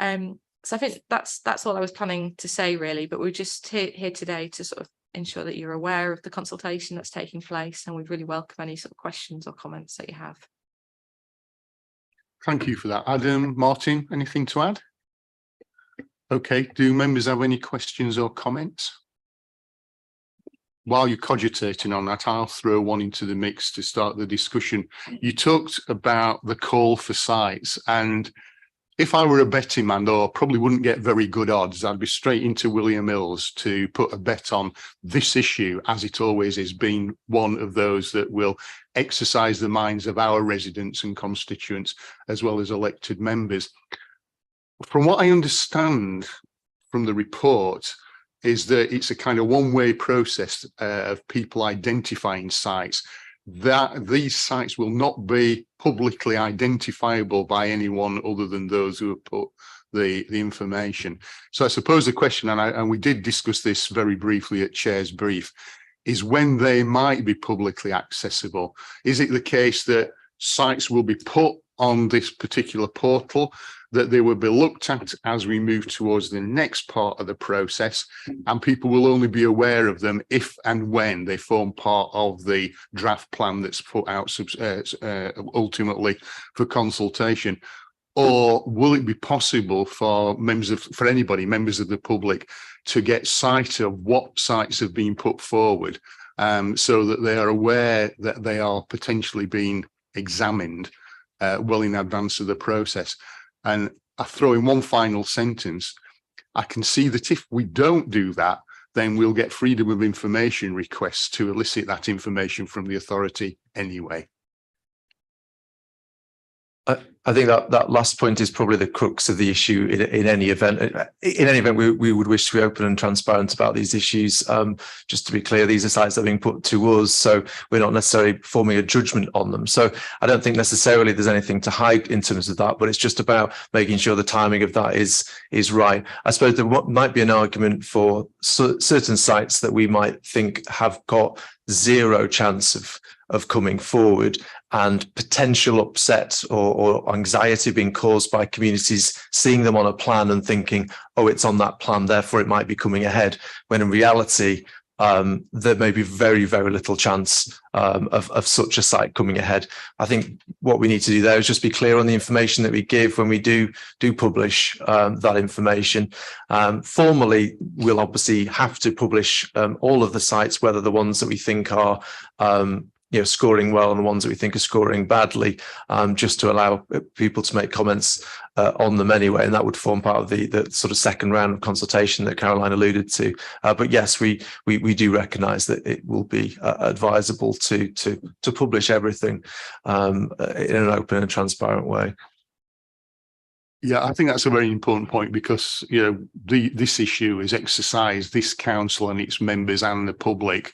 So I think that's all I was planning to say really, but we're just here today to sort of ensure that you're aware of the consultation that's taking place, and we really welcome any sort of questions or comments that you have. Thank you for that. Adam, Martin, anything to add? Okay, do members have any questions or comments? While you're cogitating on that, I'll throw one into the mix to start the discussion. You talked about the call for sites, and if I were a betting man, though, I probably wouldn't get very good odds. I'd be straight into William Mills to put a bet on this issue, as it always is, being one of those that will exercise the minds of our residents and constituents, as well as elected members. From what I understand from the report, is that it's a kind of one-way process of people identifying sites, that these sites will not be publicly identifiable by anyone other than those who have put the information. So I suppose the question, and we did discuss this very briefly at Chair's brief, is when they might be publicly accessible. Is it the case that sites will be put on this particular portal, that they will be looked at as we move towards the next part of the process, and people will only be aware of them if and when they form part of the draft plan that's put out ultimately for consultation? Or will it be possible for members of the public, to get sight of what sites have been put forward, so that they are aware that they are potentially being examined well in advance of the process? And I throw in one final sentence. I can see that if we don't do that, then we'll get freedom of information requests to elicit that information from the authority anyway. I think that last point is probably the crux of the issue in any event. In any event, we would wish to be open and transparent about these issues. Just to be clear, these are sites that are being put to us, so we're not necessarily forming a judgment on them. So I don't think necessarily there's anything to hide in terms of that, but it's just about making sure the timing of that is right. I suppose there might be an argument for certain sites that we might think have got zero chance of coming forward, and potential upset or anxiety being caused by communities seeing them on a plan and thinking, oh, it's on that plan, therefore it might be coming ahead, when in reality there may be very, very little chance of such a site coming ahead. I think what we need to do there is just be clear on the information that we give when we do publish that information. Formally, we'll obviously have to publish all of the sites, whether the ones that we think are scoring well and the ones that we think are scoring badly, just to allow people to make comments on them anyway. And that would form part of the sort of second round of consultation that Caroline alluded to. But yes, we do recognise that it will be advisable to publish everything in an open and transparent way. Yeah, I think that's a very important point, because this issue has exercised this council and its members and the public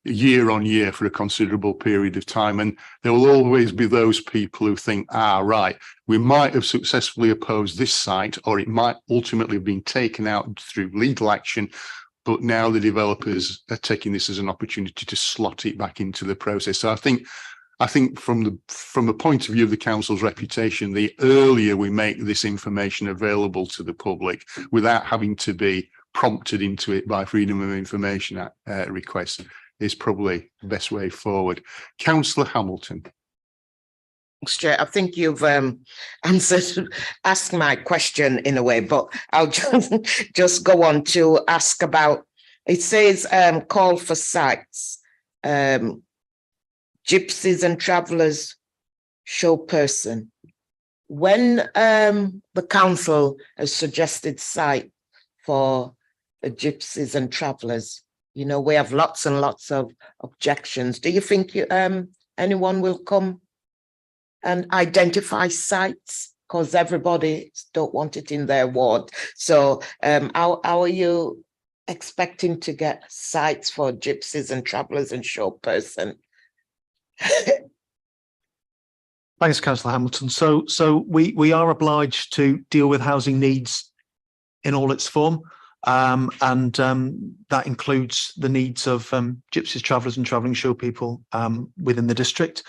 year on year for a considerable period of time, and there will always be those people who think, right, we might have successfully opposed this site, or it might ultimately have been taken out through legal action, but now the developers are taking this as an opportunity to slot it back into the process. So I think from the point of view of the council's reputation, the earlier we make this information available to the public without having to be prompted into it by freedom of information requests, is probably the best way forward. Councillor Hamilton. Thanks, Chair. I think you've asked my question in a way, but I'll just go on to ask about, it says call for sites, gypsies and travellers show person. When the council has suggested site for the gypsies and travellers, we have lots and lots of objections. Do you think anyone will come and identify sites? Because everybody don't want it in their ward. So how are you expecting to get sites for gypsies and travellers and show person? Thanks, Councillor Hamilton. So we are obliged to deal with housing needs in all its form. And that includes the needs of gypsies, travellers and travelling show people within the district.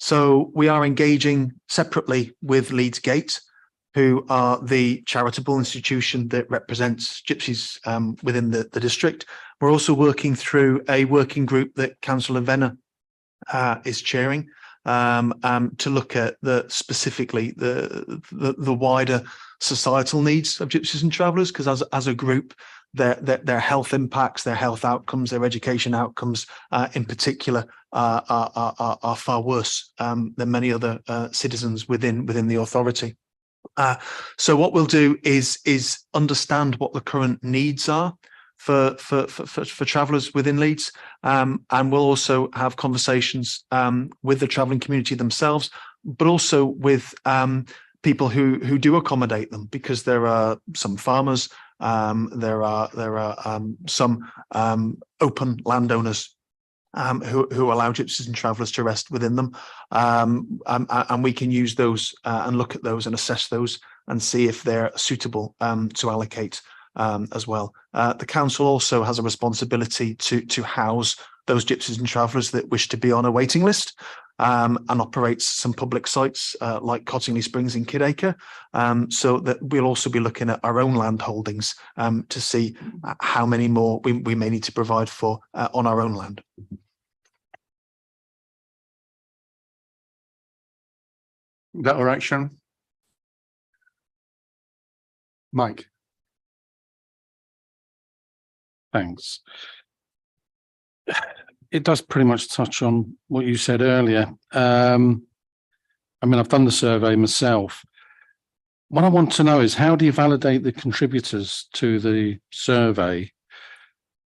So we are engaging separately with Leeds Gate, who are the charitable institution that represents gypsies within the district. We're also working through a working group that Councillor Venner is chairing to look at specifically the wider societal needs of gypsies and travellers, because as a group, their health impacts, their health outcomes, their education outcomes in particular are far worse than many other citizens within the authority. So what we'll do is understand what the current needs are for travellers within Leeds, and we'll also have conversations with the travelling community themselves, but also with people who do accommodate them, because there are some farmers, there are some open landowners who allow gypsies and travellers to rest within them, and we can use those and look at those and assess those and see if they're suitable to allocate as well. The council also has a responsibility to house those gypsies and travellers that wish to be on a waiting list, and operates some public sites like Cottingley Springs in Kidacre. So that we'll also be looking at our own land holdings to see how many more we may need to provide for on our own land. Is that all right, Sharon? Mike. Thanks. It does pretty much touch on what you said earlier. I mean, I've done the survey myself. What I want to know is, how do you validate the contributors to the survey?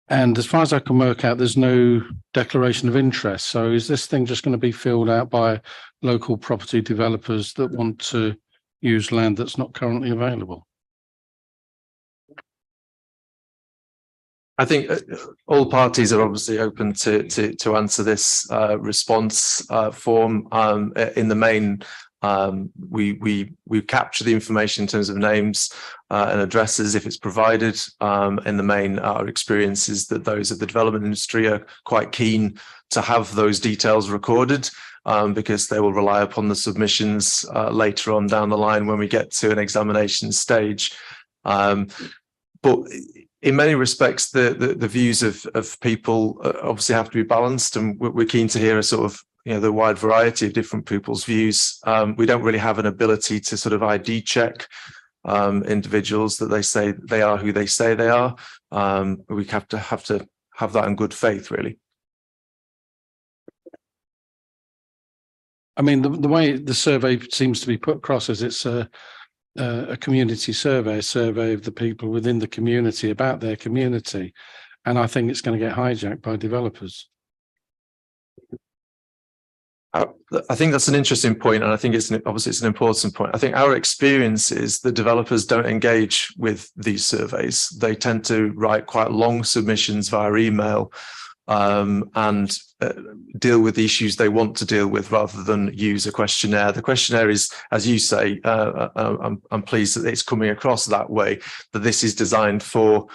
And as far as I can work out, there's no declaration of interest. So is this thing just going to be filled out by local property developers that want to use land that's not currently available? I think all parties are obviously open to answer this response form. In the main, we capture the information in terms of names and addresses if it's provided. In the main, our experience is that those of the development industry are quite keen to have those details recorded, because they will rely upon the submissions later on down the line when we get to an examination stage. But in many respects, the views of people obviously have to be balanced, and we're keen to hear a sort of, you know, the wide variety of different people's views. We don't really have an ability to sort of ID check individuals that they say they are who they say they are. We have to have that in good faith, really. I mean, the way the survey seems to be put across is it's a community survey, a survey of the people within the community about their community. And I think it's going to get hijacked by developers. I think that's an interesting point, and I think obviously it's an important point. I think our experience is the developers don't engage with these surveys. They tend to write quite long submissions via email, and deal with the issues they want to deal with rather than use a questionnaire. The questionnaire is, as you say, I'm pleased that it's coming across that way, that this is designed for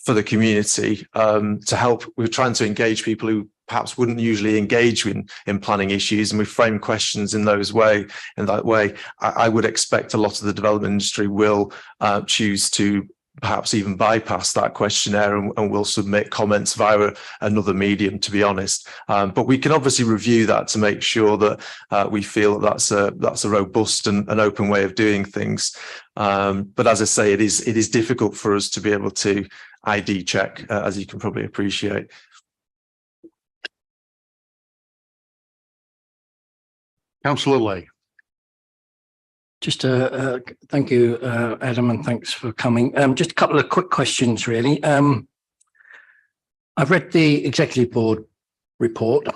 the community, to help. We're trying to engage people who perhaps wouldn't usually engage in planning issues, and we frame questions in that way. I would expect a lot of the development industry will choose to perhaps even bypass that questionnaire and will submit comments via another medium, to be honest. But we can obviously review that to make sure that we feel that that's a robust and an open way of doing things. But as I say, it is difficult for us to be able to ID check, as you can probably appreciate. Councillor Lay. Just thank you, Adam, and thanks for coming. Just a couple of quick questions, really. I've read the Executive Board report.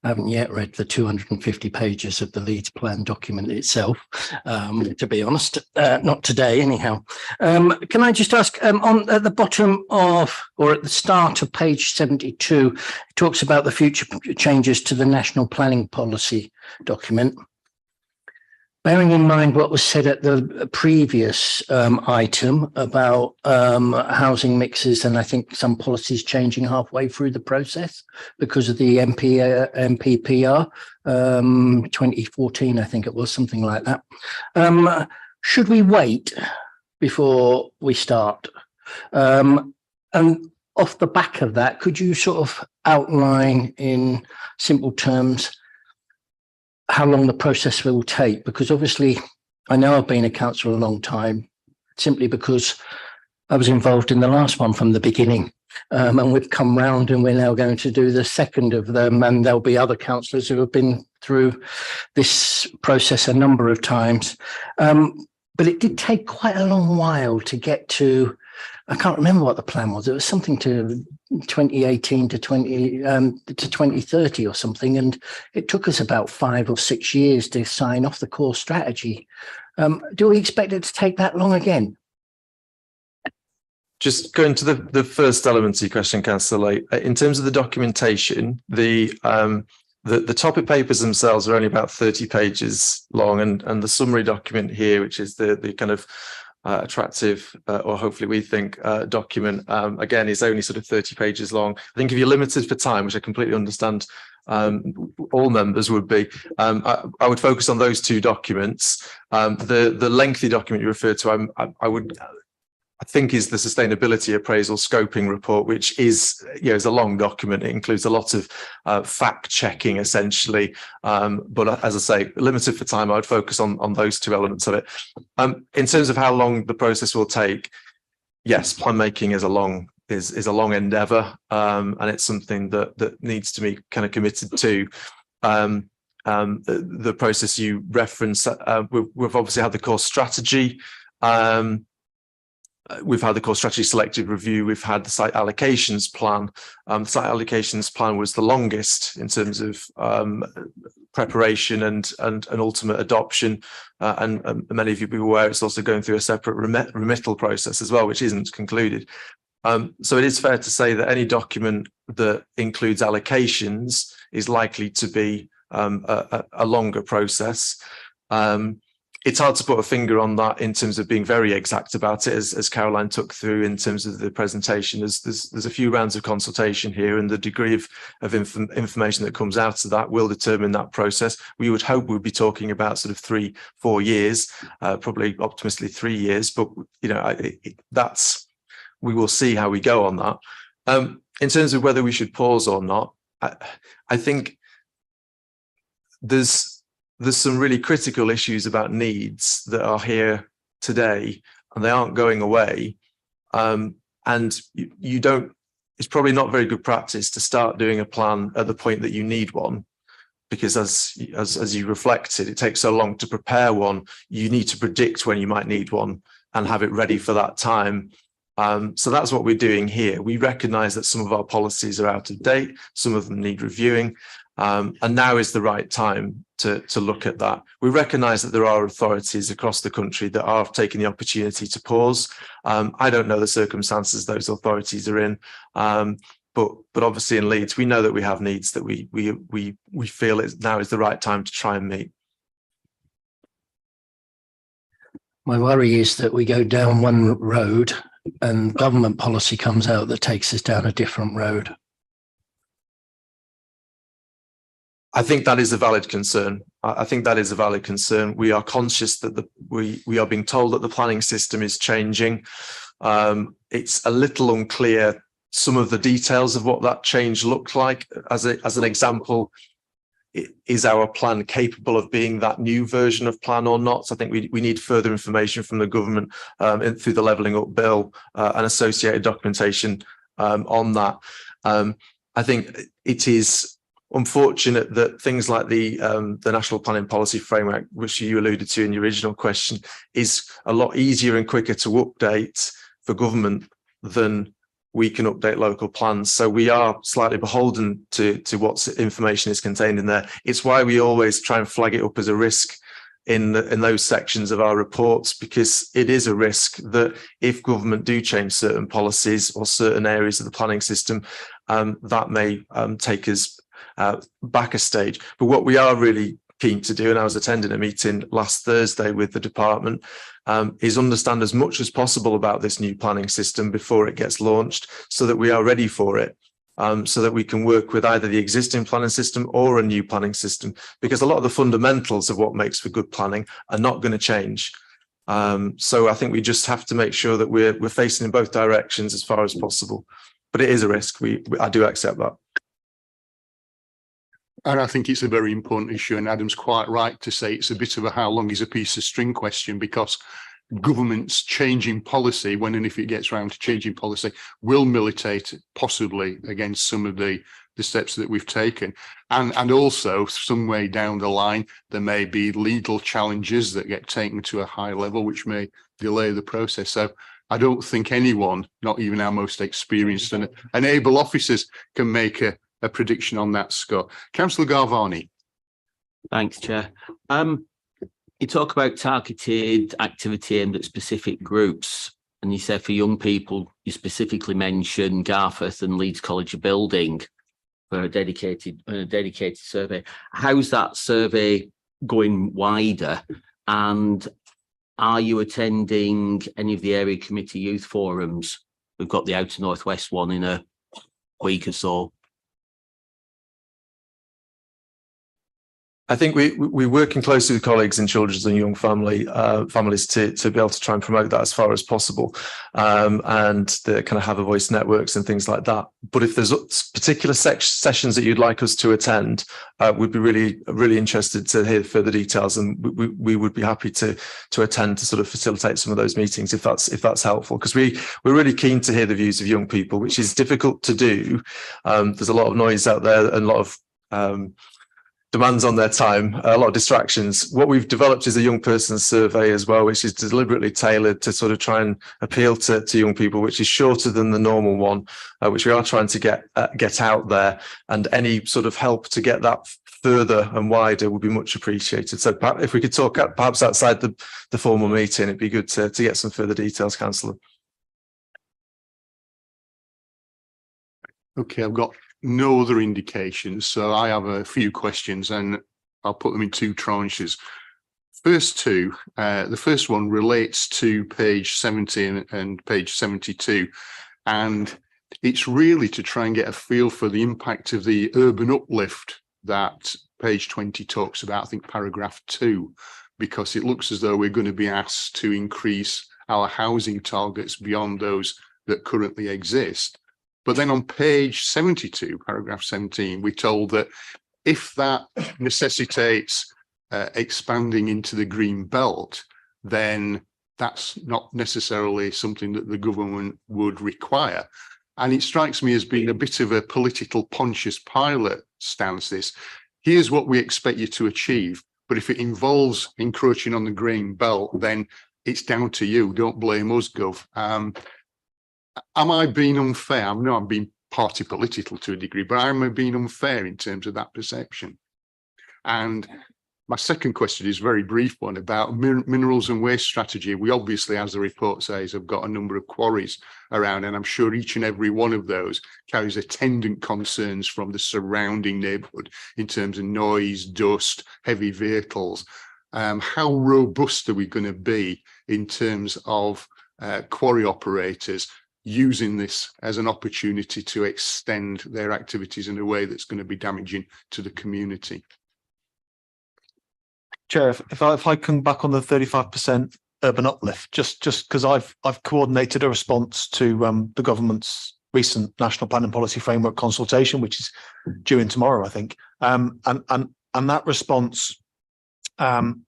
I haven't yet read the 250 pages of the Leeds plan document itself, to be honest. Not today, anyhow. Can I just ask, at the bottom of, or at the start of page 72, it talks about the future changes to the National Planning Policy document. Bearing in mind what was said at the previous item about housing mixes, and I think some policies changing halfway through the process because of the MPPR 2014, I think it was, something like that. Should we wait before we start? And off the back of that, could you sort of outline in simple terms how long the process will take? Because obviously I know I've been a councillor a long time, simply because I was involved in the last one from the beginning, and we've come round and we're now going to do the second of them, and there'll be other councillors who have been through this process a number of times. But it did take quite a long while to get to, I can't remember what the plan was. It was something to 2018 to 2030 or something. And it took us about 5 or 6 years to sign off the core strategy. Do we expect it to take that long again? Just going to the first element of your question, Councillor Lay, in terms of the documentation, the topic papers themselves are only about 30 pages long, and the summary document here, which is the kind of attractive, or hopefully we think, document, again, is only sort of 30 pages long. I think if you're limited for time, which I completely understand, all members would be, I would focus on those two documents. The lengthy document you referred to, I think is the sustainability appraisal scoping report, which is, is a long document. It includes a lot of fact checking essentially. But as I say, limited for time, I would focus on those two elements of it. In terms of how long the process will take, yes, plan making is a long endeavour, and it's something that needs to be kind of committed to. The process you referenced, we've obviously had the core strategy. We've had the core strategy selective review. We've had the site allocations plan. The site allocations plan was the longest in terms of preparation and ultimate adoption. And many of you will be aware it's also going through a separate remittal process as well, which isn't concluded. So it is fair to say that any document that includes allocations is likely to be a longer process. It's hard to put a finger on that in terms of being very exact about it, as Caroline took through in terms of the presentation. There's a few rounds of consultation here, and the degree of information that comes out of that will determine that process. We would hope we'd be talking about sort of 3-4 years, probably optimistically 3 years, but we will see how we go on that. In terms of whether we should pause or not, I think there's some really critical issues about needs that are here today, and they aren't going away. And you don't, it's probably not very good practice to start doing a plan at the point that you need one, because as you reflected, it takes so long to prepare one. You need to predict when you might need one and have it ready for that time. So that's what we're doing here. We recognise that some of our policies are out of date, some of them need reviewing. And now is the right time to look at that. We recognise that there are authorities across the country that are taking the opportunity to pause. I don't know the circumstances those authorities are in, but obviously in Leeds, we know that we have needs that we feel now is the right time to try and meet. My worry is that we go down one road and government policy comes out that takes us down a different road. I think that is a valid concern. I think that is a valid concern. We are conscious that we are being told that the planning system is changing. It's a little unclear some of the details of what that change looked like. As an example, is our plan capable of being that new version of plan or not? So I think we need further information from the government through the Levelling Up Bill and associated documentation on that. I think it is unfortunate that things like the National Planning Policy Framework, which you alluded to in your original question, is a lot easier and quicker to update for government than we can update local plans. So we are slightly beholden to what information is contained in there. It's why we always try and flag it up as a risk in those sections of our reports, because it is a risk that if government do change certain policies or certain areas of the planning system, that may take us back a stage. But what we are really keen to do, and I was attending a meeting last Thursday with the department, is understand as much as possible about this new planning system before it gets launched, so that we are ready for it, so that we can work with either the existing planning system or a new planning system, because a lot of the fundamentals of what makes for good planning are not going to change. So I think we just have to make sure that we're facing in both directions as far as possible. But it is a risk. I do accept that. And I think it's a very important issue, and Adam's quite right to say it's a bit of a how long is a piece of string question, because government's changing policy, when and if it gets around to changing policy, will militate possibly against some of the steps that we've taken. And also some way down the line, there may be legal challenges that get taken to a high level, which may delay the process. So I don't think anyone, not even our most experienced and able officers, can make a prediction on that, Scott. Councillor Garvani. Thanks, Chair. You talk about targeted activity aimed at specific groups, and you said for young people, you specifically mentioned Garforth and Leeds College of Building for a dedicated survey. How's that survey going wider? And Are you attending any of the area committee youth forums? We've got the Outer Northwest one in a week or so. I think we're working closely with colleagues in children's and young families to be able to try and promote that as far as possible, and the kind of have a voice networks and things like that. But if there's particular sessions that you'd like us to attend, we'd be really interested to hear further details, and we would be happy to attend to sort of facilitate some of those meetings if that's helpful, because we're really keen to hear the views of young people, which is difficult to do. There's a lot of noise out there and a lot of demands on their time, a lot of distractions. What we've developed is a young person's survey as well, which is deliberately tailored to sort of try and appeal to young people, which is shorter than the normal one, which we are trying to get out there. And any sort of help to get that further and wider would be much appreciated. So perhaps if we could talk perhaps outside the formal meeting, it'd be good to get some further details, Councillor. Okay, I've got no other indications, so I have a few questions and I'll put them in two tranches. First two, the first one relates to page 70 and page 72, and it's really to try and get a feel for the impact of the urban uplift that page 20 talks about, I think paragraph 2, because it looks as though we're going to be asked to increase our housing targets beyond those that currently exist. But then on page 72, paragraph 17, we're told that if that necessitates expanding into the green belt, then that's not necessarily something that the government would require. And it strikes me as being a bit of a political Pontius Pilate stance, this. Here's what we expect you to achieve, but if it involves encroaching on the green belt, then it's down to you. Don't blame us, Gov. Am I being unfair? I know I'm being party political to a degree, but am I being unfair in terms of that perception? And my second question is a very brief one about minerals and waste strategy. We obviously, as the report says, have got a number of quarries around, and I'm sure each and every one of those carries attendant concerns from the surrounding neighbourhood in terms of noise, dust, heavy vehicles. How robust are we going to be in terms of quarry operators using this as an opportunity to extend their activities in a way that's going to be damaging to the community? Chair, if I come back on the 35% urban uplift, just because I've coordinated a response to the government's recent National Planning Policy Framework consultation, which is due in tomorrow, I think, and that response,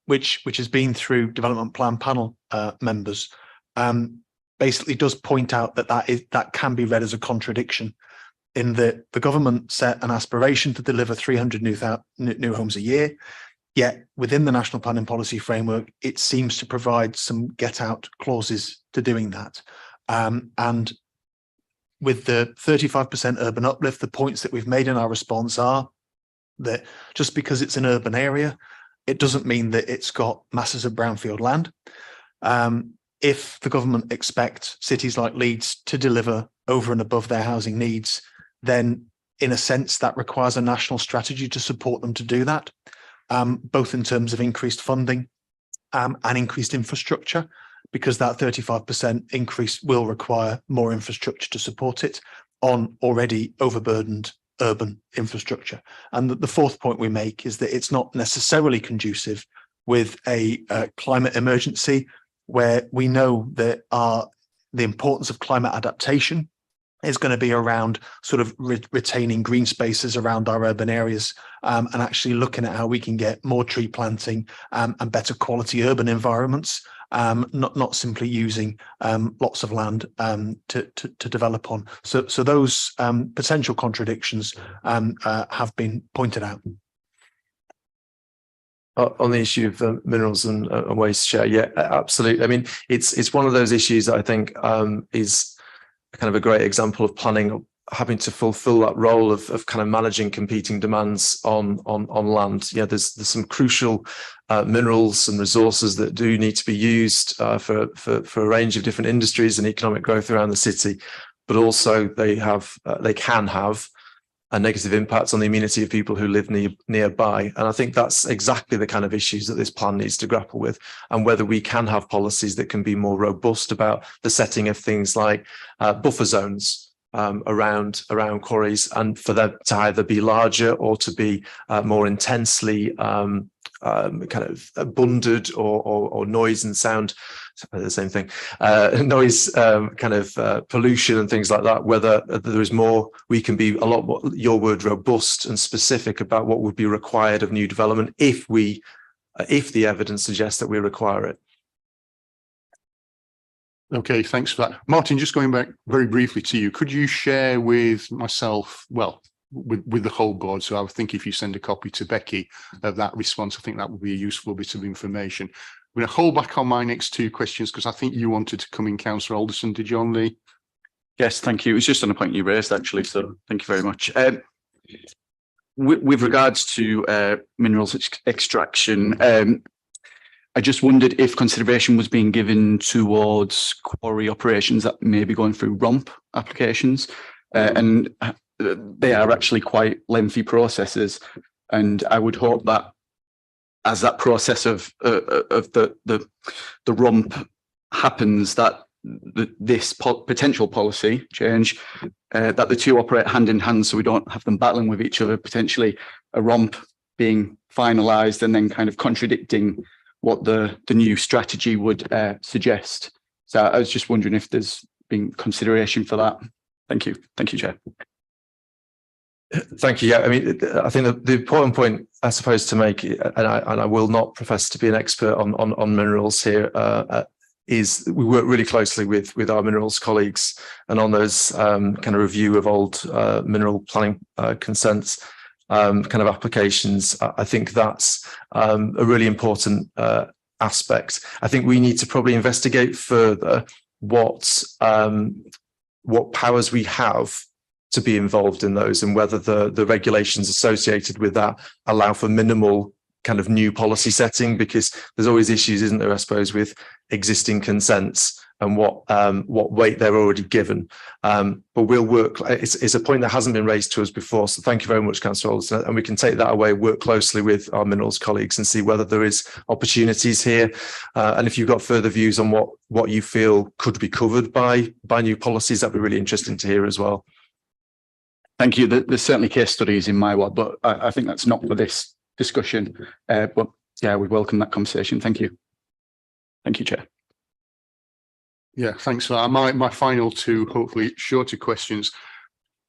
which has been through development plan panel members, basically does point out that can be read as a contradiction, in that the government set an aspiration to deliver 300 new homes a year, yet within the National Planning Policy Framework, it seems to provide some get-out clauses to doing that. And with the 35% urban uplift, the points that we've made in our response are that just because it's an urban area, it doesn't mean that it's got masses of brownfield land. If the government expects cities like Leeds to deliver over and above their housing needs, then in a sense that requires a national strategy to support them to do that, both in terms of increased funding and increased infrastructure, because that 35% increase will require more infrastructure to support it on already overburdened urban infrastructure. And the fourth point we make is that it's not necessarily conducive with a climate emergency, where we know that the importance of climate adaptation is going to be around sort of retaining green spaces around our urban areas, and actually looking at how we can get more tree planting and better quality urban environments, not simply using lots of land to develop on. So those potential contradictions have been pointed out. On the issue of minerals and waste share, yeah, absolutely. I mean, it's one of those issues that I think is kind of a great example of planning having to fulfill that role of kind of managing competing demands on land. Yeah, there's some crucial minerals and resources that do need to be used for a range of different industries and economic growth around the city, but also they can have a negative impact on the immunity of people who live nearby. And I think that's exactly the kind of issues that this plan needs to grapple with, and whether we can have policies that can be more robust about the setting of things like buffer zones around quarries, and for them to either be larger or to be more intensely kind of abundant, or noise and sound, the same thing, noise kind of pollution and things like that, whether there is more, we can be a lot more, your word, robust and specific about what would be required of new development if the evidence suggests that we require it. Okay, thanks for that. Martin, just going back very briefly to you, could you share with myself, well, with the whole board, so I think if you send a copy to Becky of that response, I think that would be a useful bit of information. I'm going to hold back on my next two questions because I think you wanted to come in, Councillor Alderson, did you, on the... Yes, thank you. It was just on a point you raised, actually, so thank you very much. With regards to minerals extraction, I just wondered if consideration was being given towards quarry operations that may be going through ROMP applications, and they are actually quite lengthy processes. And I would hope that as that process of the ROMP happens, that this potential policy change, that the two operate hand in hand, so we don't have them battling with each other, potentially a ROMP being finalised and then kind of contradicting what the new strategy would suggest. So I was just wondering if there's been consideration for that. Thank you. Thank you, Chair. Thank you. Yeah, I mean, I think the important point, I suppose, to make, and I will not profess to be an expert on minerals here, is we work really closely with our minerals colleagues, and on those kind of review of old mineral planning consents kind of applications. I think that's a really important aspect. I think we need to probably investigate further what powers we have to be involved in those, and whether the regulations associated with that allow for minimal kind of new policy setting, because there's always issues, isn't there, I suppose, with existing consents and what weight they're already given. But we'll work, it's a point that hasn't been raised to us before, so thank you very much, Councillor Alderson, and we can take that away, work closely with our minerals colleagues and see whether there is opportunities here. And if you've got further views on what you feel could be covered by new policies, that'd be really interesting to hear as well. Thank you. There's certainly case studies in my ward, but I think that's not for this discussion. But yeah, we welcome that conversation. Thank you. Thank you, Chair. Yeah, thanks for that. My final two, hopefully shorter questions.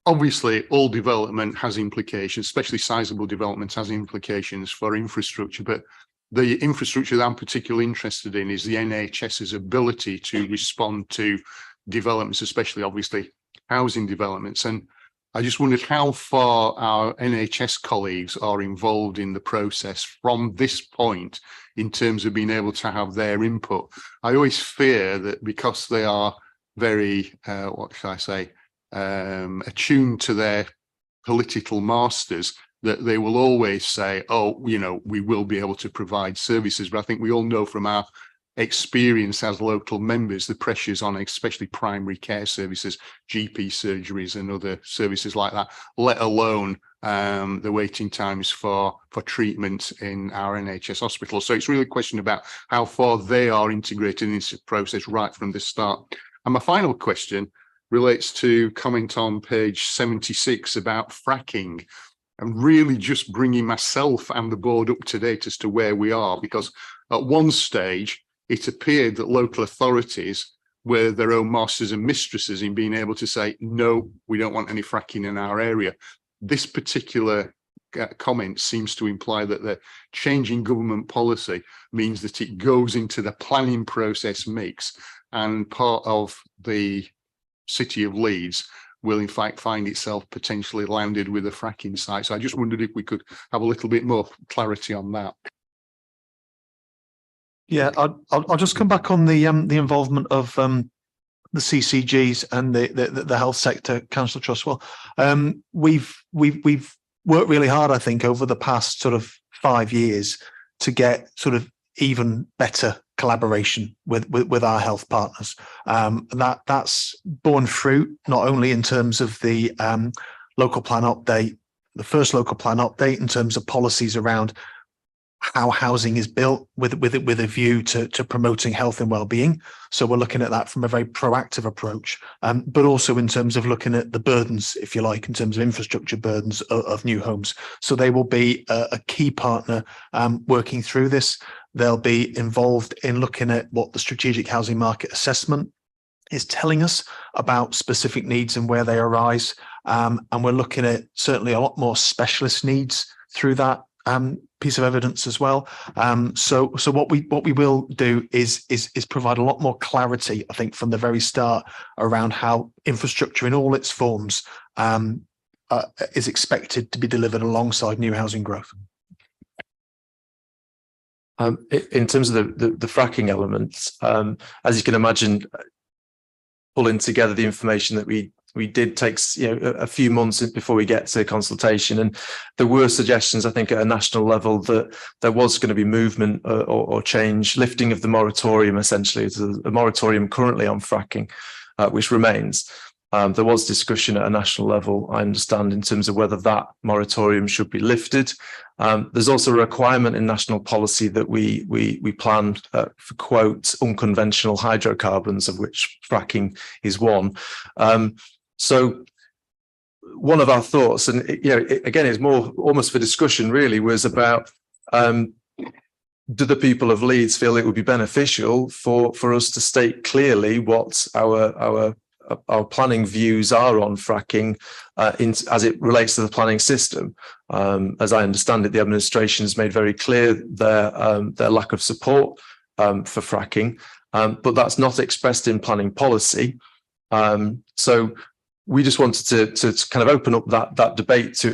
Obviously, all development has implications, especially sizable development has implications for infrastructure. But the infrastructure that I'm particularly interested in is the NHS's ability to respond to developments, especially obviously housing developments. And I just wondered how far our NHS colleagues are involved in the process from this point in terms of being able to have their input. I always fear that because they are very, what should I say, attuned to their political masters, that they will always say, oh, you know, we will be able to provide services. But I think we all know from our experience as local members the pressures on especially primary care services, GP surgeries and other services like that, let alone the waiting times for treatment in our NHS hospitals. So it's really a question about how far they are integrated in this process right from the start. And my final question relates to comment on page 76 about fracking. I'm really just bringing myself and the board up to date as to where we are, because at one stage it appeared that local authorities were their own masters and mistresses in being able to say, no, we don't want any fracking in our area. This particular comment seems to imply that the change in government policy means that it goes into the planning process mix, and part of the city of Leeds will in fact find itself potentially landed with a fracking site. So I just wondered if we could have a little bit more clarity on that. Yeah, I'll just come back on the involvement of the CCGs and the health sector, Councillor Trustwell. We've worked really hard, I think, over the past sort of 5 years to get sort of even better collaboration with our health partners. That's borne fruit not only in terms of the local plan update, the first local plan update in terms of policies around how housing is built with a view to promoting health and well-being. So we're looking at that from a very proactive approach, but also in terms of looking at the burdens, if you like, in terms of infrastructure burdens of new homes. So they will be a key partner working through this. They'll be involved in looking at what the strategic housing market assessment is telling us about specific needs and where they arise. And we're looking at certainly a lot more specialist needs through that piece of evidence as well. So what we will do is provide a lot more clarity, I think, from the very start around how infrastructure in all its forms is expected to be delivered alongside new housing growth. In terms of the fracking elements, as you can imagine, pulling together the information that we did takes a few months before we get to consultation, and there were suggestions, I think, at a national level that there was going to be movement or change, lifting of the moratorium. Essentially, it's a moratorium currently on fracking, which remains. There was discussion at a national level, I understand, in terms of whether that moratorium should be lifted. There's also a requirement in national policy that we plan for, quote, unconventional hydrocarbons, of which fracking is one. So one of our thoughts, and again, it's more almost for discussion really, was about do the people of Leeds feel it would be beneficial for us to state clearly what our planning views are on fracking as it relates to the planning system. As I understand it, the administration has made very clear their lack of support for fracking, but that's not expressed in planning policy. So we just wanted to kind of open up that debate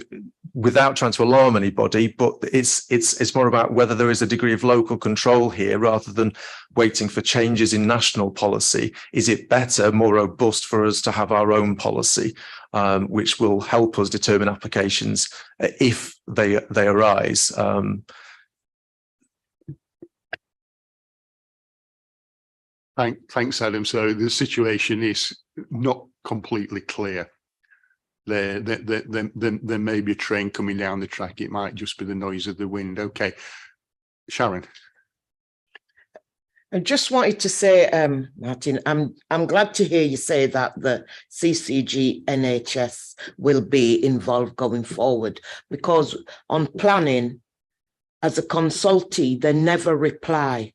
without trying to alarm anybody, but it's more about whether there is a degree of local control here rather than waiting for changes in national policy. Is it better, more robust for us to have our own policy, which will help us determine applications if they arise? Thanks, Adam. So the situation is not completely clear. There may be a train coming down the track. It might just be the noise of the wind. Okay, Sharon. I just wanted to say, Martin, I'm glad to hear you say that the CCG NHS will be involved going forward, because on planning, as a consultee, they never reply.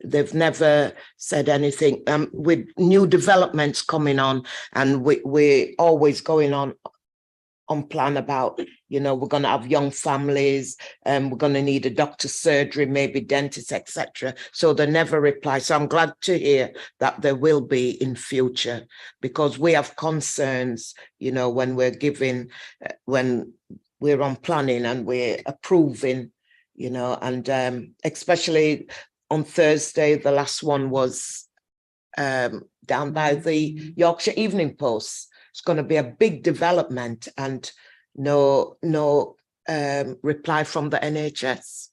They've never said anything. With new developments coming on, and we're always going on plan about, we're going to have young families, and we're going to need a doctor's surgery, maybe dentist, etc. So they never reply. So I'm glad to hear that there will be in future, because we have concerns, when when we're on planning and we're approving, and especially on Thursday, the last one was down by the Yorkshire Evening Post. It's going to be a big development, and no reply from the NHS.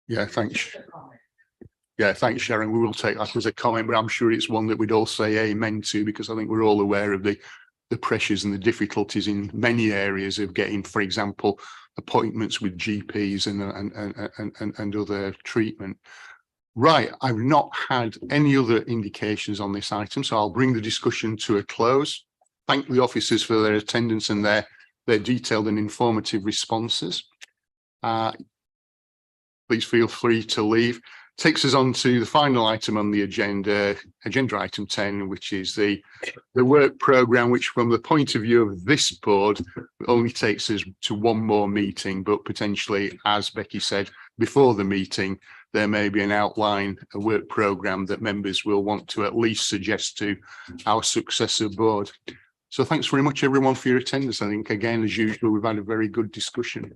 Yeah, thanks. Yeah, thanks, Sharon. We will take that as a comment, but I'm sure it's one that we'd all say amen to, because I think we're all aware of the pressures and the difficulties in many areas of getting, for example, appointments with GPs and other treatment. Right, I've not had any other indications on this item, so I'll bring the discussion to a close. Thank the officers for their attendance and their detailed and informative responses. Please feel free to leave. Takes us on to the final item on the agenda item 10, which is the work programme, which from the point of view of this board only takes us to one more meeting, but potentially, as Becky said before the meeting, there may be an outline, a work programme that members will want to at least suggest to our successor board. So thanks very much, everyone, for your attendance. I think, again, as usual, we've had a very good discussion.